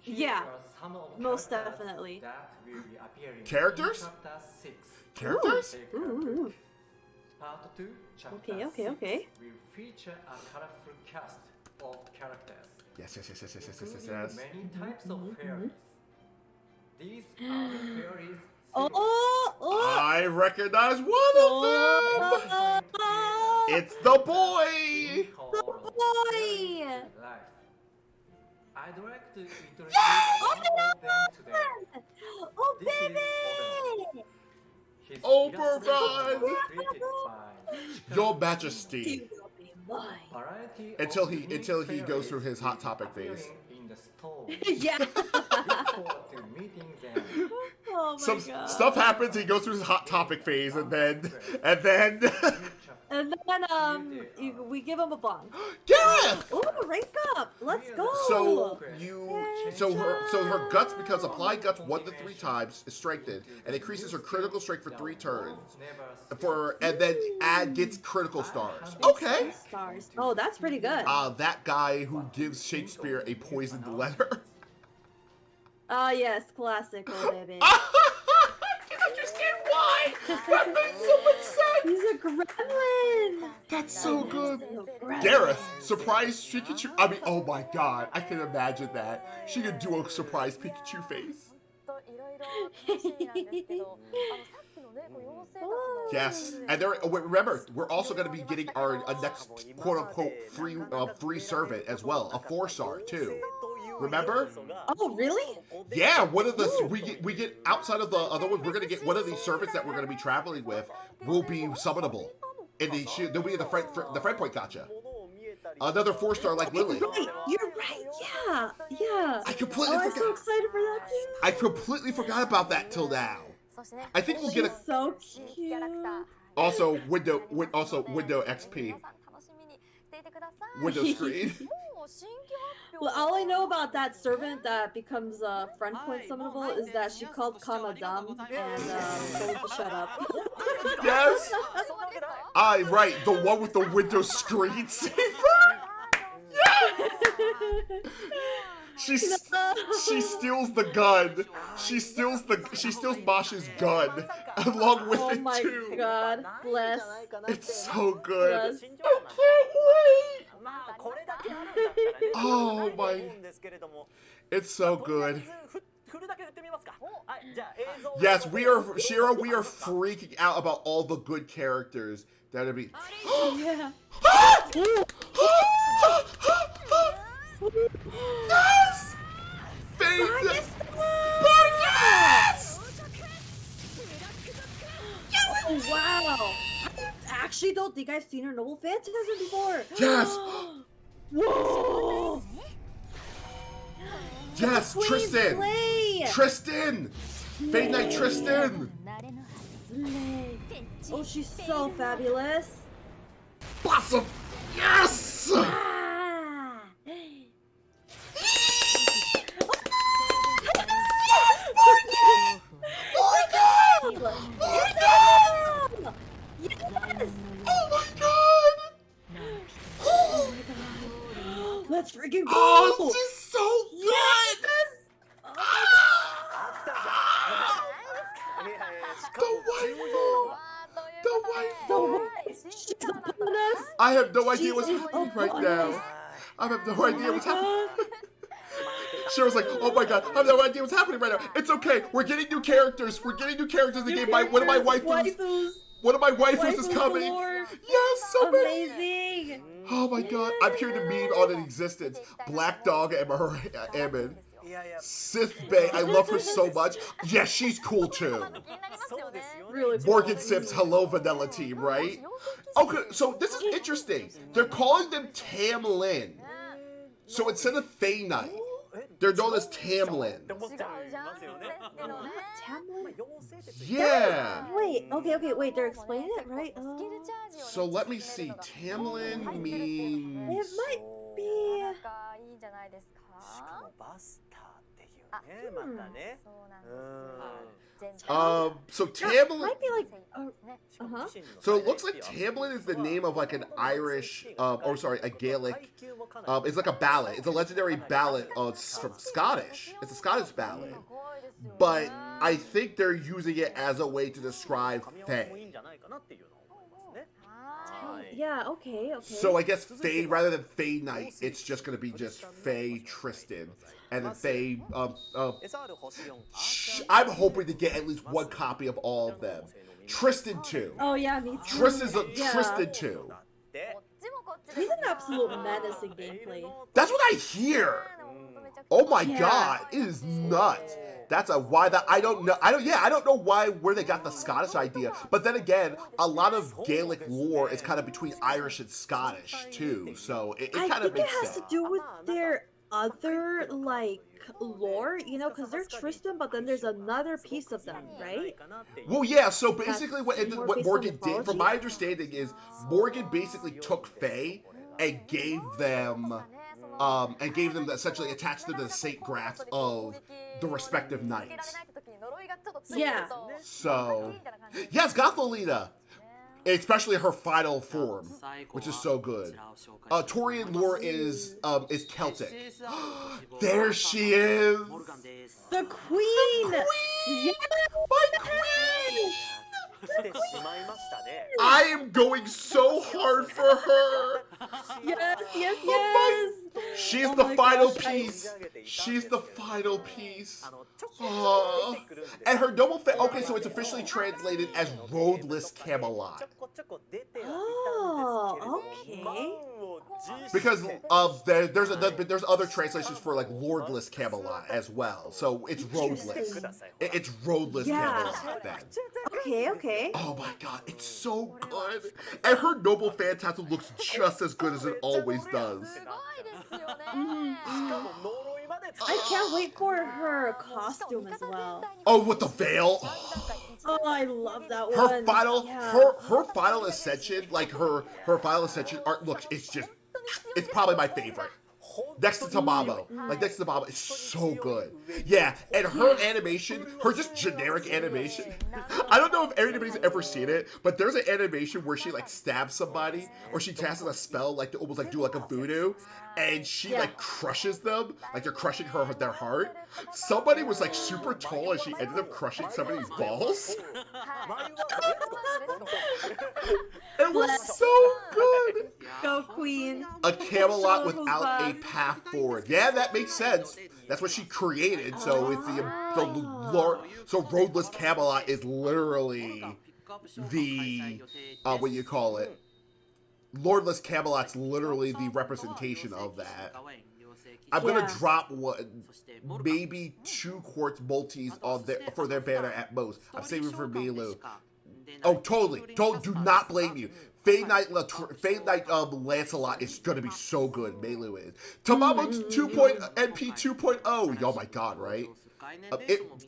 Yeah, here are some of the most characters definitely. that will be appearing Characters? in Chapter 6. Characters? Take a Ooh. look. Part 2, Chapter Okay, 6 will feature a colorful cast of characters, Yes. including many types of fairies. These are the fairies. Oh! I recognize one of them. It's the boy. boy! I'd like to introduce one of them today. Oh, This is baby! His Oberon! illustration was created by Your Majesty. You will be mine. variety Until of he unique goes through his fairies Hot Topic appearing phase. in the story. Yeah. Look forward to meeting them. Oh my Some god. stuff happens. He goes through his Hot Topic phase, and then And then You we give him a bong. Gareth. Oh, rank up! Let's go. So her guts, because applied guts 1 to 3 times is strengthened and increases her critical strength for 3 turns. And then gets critical stars. Okay. Stars. Oh, that's pretty good. That guy who gives Shakespeare a poisoned letter. Yes, classic, oh baby. I can understand why. That makes so much sense. He's a gremlin. That's so good. Gremlin. Gareth, surprise Pikachu. I mean, oh my god, I can imagine that. She could do a surprise Pikachu face. Yes, and remember, we're also going to be getting our next quote-unquote free servant as well, a 4-star too. Remember? Oh, really? Yeah, one of the we get outside of the other one, we're going to get one of these servants that we're going to be traveling with will be summonable, and they'll be in the friend point gotcha. Another 4-star like Lily. You're right. Yeah. I completely I'm so forgot. excited for that too. I completely forgot about that till now. I think we'll get a. She's so cute. Also, window XP, window screen. Well, all I know about that servant that becomes friend point summonable is that she called Kama dumb and told to shut up. Yes. Right, the one with the window screen saver. She steals the gun. She steals Masha's gun along with Oh it my too. god, bless. It's so good. Yes. I can't wait. Oh my! It's so good. Yes, Shira, we are freaking out about all the good characters that'll be. Yeah. Yes! Yes! Oh wow! I actually don't think I've seen her Noble Phantasm before. Yes! Whoa! Yes, Queen Tristan! Slay! Tristan! Fate Knight Tristan! Slay. Oh, she's so fabulous. Blossom! Yes! Ah. Yes! Oh my god! Oh my god! Let's freaking go! Oh, this is so good! The waifu! She's upon us! I have no idea She what's is happening right upon now. us. I have no idea what's Oh happening. my Shira's like, oh my god, I have no idea what's happening right now. It's okay, we're getting new characters. We're getting new characters in the game. One of my waifus. One of my waifus is coming. galore. Yes, so many. Amazing! Oh my god, I'm here to meme on an existence. Black Dog Ammon. Sith Bay, I love her so much. Yes, she's cool too. Really Morgan cool. Sips, hello Vanilla Team, right? Okay, so this is interesting. They're calling them Tam Lin. So instead of Fae Knight. They're known as Tamlin. 違うジャンルですけどね Tamlin? Yeah. Wait, okay, wait, they're explaining it, right? スキルチャージをね So let me 進め see. るのが Tamlin 入ってるっていうのもね means. It might な be. んかいいんじゃないですかしかもバスターっていうあねまたねそうなんうんです全体 So That Tamlin. might be like. ね Uh-huh. So it looks like Tamlin is the name of like an Irish, or sorry, a Gaelic. It's like a ballad. It's a legendary ballad from Scottish. It's a Scottish ballad. 怖いですよね But I think they're using it as a way to describe もいい Fae. んじゃないかなっていうのは思いますねはい Yeah, okay, okay. So I guess Fae, rather than Fae Knight, it's just gonna be just Fae Tristan. And then Fae, SR 星4 I'm hoping to get at least one copy of all of them. Tristan 2. Oh, yeah, me too. Tristan's Yeah. Tristan 2. でこっちもこっち He's です an absolute menace in gameplay. That's what I hear. ねほんとめちゃくちゃ Oh my Yeah. god, it is nuts. That's a why that I don't know. I don't know why where they got the Scottish idea. But then again, a lot of Gaelic lore is kind of between Irish and Scottish too. So it I kind of think it makes has sense. to do with their other, like, lore, you know, because they're Tristan, but then there's another piece of them, right? Well, yeah. So basically, what more what based Morgan on did, from mythology? my understanding, is Morgan basically took Fae and gave them essentially attached them to the Saint Graphs of the respective knights. Yeah. So yes, Gotholina, especially her final form, which is so good. Torian lore is Celtic. There she is. The queen! Yeah! My queen! 来てしまいましたね I am going so hard for her. Yes, yes, Oh my- yes! She's Oh the my final gosh, I- piece. She's the final piece. ちょっと出てくるんです And her noble okay, so it's officially translated as Roadless Camelot. ちょこちょこ出てはいたんですけれども Oh, okay. 満を持して Because there's other translations for like Lordless Camelot as well. So it's roadless. It's roadless Yeah. Camelot then. Okay, okay. Oh my god, it's so good. And her noble phantasm looks just as good as it always does. すごいですよね 呪いまで I can't wait for her costume as well. Oh, with the veil. Oh, I love that Her one. final Yeah. her final ascension, like her final ascension art looks, it's probably my favorite. Next to Tamamo. Like next to Tamamo, it's so good. Yeah, and her animation, her just generic animation. I don't know if anybody's ever seen it, but there's an animation where she like stabs somebody, or she casts a spell like to almost like do like a voodoo, and she like crushes them, like they're crushing their heart. Somebody was like super tall and she ended up crushing somebody's balls. It was so good. Go, queen. A Camelot without a path forward. Yeah, that makes sense. That's what she created. So it's the Lord. So Roadless Camelot is literally the what do you call it? Lordless Camelot's literally the representation of that. I'm gonna Yeah. drop maybe 2 quartz multis on for their banner at most. I'm saving for Milu. Oh, totally. Do not blame you. Fade Knight Lancelot is gonna be so good. Melu is. Tamamo 2. NP 2.0. Oh my god, right?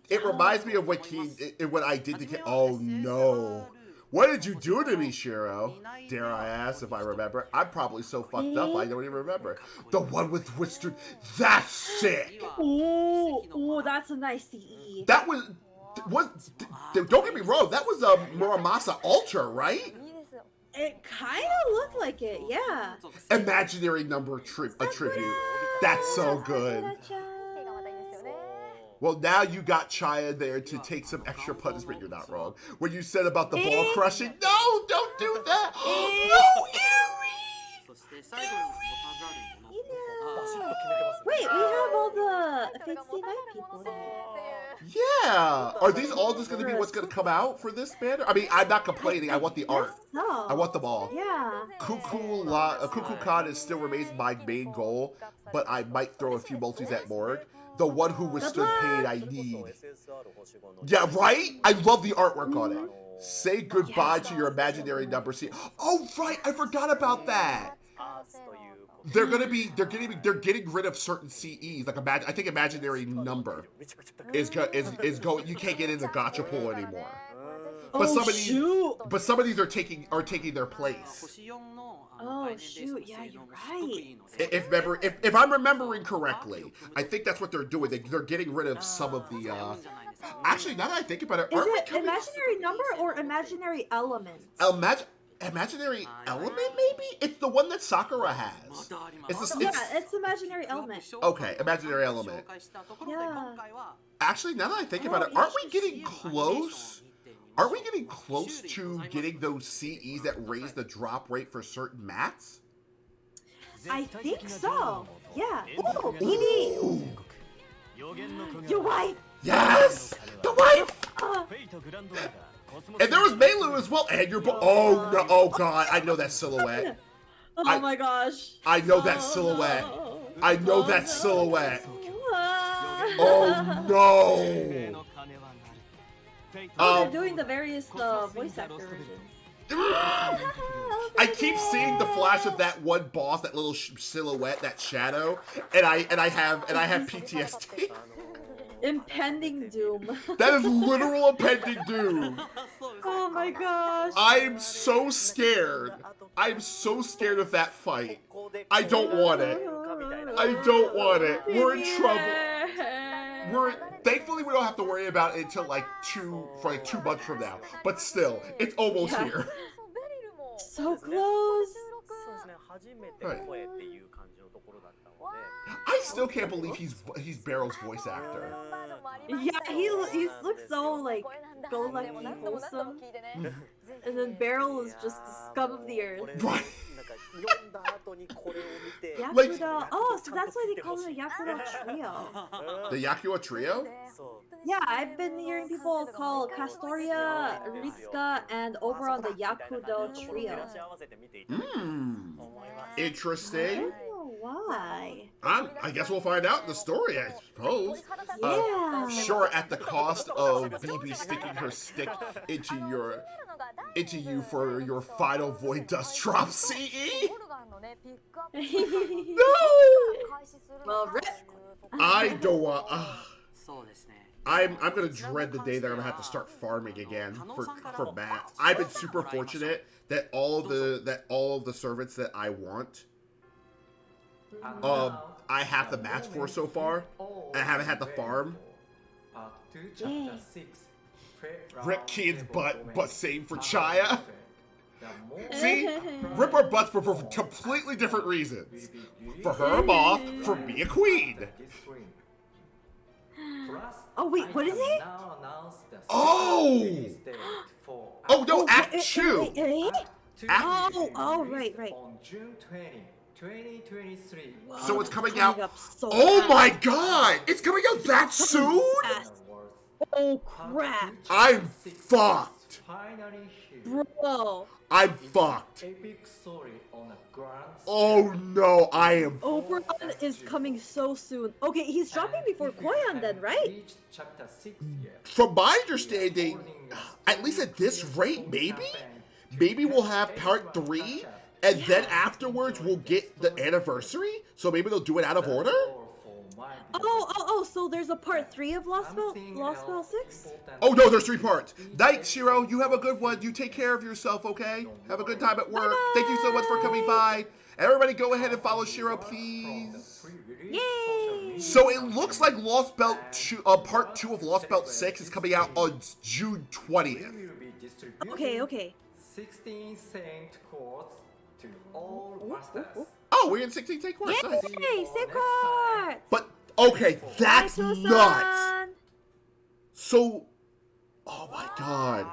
It reminds me of what I did to King. Oh no. What did you do to me, Shiro? Dare I ask if I remember? I'm probably so fucked up I don't even remember. The one with Twister. That's sick. Oh, that's a nice CE. That was. Don't get me wrong. That was a Muramasa Ultra, right? いいですよ It kind of looked like it, yeah. Imaginary number tribute. That's so good. 手がまたいいですよね Well, now you got Chaya there to take some extra punishment. You're not wrong. When you said about the ball crushing, no, don't do that. No, Wait, we have all the Fancy Night people there. Yeah. Are these all just going to be what's going to come out for this banner? I mean, I'm not complaining. I want the art. So, I want them all. yeah. Cuckoo Con still remains my main goal, but I might throw a few multis at Morg. The one who withstood pain I need. Yeah, right? I love the artwork on it. Say goodbye to your imaginary number. Oh, right. I forgot about that. アースという they're getting rid of certain CEs. Like I think imaginary number is going. You can't get in the gacha pool anymore. But some of these are taking their place. Oh shoot! Yeah, you're right. If I'm remembering correctly, I think that's what they're doing. They're getting rid of some of the. Actually, now that I think about it, Is it imaginary number or imaginary element? Imaginary element, maybe? It's the one that Sakura has. It's imaginary element. Okay, imaginary element. Yeah. Actually, now that I think about it, aren't we getting close? Aren't we getting close to getting those CEs that raise the drop rate for certain mats? I think so. Yeah. Maybe. Your wife. Yes! The wife! And there was Meilu as well. And your oh no! Oh god! I know that silhouette. Oh my gosh! I know that silhouette. No. I know that silhouette. Oh no! They're doing the various voice actor versions. I keep seeing the flash of that one boss, that little silhouette, that shadow, and I have PTSD. Impending doom. That is literal impending doom. Oh my gosh. I'm so scared. I'm so scared of that fight. I don't want it. I don't want it. We're in trouble. Thankfully we don't have to worry about it until like 2 months from now. But still, it's almost here. So close. Right. I still can't believe he's Barrel's voice actor. Yeah, he looks so like go lucky, wholesome, and then Barrel is just the scum of the earth. Right. Yakuza. Oh, so that's why they call it a Yakuza trio. The Yakuza trio? Yeah, I've been hearing people call Castoria, Ritsuka, and Oberon the Yakuza trio. Interesting. Oh, why? I guess we'll find out in the story, I suppose. Yeah. Sure, at the cost of BB sticking her stick into you for your final Void Dust drop CE. No! Well, rip. I don't want. I'm gonna dread the day that I'm gonna have to start farming again for mats. I've been super fortunate that all of the servants that I want, I have the mats for so far. I haven't had to farm. Rip Kid's butt, but same for Chaya. See? Rip our butts for completely different reasons. For her, I'm off. For me, a queen. Oh wait, what is it? Oh! Oh no, Act 2! Oh, right. On June 20, 2023. So it's coming out. So Oh fast. my god! It's coming out that soon? Oh crap. I'm fucked. Bro. I'm fucked. Epic story on a grand. Oh no, I am. Oberon is coming so soon. Okay, he's dropping before Koyan then, right? Chapter 6 yet. From my understanding, at least at this rate, maybe we'll have part 3, and then afterwards we'll get the anniversary. So maybe they'll do it out of order. Oh, so there's a part 3 of Lostbelt 6? Oh no, there's 3 parts. Night, Shiro. You have a good one. You take care of yourself, okay? Have a good time at work. Bye-bye. Thank you so much for coming by. Everybody go ahead and follow Shiro, please. Yay! So it looks like Lostbelt 2, part 2 of Lostbelt 6 is coming out on June 20th. Okay. 16 cent quartz to all masters. Oh, we're in 16 take course. Nice. Yay! Secret! But okay, that's Hi, nuts. So, oh my god.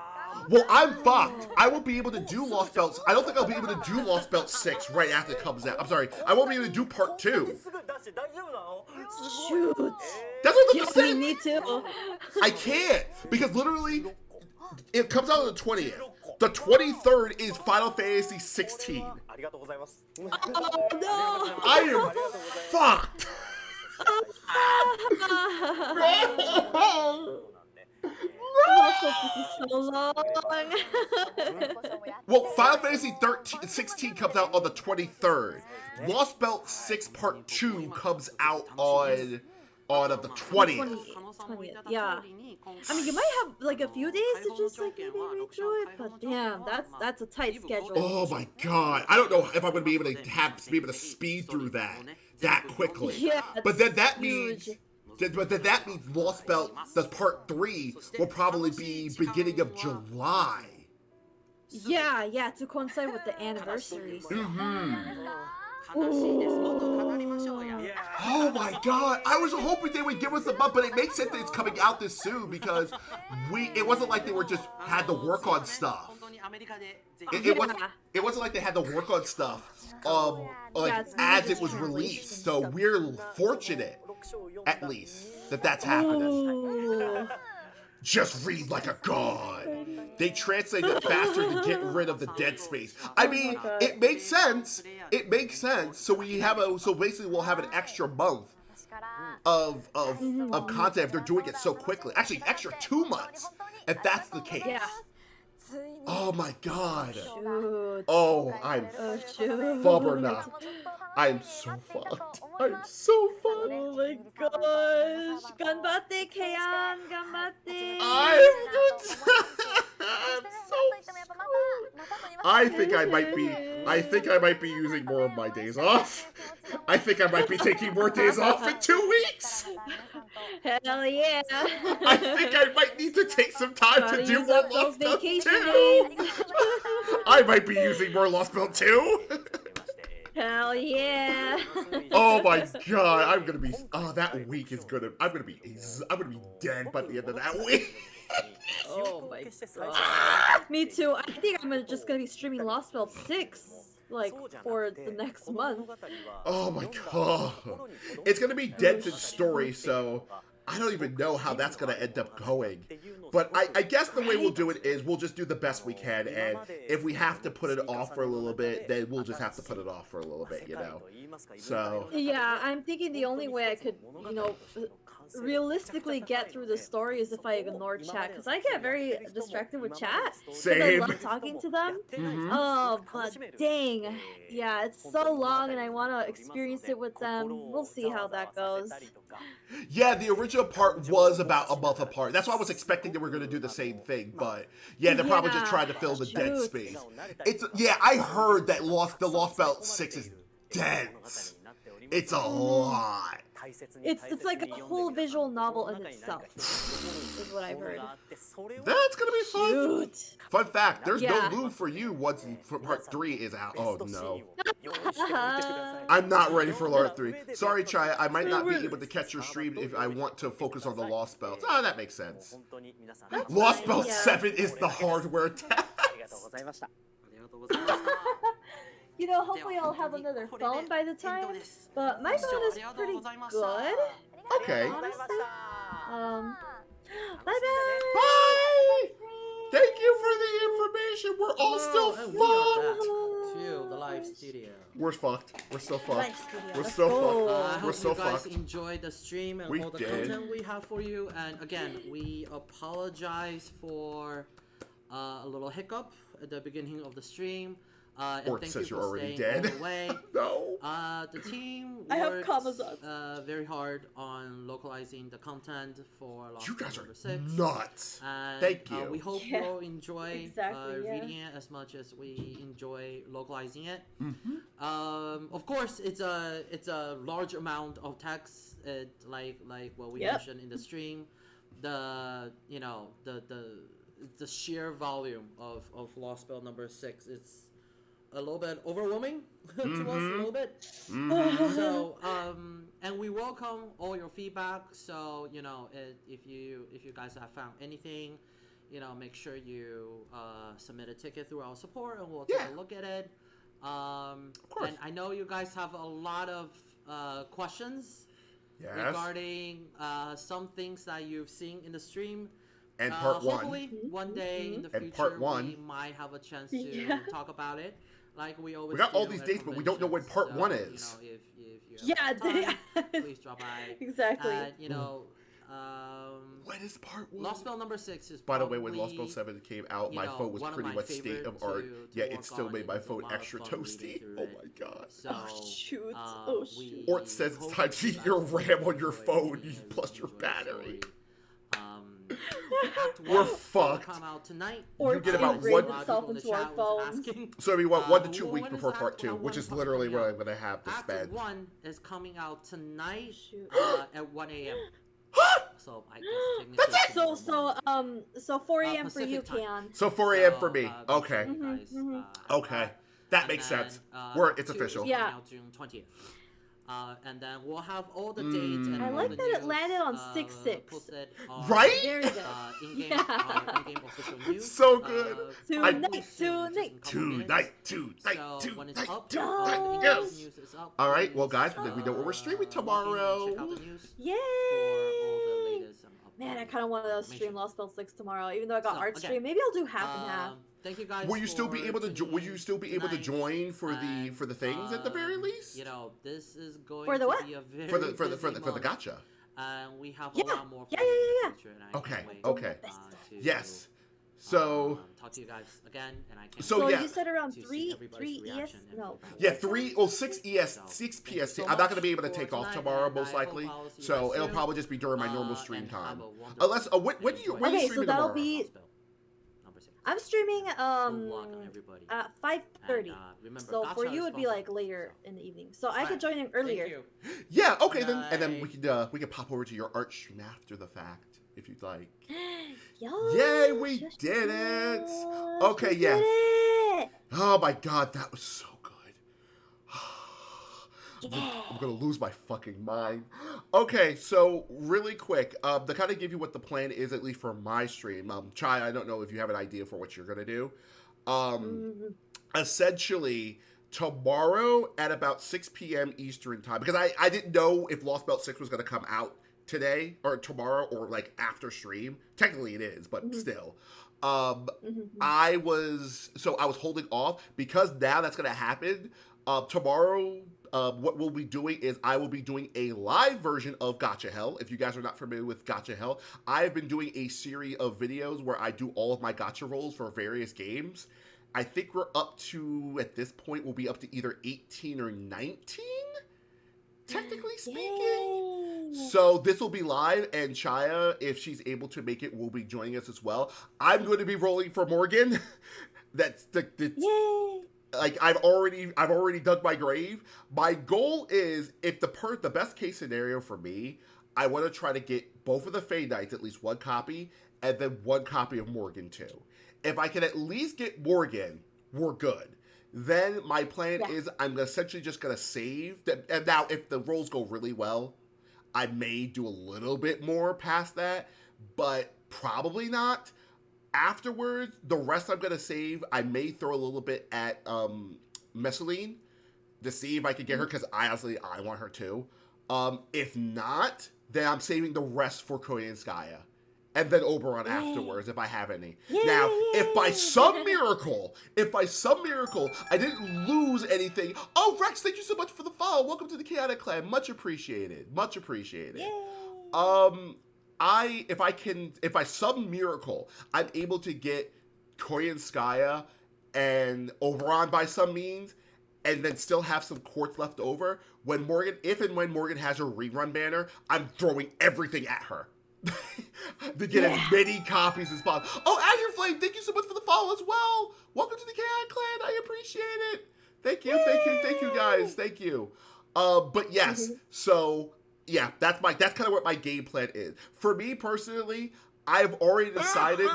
Well, I'm fucked. I won't be able to do Lost Belt. I don't think I'll be able to do Lost Belt 6 right after it comes out. I'm sorry. I won't be able to do part 2. Shoot! That's what Yeah, I'm saying. me too. I can't because literally it comes out on the 20th. The 23rd is Final Fantasy 16. Oh no! I am fucked. Also, Lostbelt 6 is so long. Well, Final Fantasy 16 comes out on the 23rd. Lost Belt 6 Part 2 comes out on the 20th. 20th, yeah. I mean, you might have like a few days to just like maybe read through it, but damn, that's a tight schedule. Oh my god, I don't know if I'm gonna be able to speed through that quickly. Yeah, but then that huge. means. But then that means Lost Belt, the Part 3, will probably be beginning of July. Yeah, to coincide with the anniversary. Oh my god, I was hoping they would give us a month, but it makes sense that it's coming out this soon because it wasn't like they were just had to work on stuff. It wasn't like they had to work on stuff as it was released. So we're fortunate, at least, that that's happening. Ooh. Just read like a god. They translated it faster to get rid of the dead space. I mean, it makes sense. It makes sense. So basically we'll have an extra month of content if they're doing it so quickly. Actually, extra 2 months if that's the case. Yeah. Oh my god. Shoot. Oh, I'm Shoot. Faberna. I'm so fucked. I'm so fucked. Oh my gosh. Ganbatte, Keian. Ganbatte. I'm so screwed. I think I might be using more of my days off. I think I might be taking more days off in 2 weeks. Hell yeah. I think I might need to take some time to do more Lost Belt vacation 2. I might be using more Lost Belt 2. Hell yeah. Oh my god, I'm gonna be dead by the end of that week. Oh my god. Me too. I think I'm just gonna be streaming Lostbelt 6 like for the next month. Oh my god. It's gonna be dense in story, so I don't even know how that's gonna end up going. But I guess the way we'll do it is we'll just do the best we can, and if we have to put it off for a little bit, then we'll just have to put it off for a little bit, you know? So... Yeah, I'm thinking the only way I could, realistically get through the story is if I ignore chat, because I get very distracted with chat. Same. I love talking to them. Oh, but dang. Yeah, it's so long and I want to experience it with them. We'll see how that goes. Yeah, the original part was about a month apart. That's why I was expecting they were going to do the same thing, but yeah, they're probably just trying to fill the dead space. I heard that the Lost Belt 6 is dense. It's a lot. It's like a whole visual novel in itself, is what I've heard. That's gonna be fun. Shoot. Fun fact, there's no loot for you once part 3 is out. Oh no. I'm not ready for part 3. Sorry, Chaya, I might not be able to catch your stream if I want to focus on the Lost Belt. Oh, that makes sense. Lost Belt 7 is the hardware test. Hopefully I'll have another phone by the time, but my phone is pretty good. Okay. Honestly. Bye-bye. Bye! Thank you for the information. We're all still fucked. To the live studio. We're fucked. We're still fucked. Live studio. We're Let's so go. fucked. We're I so hope you guys fucked. enjoyed the stream and We all the did. content we have for you. And again, we apologize for a little hiccup at the beginning of the stream. And Or it thank says you you're for already staying dead. all the way. No. The team I have worked Kamazans. very hard on localizing the content for Lost You guys Belt are 6. nuts. And, Thank you. We hope Yeah, you'll enjoy exactly, yeah. reading it as much as we enjoy localizing it. Of course, it's a large amount of text. Like what we mentioned in the stream. The sheer volume of Lost Belt number 6 is a little bit overwhelming to us a little bit. So and we welcome all your feedback. So if you guys have found anything, make sure you submit a ticket through our support and we'll take a look at it. Of course. And I know you guys have a lot of questions regarding some things that you've seen in the stream. And part 1. Hopefully, one day in the And future, part 1. we might have a chance to talk about it. Like we always We got do all these at dates, but we don't know when part 1 is. If you have time, please drop by. Exactly. And, When is part 1. Lostbelt number 6 is By the way, when probably, Lostbelt 7 came out, my phone was one of pretty my much state favorite of art. to Yet work it still on. made my It was a phone lot of extra fun reading toasty. through Oh it. my god. So, Oh, shoot. uh, Oh, we shoot. Ort says it's hope time to you eat guys your will RAM on your enjoy phone, it and plus your enjoy the battery. story. Act We're 1 will fucked. come out tonight. Or You get to about ingrain one- itself into our phones. So we want 1 to 2 when weeks is before Act part 2, one- which when is is literally coming what out? I'm going to have to Act spend. 1 is coming out tonight Shoot. at 1 a.m. So I guess technically That's it! tomorrow morning. So 4 a.m. for you, Pacific time. Can. So 4 a.m. for So, me. make Okay. sure you guys, have Okay. That And makes then, sense. It's Act 2 official. is Yeah. coming out June 20th. And then we'll have all the dates and I all like the that it news, landed on 6/6. posted on, Right? Very good. in-game, Yeah. in-game official news. So good. Tonight, probably soon, just in a couple minutes. So when it's up, tonight, the yes. news is up. All right, well, please, guys, we know what we're streaming tomorrow. Check out the news Yay! for all the latest and Man, I updated kind of want to stream information. Lost Belt 6 tomorrow, even though I got So, art again, stream. Maybe I'll do half and half. Thank you guys. Will you still be for able to? tuning Will you in still be able to tonight. join for the things at the very And, least? You know, this is going For the to what? be a very For the busy month, gotcha. and we have Yeah. a lot more. Yeah, for you in yeah, the yeah. future, and I Okay, can't wait, okay. to, Yes. So talk to you guys again, and I can't. So, wait yeah. You said around to see 3 everybody's ES. reaction and No. feedback. yeah, 3 or 6 ES, So, 6 thank you PST. so I'm not much going to be able to for take off tonight, tomorrow, and most I hope likely. I'll see you So guys it'll soon. probably just be during my normal stream And have time. a wonderful Unless when and you enjoy when you Okay, so streaming that'll tomorrow? be- Lostbelt, number 6. I'm streaming Good luck, everybody. at 5:30. And, remember, So for Gacha you, is it'd be sponsored, like later so. in the evening. So I could Alright, join in earlier. Thank you. Yeah. Okay. Then Night. we could pop over to your art stream after the fact if you'd like. Yo, Yay, we did it! Okay, we yeah. did it! Oh my god, that was so good. Yeah. I'm gonna lose my fucking mind. Okay, so really quick, to kind of give you what the plan is, at least for my stream. Chai, I don't know if you have an idea for what you're gonna do. Essentially, tomorrow at about 6 p.m. Eastern time, because I didn't know if Lost Belt 6 was gonna come out today or tomorrow or like after stream. Technically it is, but still. I was holding off because now that's gonna happen. Tomorrow, what we'll be doing is I will be doing a live version of Gacha Hell. If you guys are not familiar with Gacha Hell, I've been doing a series of videos where I do all of my gacha rolls for various games. I think we're up to, at this point, we'll be up to either 18 or 19, technically speaking. Yay. So this will be live, and Chaya, if she's able to make it, will be joining us as well. I'm going to be rolling for Morgan. That's Yay. like I've already dug my grave. My goal is, if the best case scenario for me, I want to try to get both of the Fade Knights at least one copy, and then one copy of Morgan too. If I can at least get Morgan, we're good. Then my plan is I'm essentially just gonna save. And now, if the rolls go really well, I may do a little bit more past that, but probably not. Afterwards, the rest I'm gonna save. I may throw a little bit at Messeline to see if I can get her, because I want her too. If not, then I'm saving the rest for Korean Skaya. And then Oberon afterwards, if I have any. Now, if by some miracle, I didn't lose anything. Oh, Rex, thank you so much for the follow. Welcome to the Chaotic Clan. Much appreciated. Much appreciated. If by some miracle, I'm able to get Korean Skaya and Oberon by some means, and then still have some quartz left over, if and when Morgan has her rerun banner, I'm throwing everything at her. To get as many copies as possible. Oh, Azure Flame, thank you so much for the follow as well. Welcome to the Chaotic Clan. I appreciate it. Thank you guys. Thank you. But yes, so yeah, that's kind of what my game plan is. For me personally, I've already decided.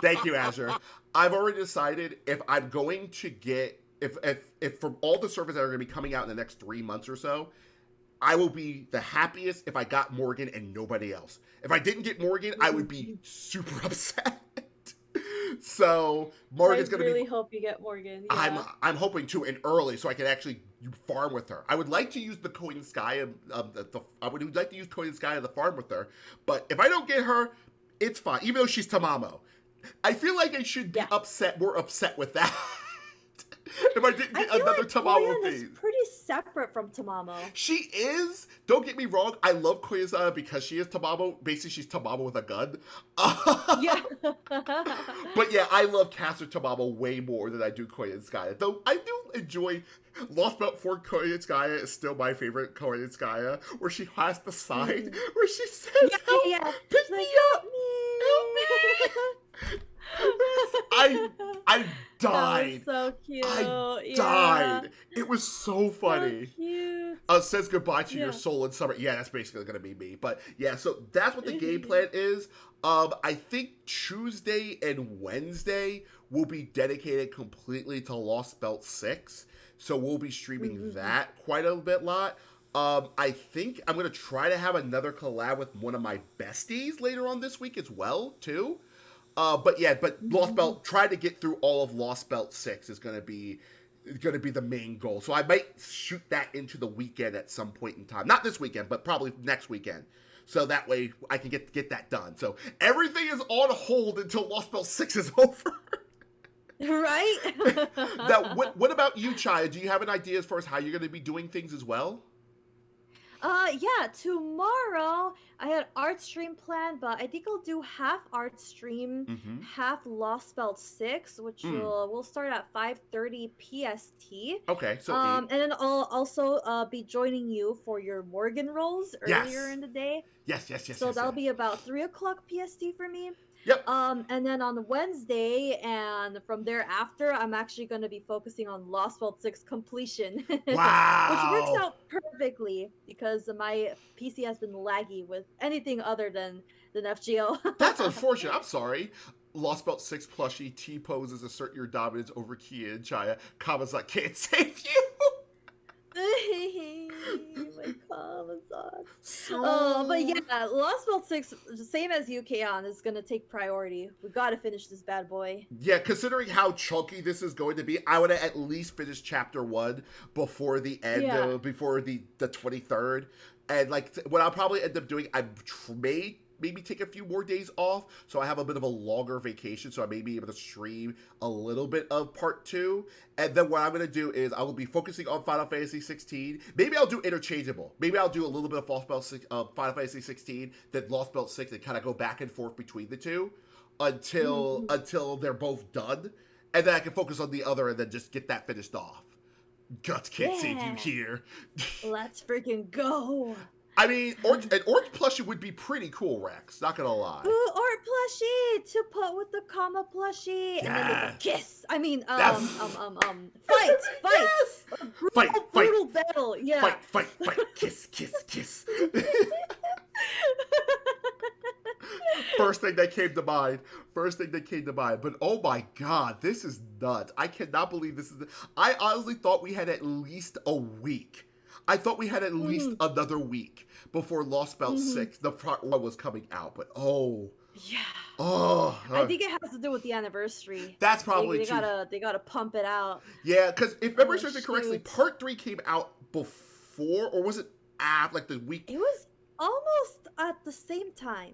Thank you, Azure. I've already decided if I'm going to get if from all the servers that are going to be coming out in the next 3 months or so, I will be the happiest if I got Morgan and nobody else. If I didn't get Morgan, I would be super upset. So Morgan's going to be. I really hope you get Morgan. Yeah. I'm hoping to, and early, so I can actually farm with her. I would like to use the Korean Sky. I would like to use Korean Sky the farm with her. But if I don't get her, it's fine. Even though she's Tamamo, I feel like I should be more upset with that. If I didn't get another Tamamo Korean is thing. pretty separate from Tamamo. She is. Don't get me wrong. I love Koyaza because she is Tamamo. Basically, she's Tamamo with a gun. Yeah. But yeah, I love Caster Tamamo way more than I do Koyanskaya. Though I do enjoy Lostbelt for Koyanskaya is still my favorite Koyanskaya, where she has the sign where she says, Yeah. pick me Like, up, help me. I died. That was so cute. I Yeah. died. It was so funny. So cute. Says goodbye to your soul in summer. Yeah, that's basically gonna be me. But yeah, so that's what the game plan is. I think Tuesday and Wednesday will be dedicated completely to Lostbelt 6. So we'll be streaming that quite a lot. I think I'm gonna try to have another collab with one of my besties later on this week as well, too. But Lostbelt, trying to get through all of Lostbelt 6 is gonna be the main goal. So I might shoot that into the weekend at some point in time. Not this weekend, but probably next weekend. So that way I can get that done. So everything is on hold until Lostbelt 6 is over. Right? Now, what about you, Chaya? Do you have an idea as far as how you're going to be doing things as well? Yeah, tomorrow I had art stream planned, but I think I'll do half art stream, half Lostbelt 6, which will start at 5:30 PST. Okay, so and then I'll also be joining you for your Morgan rolls earlier in the day. Yes. So that'll be about 3 o'clock PST for me. Yep. And then on Wednesday and from thereafter, I'm actually going to be focusing on Lostbelt 6 completion. Wow. Which works out perfectly because my PC has been laggy with anything other than FGO. That's unfortunate. I'm sorry. Lostbelt 6 plushie T-poses assert your dominance over Kia and Chaya. Kamazak can't save you. My Kamazak. But yeah, Lostbelt 6, same as UK is gonna take priority. We gotta finish this bad boy. Yeah, considering how chunky this is going to be, I would have at least finished chapter 1 before the end, before the 23rd. And like, what I'll probably end up doing, I may maybe take a few more days off, so I have a bit of a longer vacation, so I may be able to stream a little bit of part 2. And then what I'm going to do is I will be focusing on Final Fantasy 16. Maybe I'll do interchangeable. Maybe I'll do a little bit of Final Fantasy 16, then Lostbelt 6, and kind of go back and forth between the two until they're both done. And then I can focus on the other and then just get that finished off. Guts can't save you here. Let's freaking go. I mean, an orange plushie would be pretty cool, Rex. Not gonna lie. Ooh, orange plushie to put with the Kama plushie, and then they can kiss. I mean, fight. Brutal battle. Yeah. Fight. Kiss. First thing that came to mind. But oh my god, this is nuts. I cannot believe this is. I honestly thought we had at least a week. I thought we had at least another week before Lostbelt 6, the part 1 was coming out. But yeah. I think it has to do with the anniversary. That's probably they gotta pump it out. Yeah, because if memory serves me correctly, part 3 came out before, or was it after, like the week? It was almost at the same time.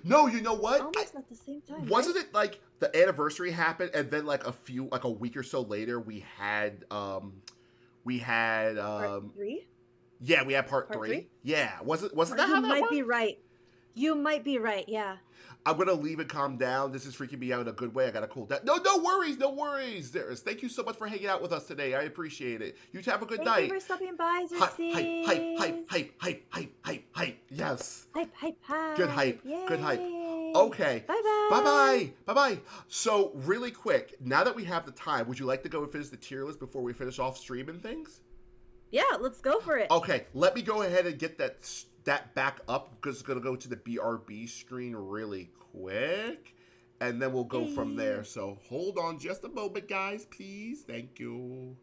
No, you know what? Almost at the same time. Wasn't it like the anniversary happened, and then like a week or so later, we had part 3? Yeah, we had part 3. 3? Yeah, wasn't that how that might worked? be right. You might be right. Yeah. I'm gonna leave and calm down. This is freaking me out in a good way. I gotta cool down. No worries. Thank you so much for hanging out with us today. I appreciate it. You have a good night. Thank you for stopping by, Xerxes. Hype. Yes. Hype. Good hype. Yay. Good hype. Okay. Bye-bye. So, really quick, now that we have the time, would you like to go and finish the tier list before we finish off streaming things? Yeah, let's go for it. Okay, let me go ahead and get that back up, because it's going to go to the BRB screen really quick, and then we'll go from there. So, hold on just a moment, guys, please. Thank you.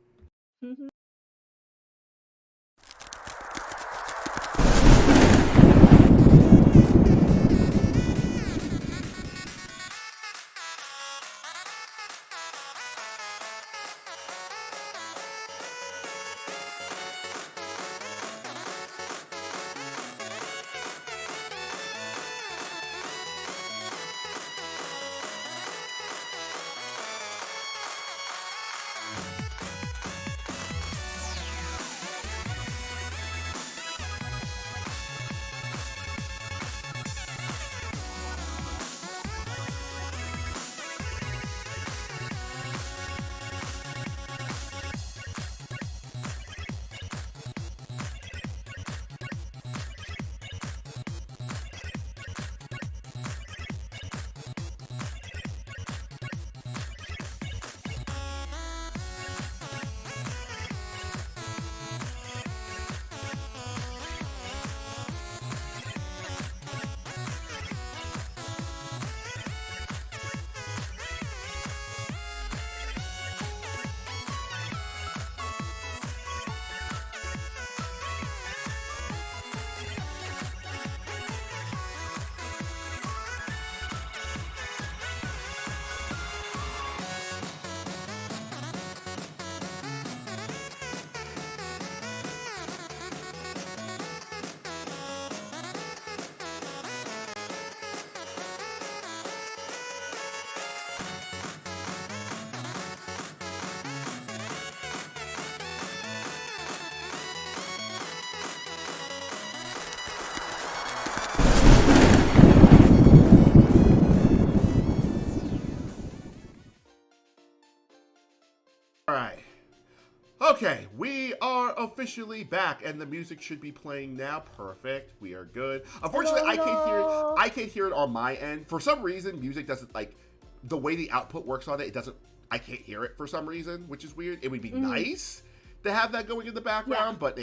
are officially back, and the music should be playing now. Perfect. We are good. Unfortunately, Hello. I can't hear it on my end. For some reason, music doesn't like the way the output works on it. It doesn't. I can't hear it for some reason, which is weird. It would be nice to have that going in the background, but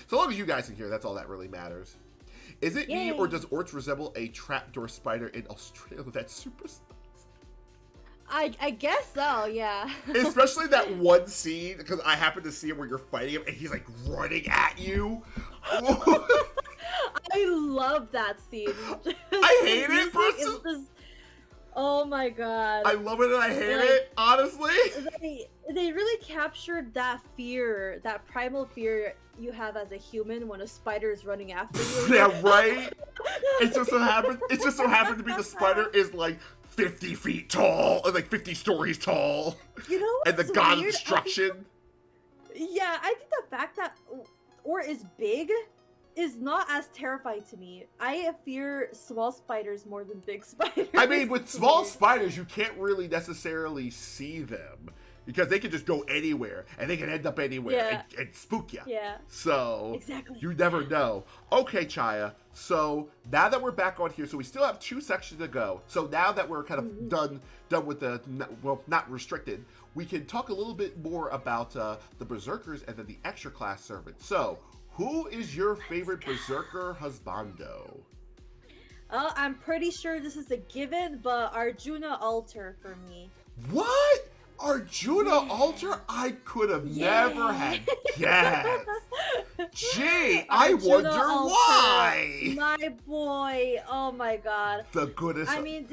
so long as you guys can hear, that's all that really matters. Is it me, or does Orts resemble a trapdoor spider in Australia? That's super. I guess so, yeah. Especially that one scene, because I happened to see him where you're fighting him and he's like running at you. I love that scene. I hate it, person. Oh my god. I love it and I hate it, honestly. They really captured that fear, that primal fear you have as a human when a spider is running after you. Yeah, right? It just so happened to be the spider is like 50 feet tall, or like 50 stories tall. You know what's and the god weird? of destruction. I think the fact that or is big is not as terrifying to me. I fear small spiders more than big spiders. I mean, with small spiders, you can't really necessarily see them because they can just go anywhere and they can end up anywhere and spook you. Yeah. So exactly. You never know. Okay, Chaya. So now that we're back on here, so we still have 2 sections to go. So now that we're kind of done with the not restricted, we can talk a little bit more about the berserkers and then the extra class servants. So who is your favorite berserker husbando? I'm pretty sure this is a given, but Arjuna Alter for me. What? Arjuna Alter? I could have never had guessed. Gee, I wonder Alter, why. My boy. Oh my god. The goodest. I mean,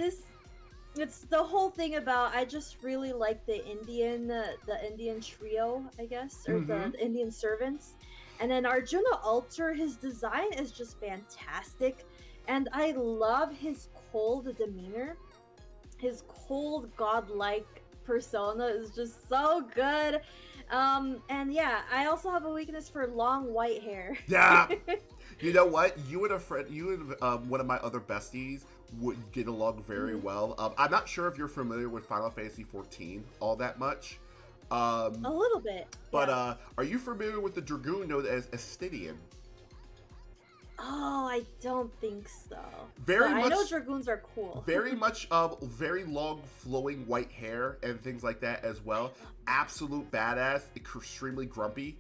it's the whole thing about, I just really like the Indian trio, I guess, or the Indian servants. And then Arjuna Alter, his design is just fantastic. And I love his cold demeanor. His cold, godlike persona is just so good. And yeah, I also have a weakness for long white hair. Yeah. You know what? You and one of my other besties would get along very well. I'm not sure if you're familiar with Final Fantasy XIV all that much. A little bit. But are you familiar with the Dragoon known as Estidian? Oh, I don't think so. I know Dragoons are cool. Very much very long flowing white hair and things like that as well. Absolute badass, extremely grumpy.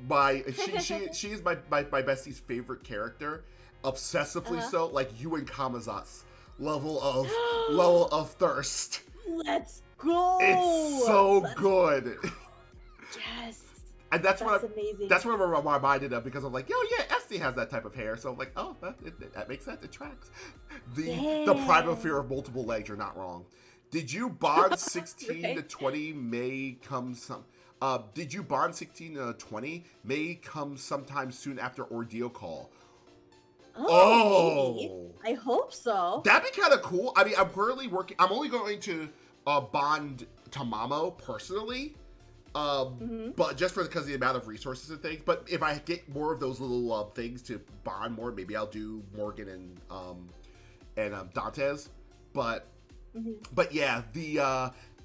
She is my bestie's favorite character. Obsessively so, like you and Kamazat's level of thirst. Let's go! It's so good. Yes. And that's amazing. That's what I'm reminded of, because I'm like, yeah, Esty has that type of hair. So I'm like, oh, that makes sense. It tracks. The primal fear of multiple legs, you're not wrong. Did you bond 16 to 20 may come some... did you bond 16 to 20 may come sometime soon after Ordeal Call? Maybe. I hope so. That'd be kind of cool. I mean, I'm currently working... I'm only going to bond Tamamo personally. But just because of the amount of resources and things. But if I get more of those little things to bond more, maybe I'll do Morgan and Dantes. But yeah,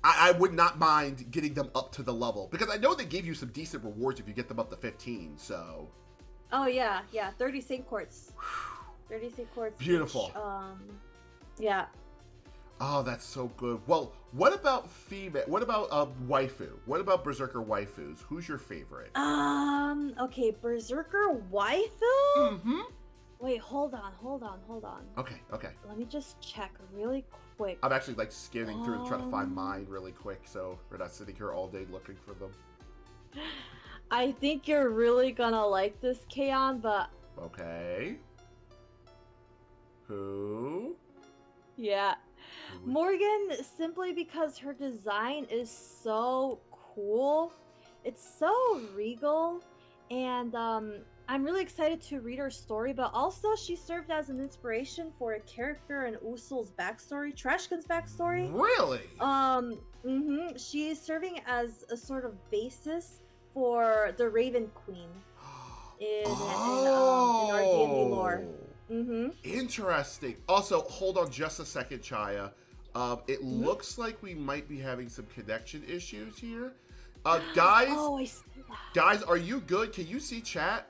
I would not mind getting them up to the level, because I know they give you some decent rewards if you get them up to 15. So. Oh yeah, 30 Saint Quartz. 30 Saint Quartz. Beautiful. Yeah. Oh, that's so good. Well, what about female? What about waifu? What about berserker waifus? Who's your favorite? Okay, berserker waifu? Wait, hold on. Okay. Let me just check really quick. I'm actually like scanning through to try to find mine really quick, so we're not sitting here all day looking for them. I think you're really gonna like this, Kaon, but... Okay. Who? Yeah. Morgan, simply because her design is so cool. It's so regal, and I'm really excited to read her story, but also she served as an inspiration for a character in Usul's backstory, Trashkin's backstory. Really? She's serving as a sort of basis for the Raven Queen in our D&D lore. Interesting. Also, hold on just a second, Chaya. It looks like we might be having some connection issues here. Guys, Oh, I see that. guys, are you good? Can you see chat?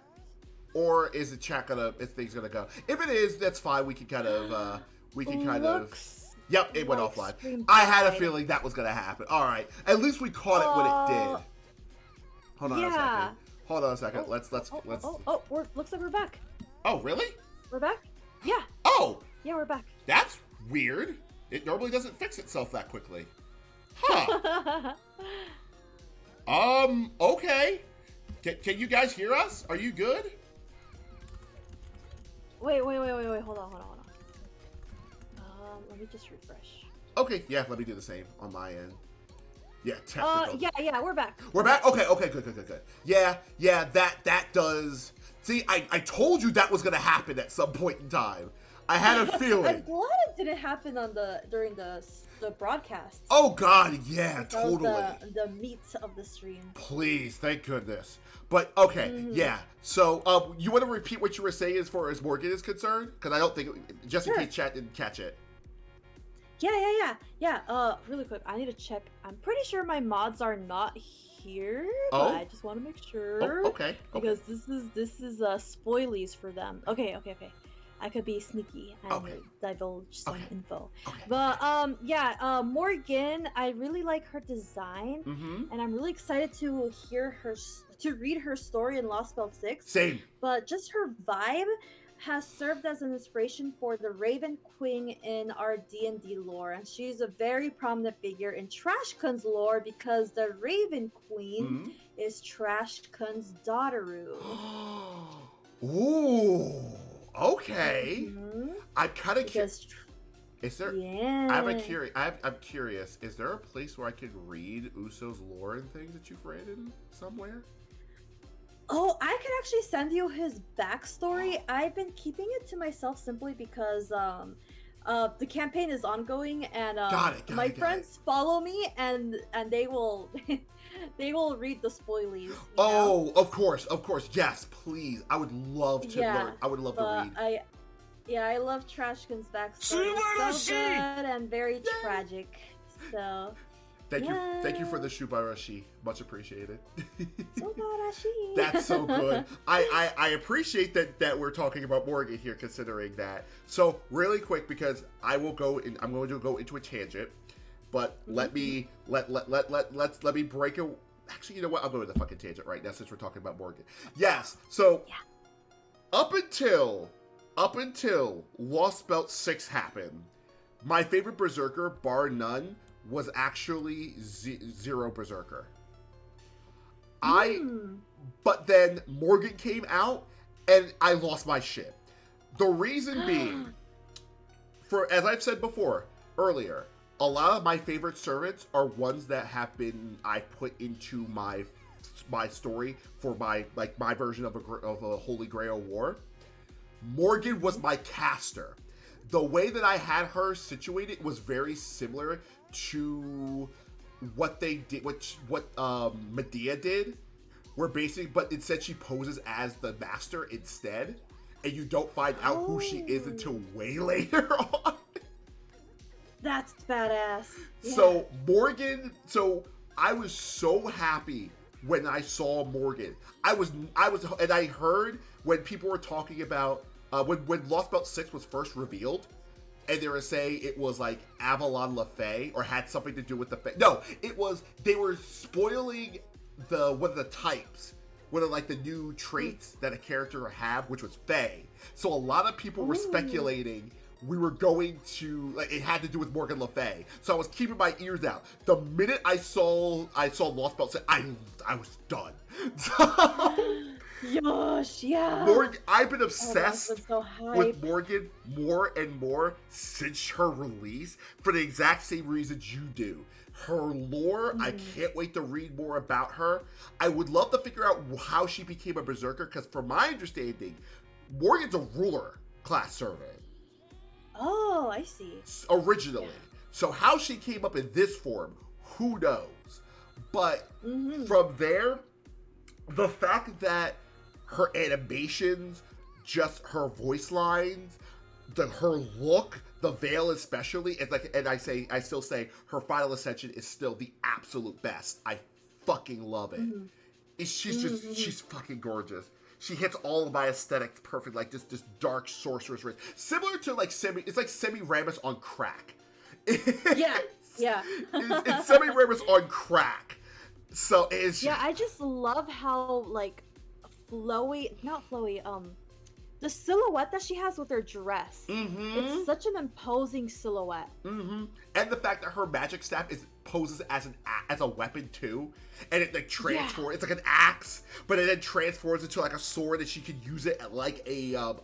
Or is the chat gonna, is things gonna go? If it is, that's fine. We can kind of, Yep, it went like offline. stream I had a died. feeling that was gonna happen. All right, at least we caught it when it did. Hold on a second. Hold on a second. Let's. Looks like we're back. Oh, really? We're back? Yeah. Oh, Yeah, we're back. that's weird. It normally doesn't fix itself that quickly. Huh. Okay. Can you guys hear us? Are you good? Wait. Hold on. Let me just refresh. Okay, yeah, let me do the same on my end. Yeah, technical. Yeah, we're back. We're back? Okay, good. Yeah, that does... See, I told you that was gonna happen at some point in time. I had a feeling. I'm glad it didn't happen during the broadcast. Oh god, yeah, That was totally. the meat of the stream. Please, thank goodness. But, okay, yeah. So, you want to repeat what you were saying as far as Morgan is concerned? Because I don't think... Just in Sure. case chat didn't catch it. Yeah. Really quick, I need to check. I'm pretty sure my mods are not here, but I just want to make sure. Oh, okay. Because this is spoilies for them. Okay. I could be sneaky and divulge some info. Okay. But Morgan, I really like her design, and I'm really excited to read her story in Lostbelt 6. Same. But just her vibe has served as an inspiration for the Raven Queen in our D&D lore, and she's a very prominent figure in Trashkun's lore because the Raven Queen is Trashkun's daughter. Ooh, okay. I'm kind of curious. Is there? Yeah. I'm curious. Is there a place where I could read Uso's lore and things that you've read in somewhere? Oh, I could actually send you his backstory. I've been keeping it to myself simply because the campaign is ongoing, and my friends follow me, and they will they will read the spoilies. Oh, of course, yes, please. I would love to learn. I would love to read. I love Trashkun's backstory. It's so good and very tragic. So. Thank you for the Shubarashi. Much appreciated. Subarashi. That's so good. I appreciate that we're talking about Morgan here, considering that. So really quick, because I'm going to go into a tangent, but let me break it. Actually, you know what? I'll go with the fucking tangent right now since we're talking about Morgan. Yes. So up until Lostbelt 6 happened, my favorite Berserker, bar none, was actually Zero Berserker. But then Morgan came out, and I lost my shit. The reason being, as I've said earlier, a lot of my favorite servants are ones that I've put into my story for my version of a Holy Grail War. Morgan was my caster. The way that I had her situated was very similar to what they did, what Medea did, where basically, but instead she poses as the master instead, and you don't find out who she is until way later on. That's badass. So Morgan, I was so happy when I saw Morgan. And I heard when people were talking about when Lostbelt 6 was first revealed, and they were saying it was like Avalon LaFay, or had something to do with the Fae. No, they were spoiling one of the types, one of like the new traits that a character would have, which was Fae. So a lot of people were speculating we were going to, like, it had to do with Morgan Le Fay. So I was keeping my ears out. The minute I saw Lostbelt, I was done. Yosh, yeah. Morgan, I've been obsessed with so Morgan more and more since her release for the exact same reasons you do. Her lore, I can't wait to read more about her. I would love to figure out how she became a berserker, because from my understanding, Morgan's a ruler class servant. Oh, I see. Originally. Yeah. So how she came up in this form, who knows? But from there, the fact that her animations, just her voice lines, her look, the veil especially, it's like, and I still say her Final Ascension is still the absolute best. I fucking love it. She's fucking gorgeous. She hits all of my aesthetics perfect, like this dark sorceress race. Similar to like it's like Semiramis on crack. Yeah. It's Semiramis on crack. So it's Yeah, I just love how like not flowy, the silhouette that she has with her dress. It's such an imposing silhouette. And the fact that her magic staff poses as a weapon too, and it like transforms. It's like an axe, but it then transforms into like a sword, and she can use it like a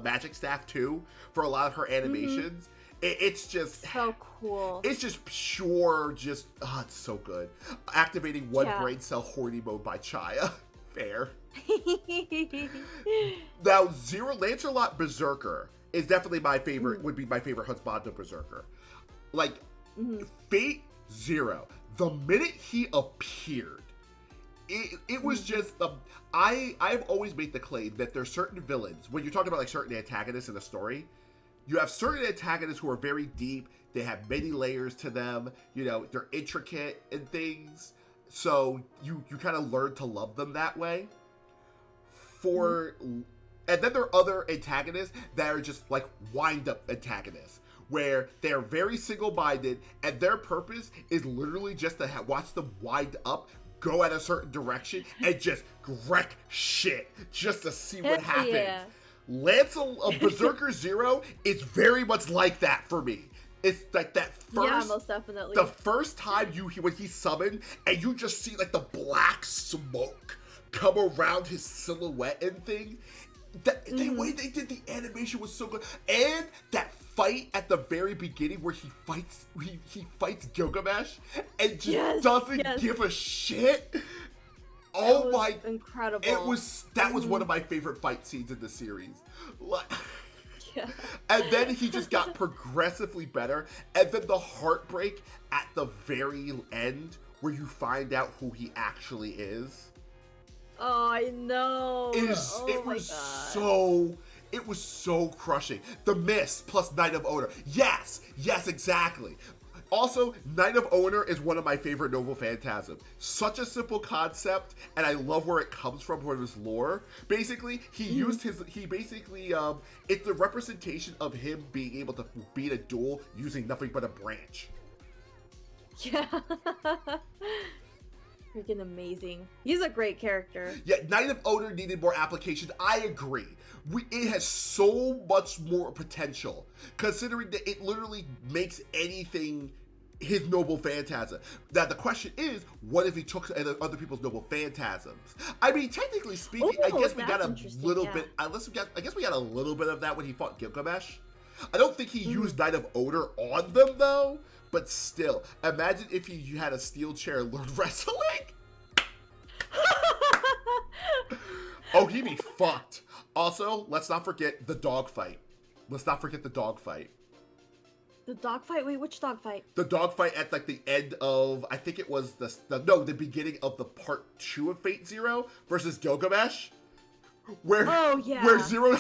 magic staff too for a lot of her animations. It's just so cool. It's just pure, it's so good. Activating one brain cell horny mode by Chaya. Fair. Now, Zero Lancelot Berserker is definitely my favorite. Would be my favorite Husbando Berserker. Like Fate Zero. The minute he appeared, it was just I've always made the claim that there's certain villains when you're talking about like certain antagonists in a story. You have certain antagonists who are very deep. They have many layers to them. You know, they're intricate and things. So you kind of learn to love them that way. And then there are other antagonists that are just like wind-up antagonists, where they're very single-minded, and their purpose is literally just to watch them wind up, go at a certain direction, and just wreck shit just to see what happens. Yeah. Berserker Zero is very much like that for me. It's like that first, yeah, most definitely. The first time when he summoned, and you just see like the black smoke come around his silhouette and thing. The way they did the animation was so good, and that fight at the very beginning where he fights Gilgamesh and just doesn't give a shit. Oh my! Incredible! That was one of my favorite fight scenes in the series. And then he just got progressively better, and then the heartbreak at the very end where you find out who he actually is. Oh, I know. It was so crushing. The Mist plus Knight of Owner. Yes, exactly. Also, Knight of Owner is one of my favorite Noble Phantasm. Such a simple concept, and I love where it comes from his lore. Basically, it's the representation of him being able to beat a duel using nothing but a branch. Yeah. Freaking amazing. He's a great character. Yeah, Knight of Owner needed more application. I agree. It has so much more potential, considering that it literally makes anything his Noble Phantasm. Now, the question is, what if he took other people's Noble Phantasms? I mean, technically speaking, I guess we got a little bit. I guess we got a little bit of that when he fought Gilgamesh. I don't think he used Knight of Owner on them, though. But still, imagine if you had a steel chair and learned wrestling. Oh, he'd be fucked. Also, let's not forget the dogfight. The dogfight? Wait, which dogfight? The dogfight at like the end of, I think it was the beginning of the part 2 of Fate Zero versus Gilgamesh. Where Berserker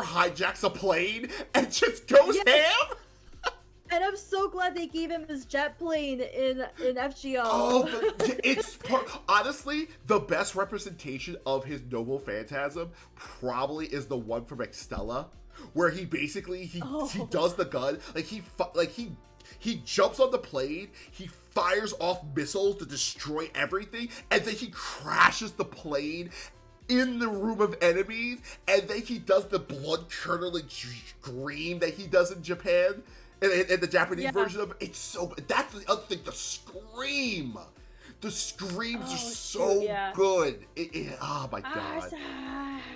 hijacks a plane and just goes ham. And I'm so glad they gave him his jet plane in FGO. Oh, honestly, the best representation of his Noble Phantasm probably is the one from Extella, where he basically he does the gun, he jumps on the plane, he fires off missiles to destroy everything, and then he crashes the plane in the room of enemies, and then he does the blood-curdling scream that he does in Japan. In the Japanese version of it, it's so good. That's the other thing, the scream. The screams are so good. Oh my god.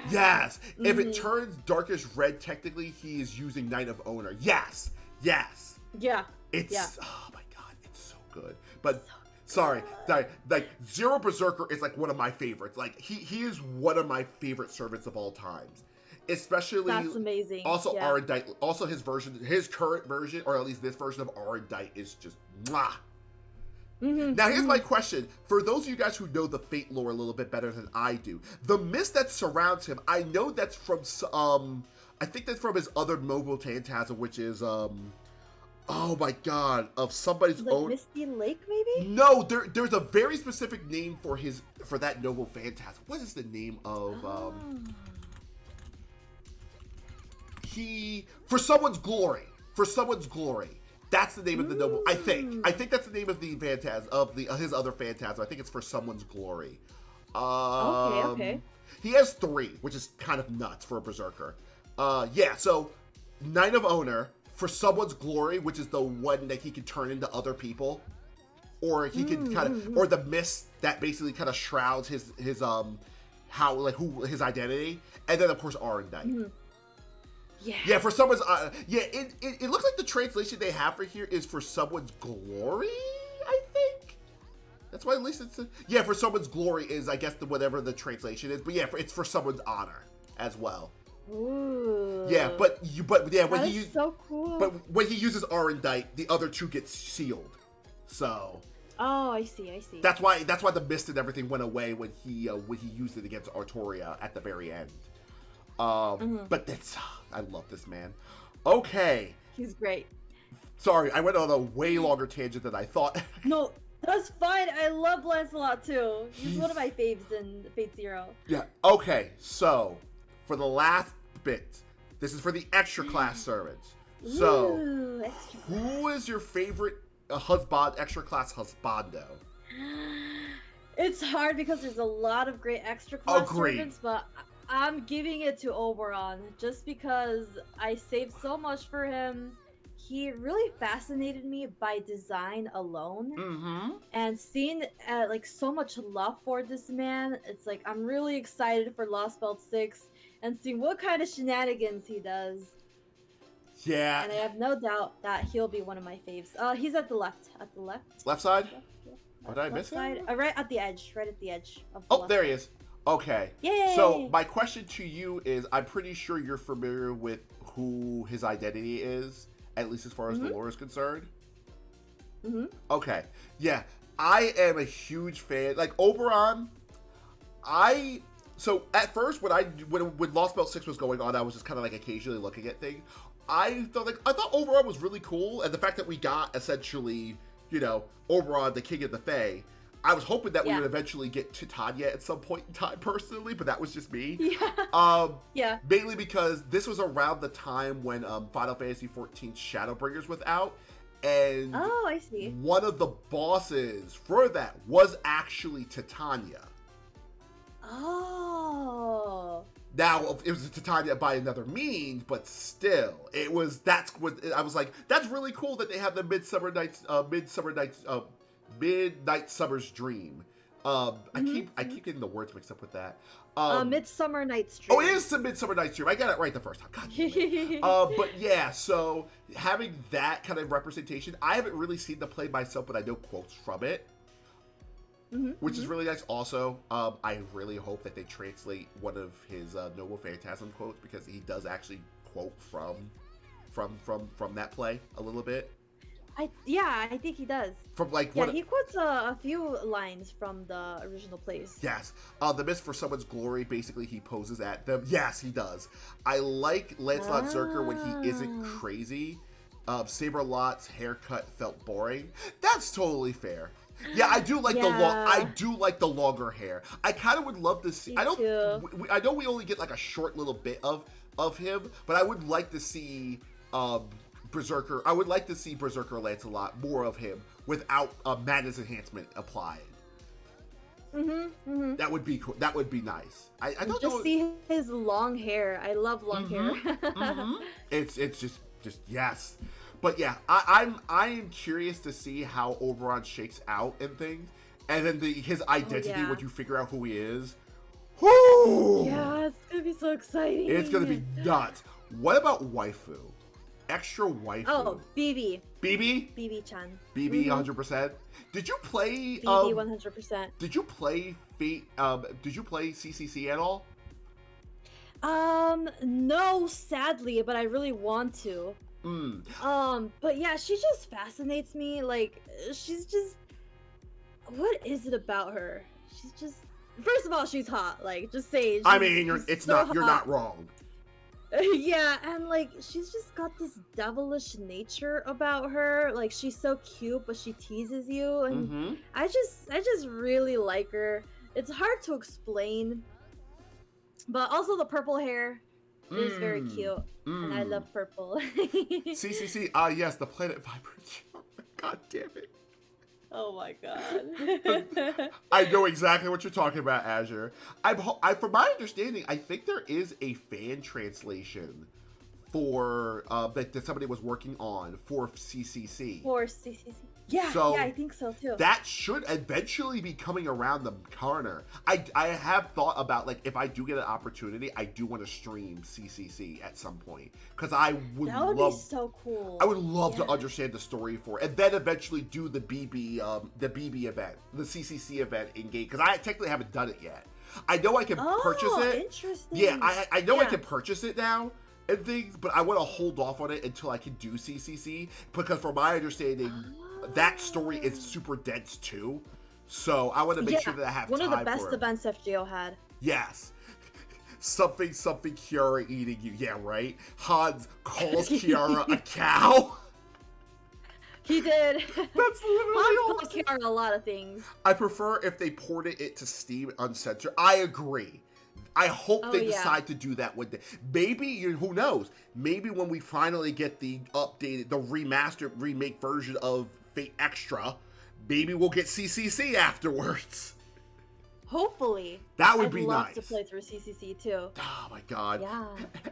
Yes. If it turns darkish red, technically he is using Knight of Owner. Yes. Yeah. Oh my god, it's so good. But sorry, like Zero Berserker is like one of my favorites. Like he is one of my favorite servants of all times. Especially, that's amazing. Also, Arendite. Also, his current version, or at least this version of Arendite, is just mwah. Now, here's my question: for those of you guys who know the Fate lore a little bit better than I do, the mist that surrounds him, I know that's from I think that's from his other Noble Phantasm, which is Oh my god, of somebody's Like own. Misty Lake, maybe? No, there's a very specific name for that noble phantasm. What is the name of Oh. For someone's glory. For someone's glory. That's the name of the noble. I think that's the name of the phantasm of his other phantasm. I think it's for someone's glory. Okay. He has 3, which is kind of nuts for a berserker. Yeah. So, Knight of Honor for someone's glory, which is the one that he can turn into other people, or he can or the mist that basically kind of shrouds his his identity, and then of course Arendite. Yeah, for someone's it looks like the translation they have for here is for someone's glory, I think. That's why at least it's for someone's glory is, I guess, whatever the translation is. But yeah, it's for someone's honor as well. Ooh. Yeah, when so cool. But when he uses Arendite, the other 2 get sealed. So Oh, I see. that's why the mist and everything went away when he used it against Artoria at the very end. But I love this man. Okay. He's great. Sorry, I went on a way longer tangent than I thought. No, that's fine. I love Lancelot too. He's one of my faves in Fate Zero. Yeah. Okay. So, for the last bit, this is for the extra class servants. So, Ooh, extra who is your favorite extra class husbando? It's hard because there's a lot of great extra class Agreed. servants, but I'm giving it to Oberon just because I saved so much for him. He really fascinated me by design alone, and seeing like so much love for this man. It's like I'm really excited for Lostbelt 6 and seeing what kind of shenanigans he does. Yeah. And I have no doubt that he'll be one of my faves. He's at the left. Left side? Yeah. Oh, did I miss side. him? Right at the edge. Of the Oh, left there he side. is. Okay. Yay! So, my question to you is, I'm pretty sure you're familiar with who his identity is, at least as far as the lore is concerned. Okay. Yeah. I am a huge fan. Like, Oberon, so at first when Lostbelt 6 was going on, I was just kind of like occasionally looking at things. I thought Oberon was really cool, and the fact that we got essentially, Oberon, the king of the Fae, I was hoping that we would eventually get Titania at some point in time, personally, but that was just me. Yeah. Mainly because this was around the time when Final Fantasy XIV Shadowbringers was out, and I see. one of the bosses for that was actually Titania. Oh. Now, it was Titania by another means, but still, I was like, that's really cool that they have the Midnight Summer's Dream. I keep getting the words mixed up with that. Midsummer Night's Dream. Oh, it is the Midsummer Night's Dream. I got it right the first time. God damn it. But yeah, so having that kind of representation, I haven't really seen the play myself, but I know quotes from it. Which is really nice. Also, I really hope that they translate one of his Noble Phantasm quotes, because he does actually quote from that play a little bit. I think he does. From like he quotes a few lines from the original plays. Yes, the Mist for Someone's Glory. Basically, he poses at them. Yes, he does. I like Lancelot Zerker when he isn't crazy. Saberlot's haircut felt boring. That's totally fair. Yeah, I do like the longer hair. I kind of would love to see. Me too. I know we only get like a short little bit of him, but I would like to see Berserker. I would like to see Berserker Lancelot, more of him without madness enhancement applied. That would be cool. That would be nice. I don't just know. see his long hair. I love long hair. It's just yes. But yeah, I am curious to see how Oberon shakes out and things, and then his identity when you figure out who he is. Whoo! Yeah, it's gonna be so exciting. It's gonna be nuts. What about waifu? Extra waifu. Oh, BB. BB? BB-chan. BB 100%. Did you play BB 100%. Did you play Fate? Did you play CCC at all? No, sadly, but I really want to. But yeah, she just fascinates me. Like, she's just, what is it about her? She's just, first of all, she's hot. Like, just say. I mean, you're not not wrong. Yeah, and like she's just got this devilish nature about her. Like she's so cute, but she teases you, and Mm-hmm. I just really like her. It's hard to explain, but also the purple hair is very Mm. cute, and I Mm. love purple. CCC, yes, the Planet Vibrant. God damn it. Oh my god. I know exactly what you're talking about, Azure. From my understanding, I think there is a fan translation for that somebody was working on for CCC. For CCC. Yeah, So yeah, I think so too. that should eventually be coming around the corner. I have thought about, like, if I do get an opportunity, I do want to stream CCC at some point because That would be so cool. I would love to Yeah. understand the story for it, and then eventually do the BB event, the CCC event in game, because I technically haven't done it yet. I know I can purchase it. Interesting. Yeah, I know I Yeah. can purchase it now and things, but I want to hold off on it until I can do CCC, because from my understanding, that story is super dense too. So I want to make sure that I have one time of the best for it. events FGO had. Yes. Something Kiara eating you. Yeah, right? Hans calls Kiara a cow. He did. That's literally all. Hans called Kiara a lot of things. I prefer if they ported it to Steam uncensored. I agree. I hope they decide to do that with maybe, who knows? Maybe when we finally get the updated, the remastered remake version of Fate Extra, maybe we'll get CCC afterwards. Hopefully. That would I'd be love nice. to play through CCC too. Oh my god. Yeah.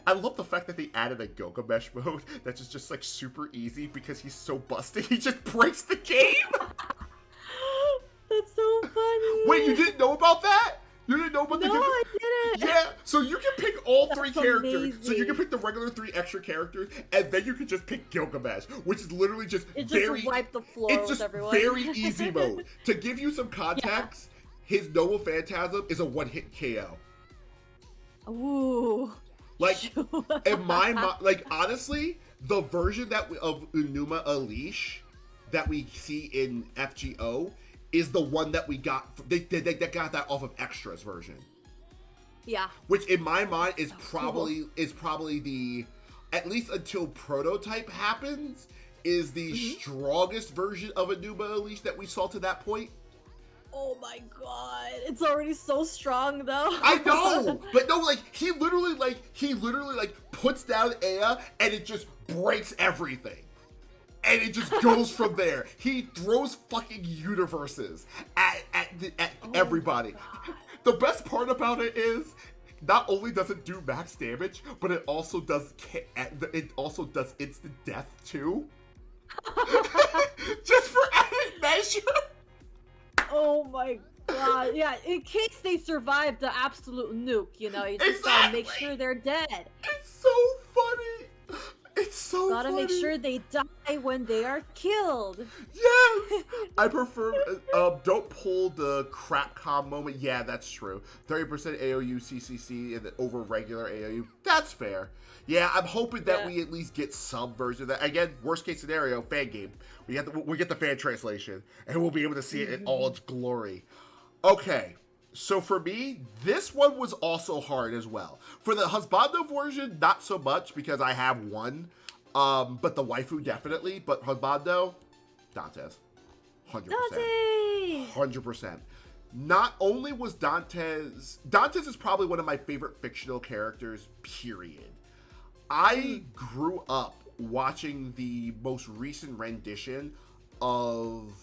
I love the fact that they added a Gilgamesh mode that's just like super easy because he's so busted. He just breaks the game. That's so funny. Wait, you didn't know about that? You didn't know about the No, I didn't. Yeah, so you can pick all That's three characters. So you amazing. can pick the regular 3 extra characters, and then you can just pick Gilgamesh, which is literally just It very. just wiped the floor It's with just everyone. very easy mode. To give you some context, his Noble Phantasm is a one-hit KO. Ooh. Like, in my mind, like, honestly, the version of Unuma Elish that we see in FGO is the one that we got. They got that off of Extra's version. Yeah. Which in my mind is probably the, at least until Prototype happens, is the strongest version of Unuma Elish that we saw to that point. Oh my god. It's already so strong though. I know, but no, like he literally puts down Aya and it just breaks everything. And it just goes from there. He throws fucking universes at everybody. The best part about it is, not only does it do max damage, but it also does instant death too. Just for added measure. Oh my god. Yeah, in case they survive the absolute nuke, you just gotta make sure they're dead. It's so funny. It's so Gotta funny. make sure they die when they are killed. Yes! I prefer, don't pull the crapcom moment. Yeah, that's true. 30% AOU CCC and over regular AOU. That's fair. Yeah, I'm hoping that we at least get some version of that. Again, worst case scenario, fan game. We get the fan translation, and we'll be able to see it in all its glory. Okay. So for me, this one was also hard as well. For the Husbando version, not so much because I have one. But the waifu definitely. But Husbando, Dantes. 100%. Dante! 100%. Not only was Dantes is probably one of my favorite fictional characters, period. I grew up watching the most recent rendition of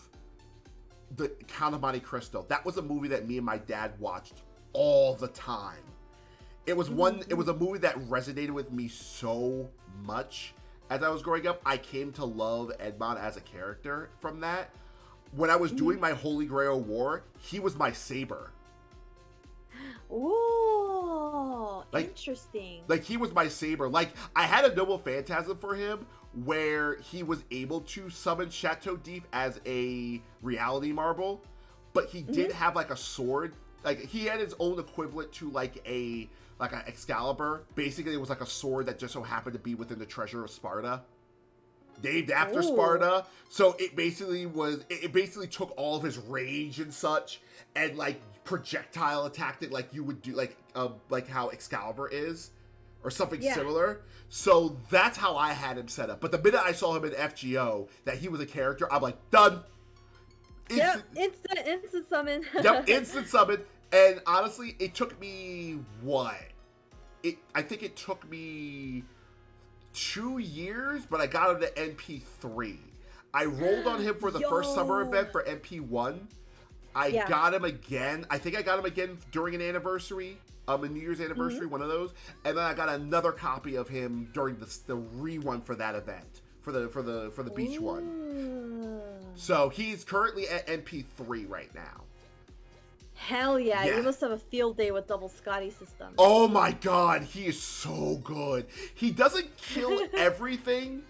the Count of Monte Cristo. That was a movie that me and my dad watched all the time. It was a movie that resonated with me so much as I was growing up. I came to love Edmond as a character from that. When I was doing my Holy Grail War, he was my saber. Ooh, Like- interesting. Like, he was my saber. Like, I had a Noble Phantasm for him where he was able to summon Chateau d'If as a reality marble, but he did have, like, a sword. Like, he had his own equivalent to, like an Excalibur. Basically, it was like a sword that just so happened to be within the treasure of Sparta. Named after Ooh. Sparta. So it basically took all of his rage and such and, like, projectile attacked it like you would do, like how Excalibur is. or something similar. So that's how I had him set up. But the minute I saw him in FGO, that he was a character, I'm like, done. Instant summon. Yep, instant summon. And honestly, it took me what? I think it took me 2 years, but I got him to NP3. I rolled on him for the first summer event for NP1. I got him again. I think I got him again during an anniversary, a New Year's anniversary, one of those. And then I got another copy of him during the re-one for that event, for the beach one. So he's currently at NP3 right now. Hell yeah, you must have a field day with double Scotty system. Oh my god, he is so good. He doesn't kill everything.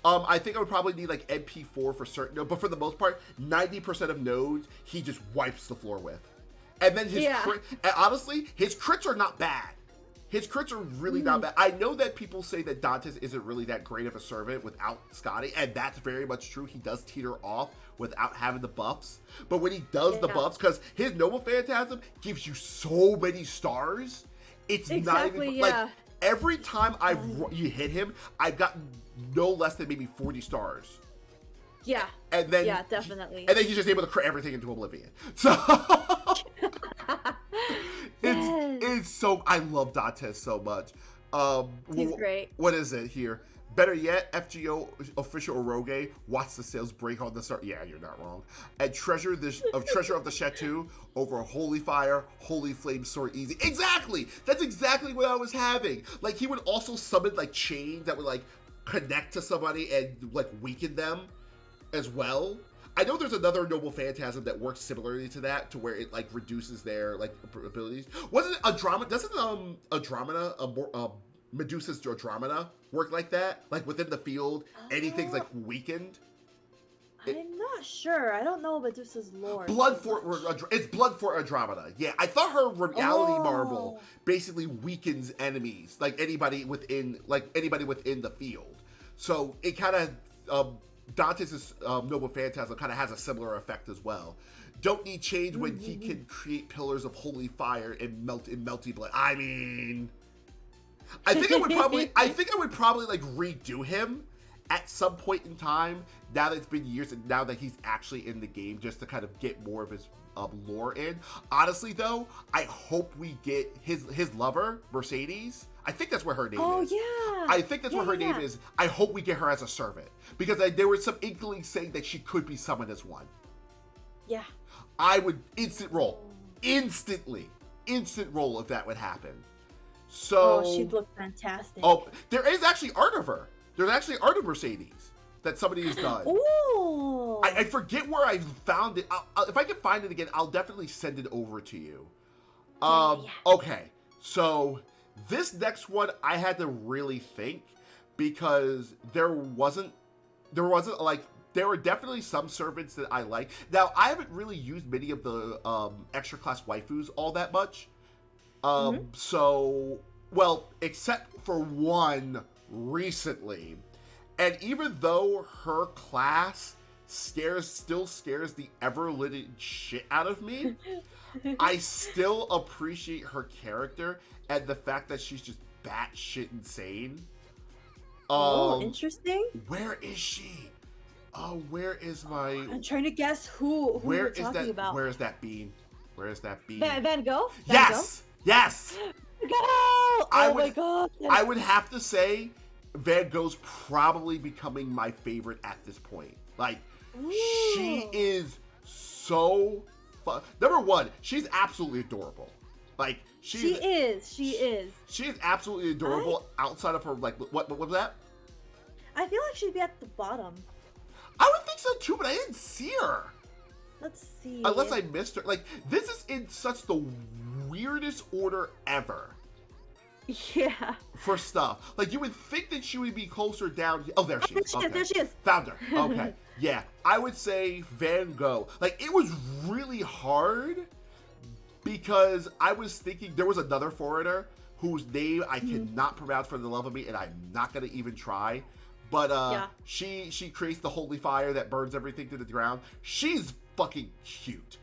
I think I would probably need like NP4 for certain nodes, but for the most part, 90% of nodes, he just wipes the floor with. And then his and honestly, his crits are not bad. His crits are really not bad. I know that people say that Dantes isn't really that great of a servant without Scotty, and that's very much true. He does teeter off without having the buffs. But when he does the buffs, because his Noble Phantasm gives you so many stars, it's not even... Like, every time you hit him, I've gotten no less than maybe 40 stars. Yeah. And then definitely. And then he's just able to crit everything into oblivion. So it's so, I love Dantes so much. He's great. What is it here? Better yet, FGO official Oroge, watch the sales break on the start. Yeah, you're not wrong. And treasure of the Chateau over Holy Fire, Holy Flame Sword easy. Exactly! That's exactly what I was having. Like, he would also summon like chains that would like connect to somebody and like weaken them as well. I know there's another Noble Phantasm that works similarly to that, to where it like reduces their like abilities. Wasn't it Andromeda? Doesn't Andromeda, Medusa's Andromeda work like that? Like within the field, anything's like weakened? I'm not sure. I don't know Medusa's lore. It's Blood for Andromeda. Yeah, I thought her reality marble basically weakens enemies, like anybody within the field. So it kind of Dantes' Noble Phantasm kind of has a similar effect as well. Don't need change when he can create pillars of holy fire and melty blood. I mean, I think I would probably like redo him at some point in time, now that it's been years and now that he's actually in the game, just to kind of get more of his lore in. Honestly though, I hope we get his lover, Mercedes. I think that's what her name is. Oh yeah. I think that's what her name is. I hope we get her as a servant, because there was some inklings saying that she could be summoned as one. Yeah. I would instant roll if that would happen. So she'd look fantastic. Oh, there is actually art of her. There's actually art of Mercedes that somebody has done. Ooh. I forget where I found it. If I can find it again, I'll definitely send it over to you. Okay, so this next one I had to really think, because there were definitely some servants that I like. Now, I haven't really used many of the extra class waifus all that much. So, well, except for one recently. And even though her class still scares the ever-living shit out of me, I still appreciate her character and the fact that she's just batshit insane. Interesting. Where is she? Oh, where is my... I'm trying to guess who you're talking about. Where is that bean? Where is that bean? Van Gogh? Yes! Yes! Van Gogh! Oh my god! I would have to say Van Gogh's probably becoming my favorite at this point. Like, she is so fun. Number one, she's absolutely adorable. Like, she is. She is absolutely adorable outside of her, like, what was that? I feel like she'd be at the bottom. I would think so too, but I didn't see her. Let's see. Unless I missed her. Like, this is in such the weirdest order ever. Yeah. For stuff. Like, you would think that she would be closer down. Oh, there she is. There she is. Found her. Okay. Yeah. I would say Van Gogh. Like, it was really hard because I was thinking there was another foreigner whose name I cannot pronounce for the love of me, and I'm not going to even try. But she creates the holy fire that burns everything to the ground. She's fucking cute.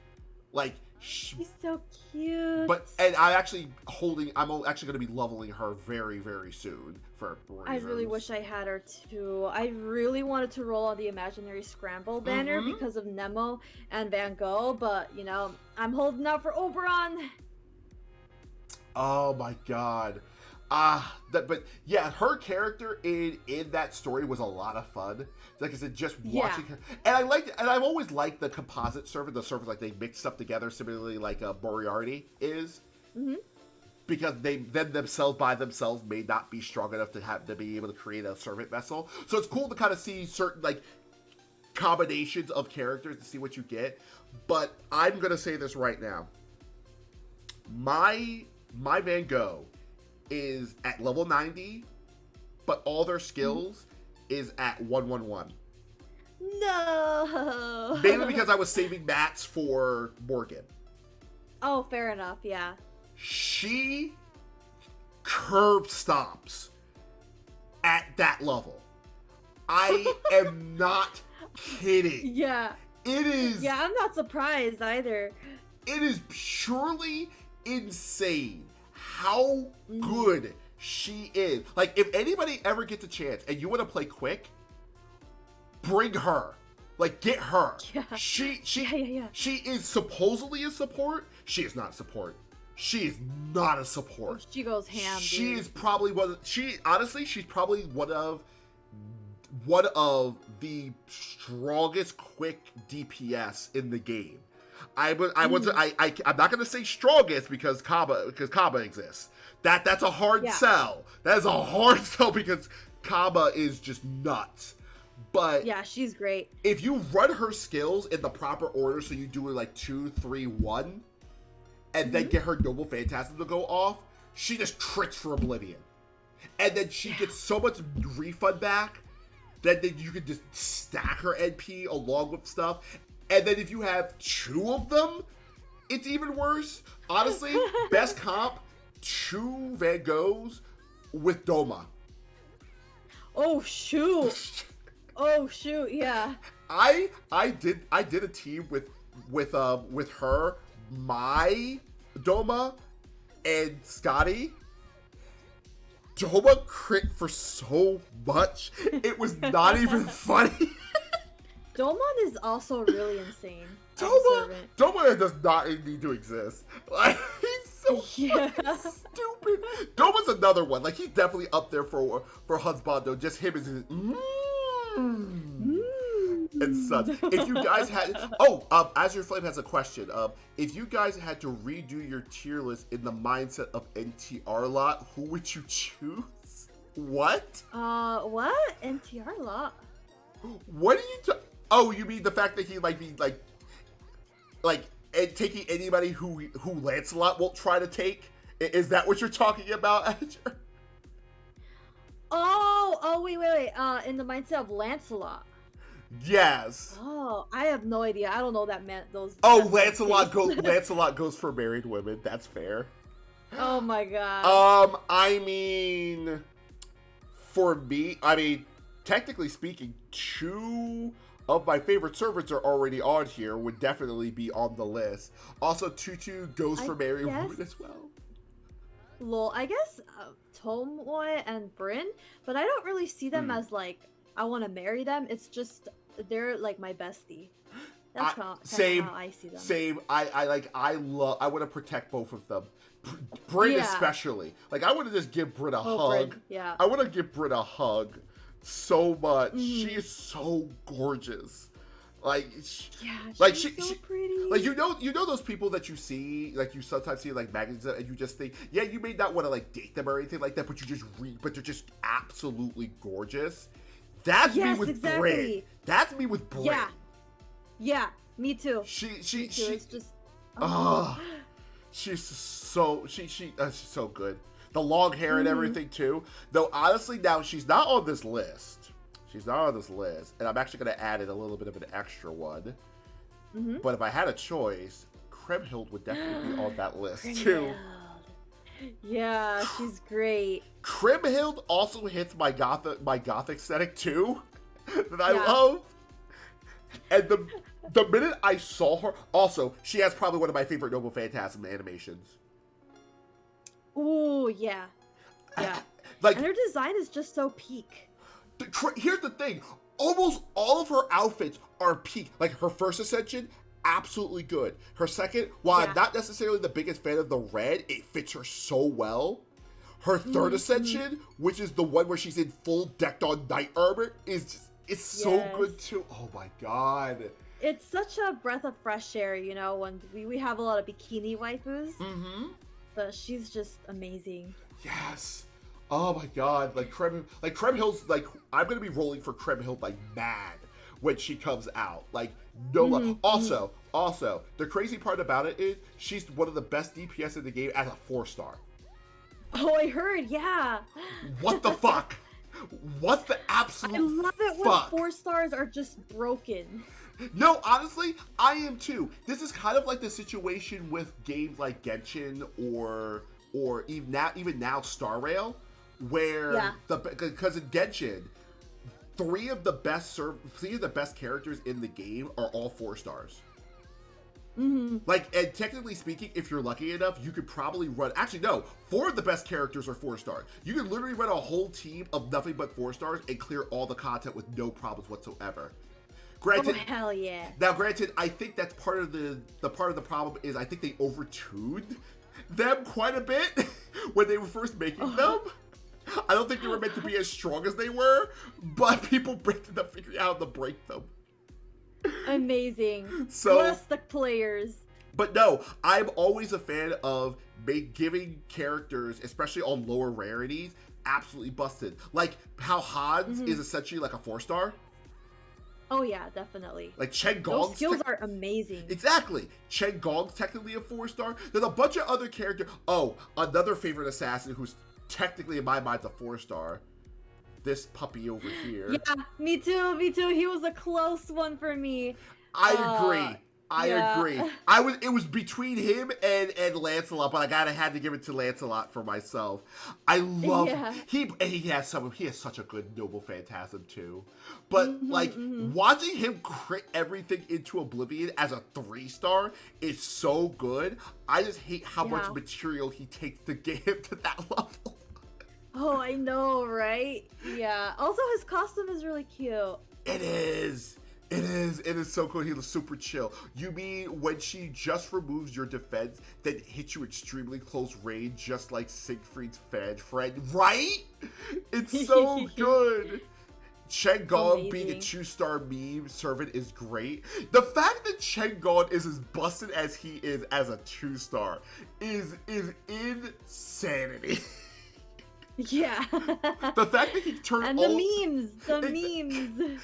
Like, She's so cute. And I'm actually going to be leveling her very, very soon for reasons. I really wish I had her too. I really wanted to roll on the Imaginary Scramble banner because of Nemo and Van Gogh, but you know, I'm holding out for Oberon. Oh my god. But yeah, her character in that story was a lot of fun. Like I said, just watching her, and I've always liked the composite server, the servers like they mix stuff together, similarly like Moriarty is, because they themselves by themselves may not be strong enough to be able to create a servant vessel. So it's cool to kind of see certain like combinations of characters to see what you get. But I'm gonna say this right now, my Van Gogh is at level 90, but all their skills is at 111. No. Mainly because I was saving mats for Morgan. Oh, fair enough. Yeah. She curb stomps at that level. I am not kidding. Yeah. It is. Yeah, I'm not surprised either. It is purely insane how good she is. Like, if anybody ever gets a chance and you want to play quick, bring her. Like, get her. Yeah. She Yeah. She is supposedly a support. She is not a support. She is not a support. She goes ham, dude. She is probably she's probably one of the strongest quick DPS in the game. I'm not gonna say strongest because Kaba exists. That's a hard sell. That is a hard sell because Kaba is just nuts. But yeah, she's great. If you run her skills in the proper order, so you do it like 2, 3, 1, and then get her Noble Phantasm to go off, she just crits for Oblivion. And then she gets so much refund back that then you can just stack her NP along with stuff. And then if you have 2 of them, it's even worse. Honestly, best comp, 2 Van Goghs with Doma. Oh shoot. Oh shoot, yeah. I did a team with her, my Doma, and Scotty. Doma crit for so much, it was not even funny. Domon is also really insane. Doma does not need to exist. Like, he's so fucking stupid. Doma's another one. Like, he's definitely up there for Husbando. Just him as his and such. If you guys had Azure Flame has a question. If you guys had to redo your tier list in the mindset of NTR lot, who would you choose? What? What? NTR lot? What are you oh, you mean the fact that he taking anybody who Lancelot won't try to take? Is that what you're talking about, Azure? Oh, wait. In the mindset of Lancelot. Yes. Oh, I have no idea. I don't know that meant those. Oh, Lancelot goes for married women. That's fair. Oh my god. I mean, for me, technically speaking, 2 of my favorite servants are already on here. Would definitely be on the list. Also, Tutu goes for married women as well. Lol, I guess Tomoe and Bryn, but I don't really see them as like I want to marry them. It's just they're like my bestie. That's how I see them. Same. I want to protect both of them. Bryn especially. Like, I want to just give Bryn a hug. Bryn. Yeah. I want to give Bryn a hug so much. She is so gorgeous. Like, she's so pretty. Like, you know those people that you see, like, you sometimes see like magazines, and you just think, yeah, you may not want to like date them or anything like that, but you just but they're just absolutely gorgeous. That's me with Bryn. That's me with Bryn. Yeah, me too. She it's just she's so good. The long hair and everything too. Though honestly, now she's not on this list. And I'm actually going to add in a little bit of an extra one. But if I had a choice, Kriemhild would definitely be on that list too. Yeah, she's great. Kriemhild also hits my gothic aesthetic too, that I love. And the minute I saw her, also, she has probably one of my favorite Noble Phantasm animations. Ooh, yeah. Yeah. Like, And her design is just so peak. here's the thing. Almost all of her outfits are peak. Like, her first ascension, absolutely good. Her second, while I'm not necessarily the biggest fan of the red, it fits her so well. Her third ascension, which is the one where she's in full decked on knight armor, is just, it's so good too. Oh my god. It's such a breath of fresh air, you know, when we have a lot of bikini waifus. Mm-hmm. But she's just amazing. Yes. Oh my god. Like Creme Hill's, like, I'm gonna be rolling for Creme Hill like mad when she comes out. Like, no love. Also, the crazy part about it is she's one of the best DPS in the game as a 4-star. Oh, I heard, yeah. What the fuck? What the absolute I love it when fuck? 4 stars are just broken. No, honestly, I am too. This is kind of like the situation with games like Genshin or even now Star Rail, where because in Genshin, three of the best characters in the game are all 4 stars. Mm-hmm. Like, and technically speaking, if you're lucky enough, you could probably run. Actually, no, 4 of the best characters are 4 stars. You can literally run a whole team of nothing but 4 stars and clear all the content with no problems whatsoever. Granted, oh hell yeah! Now, granted, I think that's part of the problem is I think they overtuned them quite a bit when they were first making them. I don't think they were meant to be as strong as they were, but people ended up figuring out how to break them. Amazing. So, Bless the players. But no, I'm always a fan of giving characters, especially on lower rarities, absolutely busted. Like how Hans is essentially like a 4-star. Oh yeah, definitely. Like Chen Those Gong's skills are amazing. Exactly. Chen Gong's technically a 4-star. There's a bunch of other characters. Oh, another favorite assassin who's technically in my mind a 4-star. This puppy over here. Yeah, me too. He was a close one for me. I agree. I agree. It was between him and Lancelot, but I had to give it to Lancelot for myself. I love he has such a good Noble Phantasm too. But watching him crit everything into oblivion as a 3-star is so good. I just hate how much material he takes to get him to that level. Oh, I know, right? Yeah. Also, his costume is really cute. It is. It is so cool. He looks super chill. You mean when she just removes your defense, then hits you extremely close range, just like Siegfried's fan friend, right? It's so good. Chen Gong being a 2-star meme servant is great. The fact that Chen Gong is as busted as he is as a 2-star is insanity. Yeah. The fact that he turned and the memes.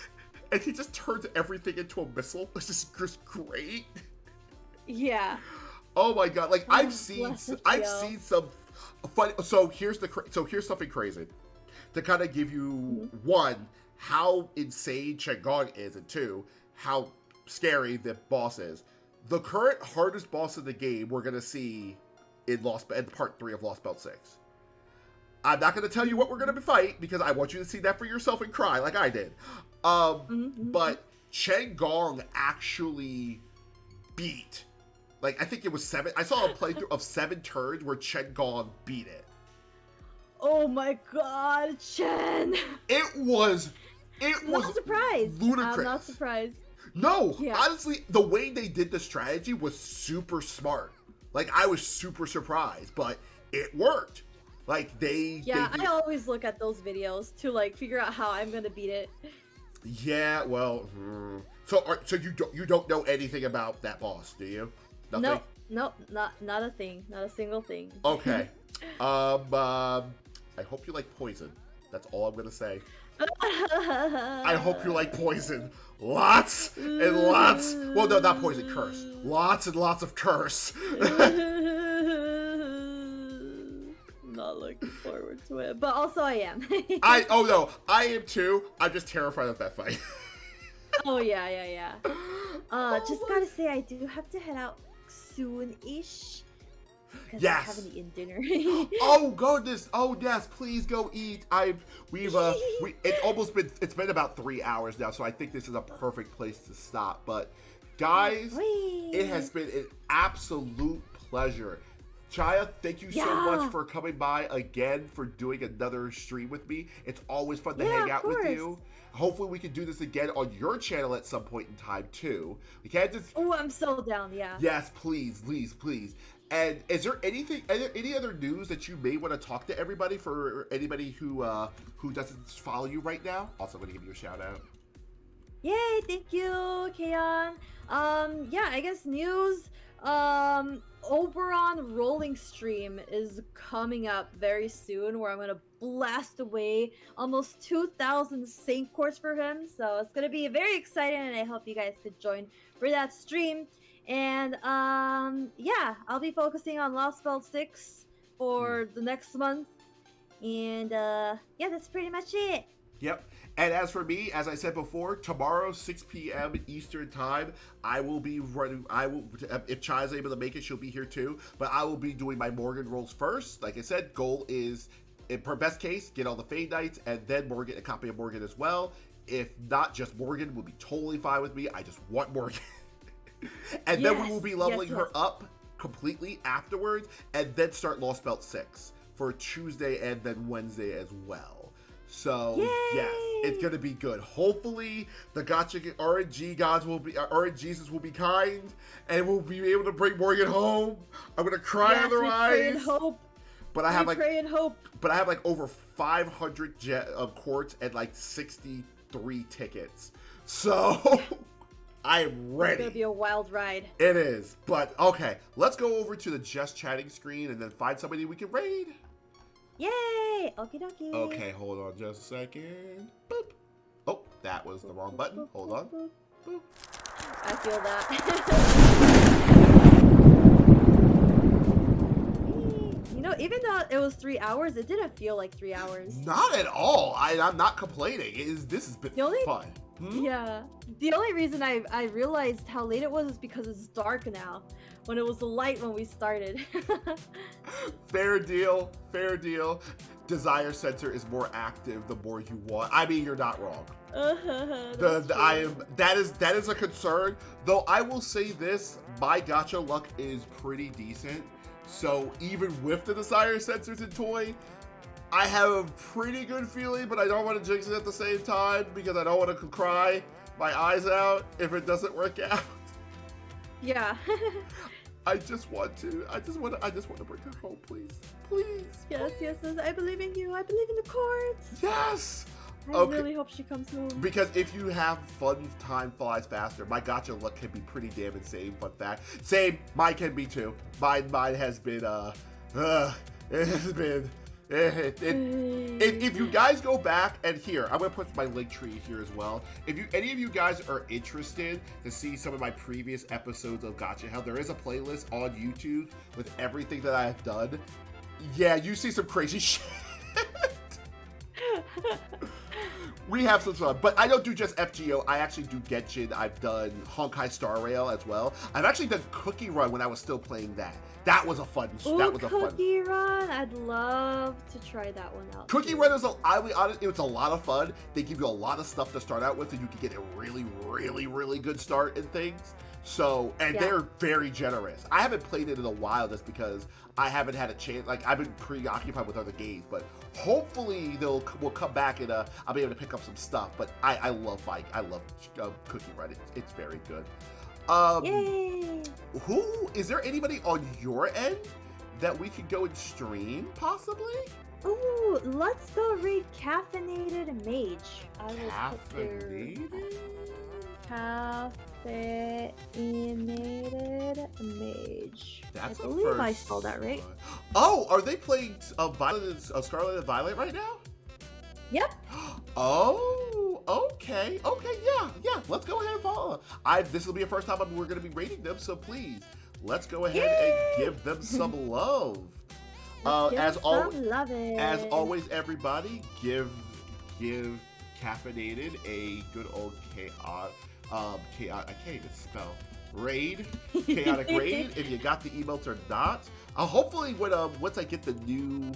And he just turns everything into a missile. It's just great. Yeah. Oh my god! Like I've seen some fun. So here's something crazy to kind of give you one how insane Chen Gong is, and 2 how scary the boss is. The current hardest boss in the game we're gonna see in part 3 of Lostbelt 6. I'm not going to tell you what we're going to fight because I want you to see that for yourself and cry like I did. But Chen Gong actually beat, like, I think it was 7. I saw a playthrough of 7 turns where Chen Gong beat it. Oh my god, Chen! It was not surprised. Ludicrous. I'm not surprised. No, honestly, the way they did the strategy was super smart. Like, I was super surprised, but it worked. Like I always look at those videos to like figure out how I'm gonna beat it. Yeah, well, so you don't know anything about that boss, do you? Nothing? Nope, not a thing, not a single thing. Okay, I hope you like poison. That's all I'm gonna say. I hope you like poison. Lots and lots. Well, no, not poison. Curse. Lots and lots of curse. Not looking forward to it, but also I am. I am too. I'm just terrified of that fight. Oh yeah. Just gotta say I do have to head out soon-ish. Because I haven't eaten dinner. Oh goodness! Oh yes, please go eat. It's been about 3 hours now, so I think this is a perfect place to stop. But Guys, Whee! it has been an absolute pleasure. Chaya, thank you so much for coming by again, for doing another stream with me. It's always fun to hang out with you. Hopefully we can do this again on your channel at some point in time too. We can't just... Oh, I'm so down, yeah. Yes, please, please, please. And is there any other news that you may want to talk to everybody, for anybody who doesn't follow you right now? Also going to give you a shout out. Yay, thank you, Kayon. Yeah, I guess news. Oberon Rolling Stream is coming up very soon, where I'm gonna blast away almost 2,000 Saint cores for him. So it's gonna be very exciting, and I hope you guys could join for that stream. And yeah, I'll be focusing on Lostbelt 6 for the next month. And yeah, that's pretty much it. Yep. And as for me, as I said before, tomorrow 6 p.m. Eastern time, I will be running. If Chai's able to make it, she'll be here too. But I will be doing my Morgan rolls first. Like I said, goal is, in per best case, get all the Fade Knights, and then Morgan, a copy of Morgan as well. If not, just Morgan will be totally fine with me. I just want Morgan. And then we will be leveling her up completely afterwards, and then start Lostbelt 6 for Tuesday and then Wednesday as well. So yes, it's gonna be good. Hopefully, the gotcha RNG gods will be, RNGesus will be kind, and we'll be able to bring Morgan home. I'm gonna cry otherwise. Pray and hope. But I have pray and hope. But I have like over 500 quartz and like 63 tickets. So I am ready. It's gonna be a wild ride. It is. But okay, let's go over to the just chatting screen and then find somebody we can raid. Yay! Okie dokie. Okay, hold on just a second. Boop. Oh, that was the wrong button. Hold on. Boop. I feel that. You know, even though it was 3 hours, it didn't feel like 3 hours. Not at all. I'm not complaining. This has been fun. Yeah. The only reason I realized how late it was is because it's dark now, when it was light when we started. Fair deal. Fair deal. Desire sensor is more active the more you want. I mean, you're not wrong. That is a concern. Though I will say this, my gacha luck is pretty decent. So even with the desire sensors in toy, I have a pretty good feeling, but I don't want to jinx it at the same time because I don't want to cry my eyes out if it doesn't work out. Yeah. I just want to bring her home, please. Please. Yes, yes, yes. I believe in you. I believe in the courts. Yes. I really hope she comes home. Because if you have fun, time flies faster. My gacha luck can be pretty damn insane. Fun fact. Same. Mine can be too. Mine has been it has been. If you guys go back, and here I'm gonna put my link tree here as well. If any of you guys are interested to see some of my previous episodes of Gacha Hell, there is a playlist on YouTube with everything that I have done. Yeah, you see some crazy shit. We have some fun, but I don't do just FGO. I actually do Genshin. I've done Honkai Star Rail as well. I've actually done Cookie Run when I was still playing that. That was a fun. That was a fun. Cookie Run. I'd love to try that one out. Cookie Run is I'll be honest, it was a lot of fun. They give you a lot of stuff to start out with, and you can get a really, really, really good start in things. So, and they're very generous. I haven't played it in a while just because I haven't had a chance. Like, I've been preoccupied with other games, but hopefully we'll come back and I'll be able to pick up some stuff. But I love Cookie Run. It's very good. Yay! Is there anybody on your end that we could go and stream possibly? Ooh, let's go read Caffeinated Mage. Caffeinated Mage. That's I believe I spelled that right. Oh, are they playing Scarlet and Violet right now? Yep. Oh, okay, yeah. Let's go ahead and follow. This will be the first time we're going to be rating them, so please, let's go ahead and give them some love. As always, everybody, give Caffeinated a good old chaotic. I can't even spell. Chaotic raid. If you got the emotes or not. Hopefully, once I get the new,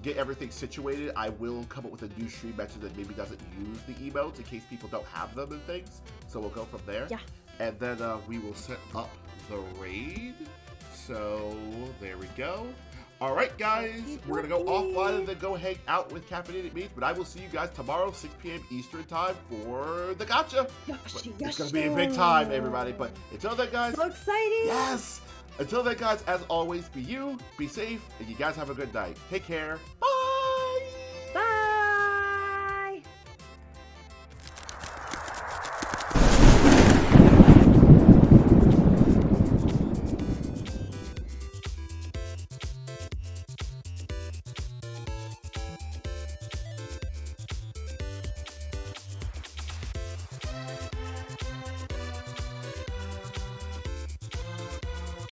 get everything situated, I will come up with a new stream method that maybe doesn't use the emotes in case people don't have them and things. So we'll go from there. Yeah. and then we will set up the raid. So there we go. All right, guys, we're gonna go offline and then go hang out with Caffeinated Meats. But I will see you guys tomorrow, 6 p.m. Eastern time for the gotcha. It's gonna be a big time, everybody. But until then, guys, So exciting! yes. Until then, guys, as always, be you, be safe, and you guys have a good night. Take care. Bye.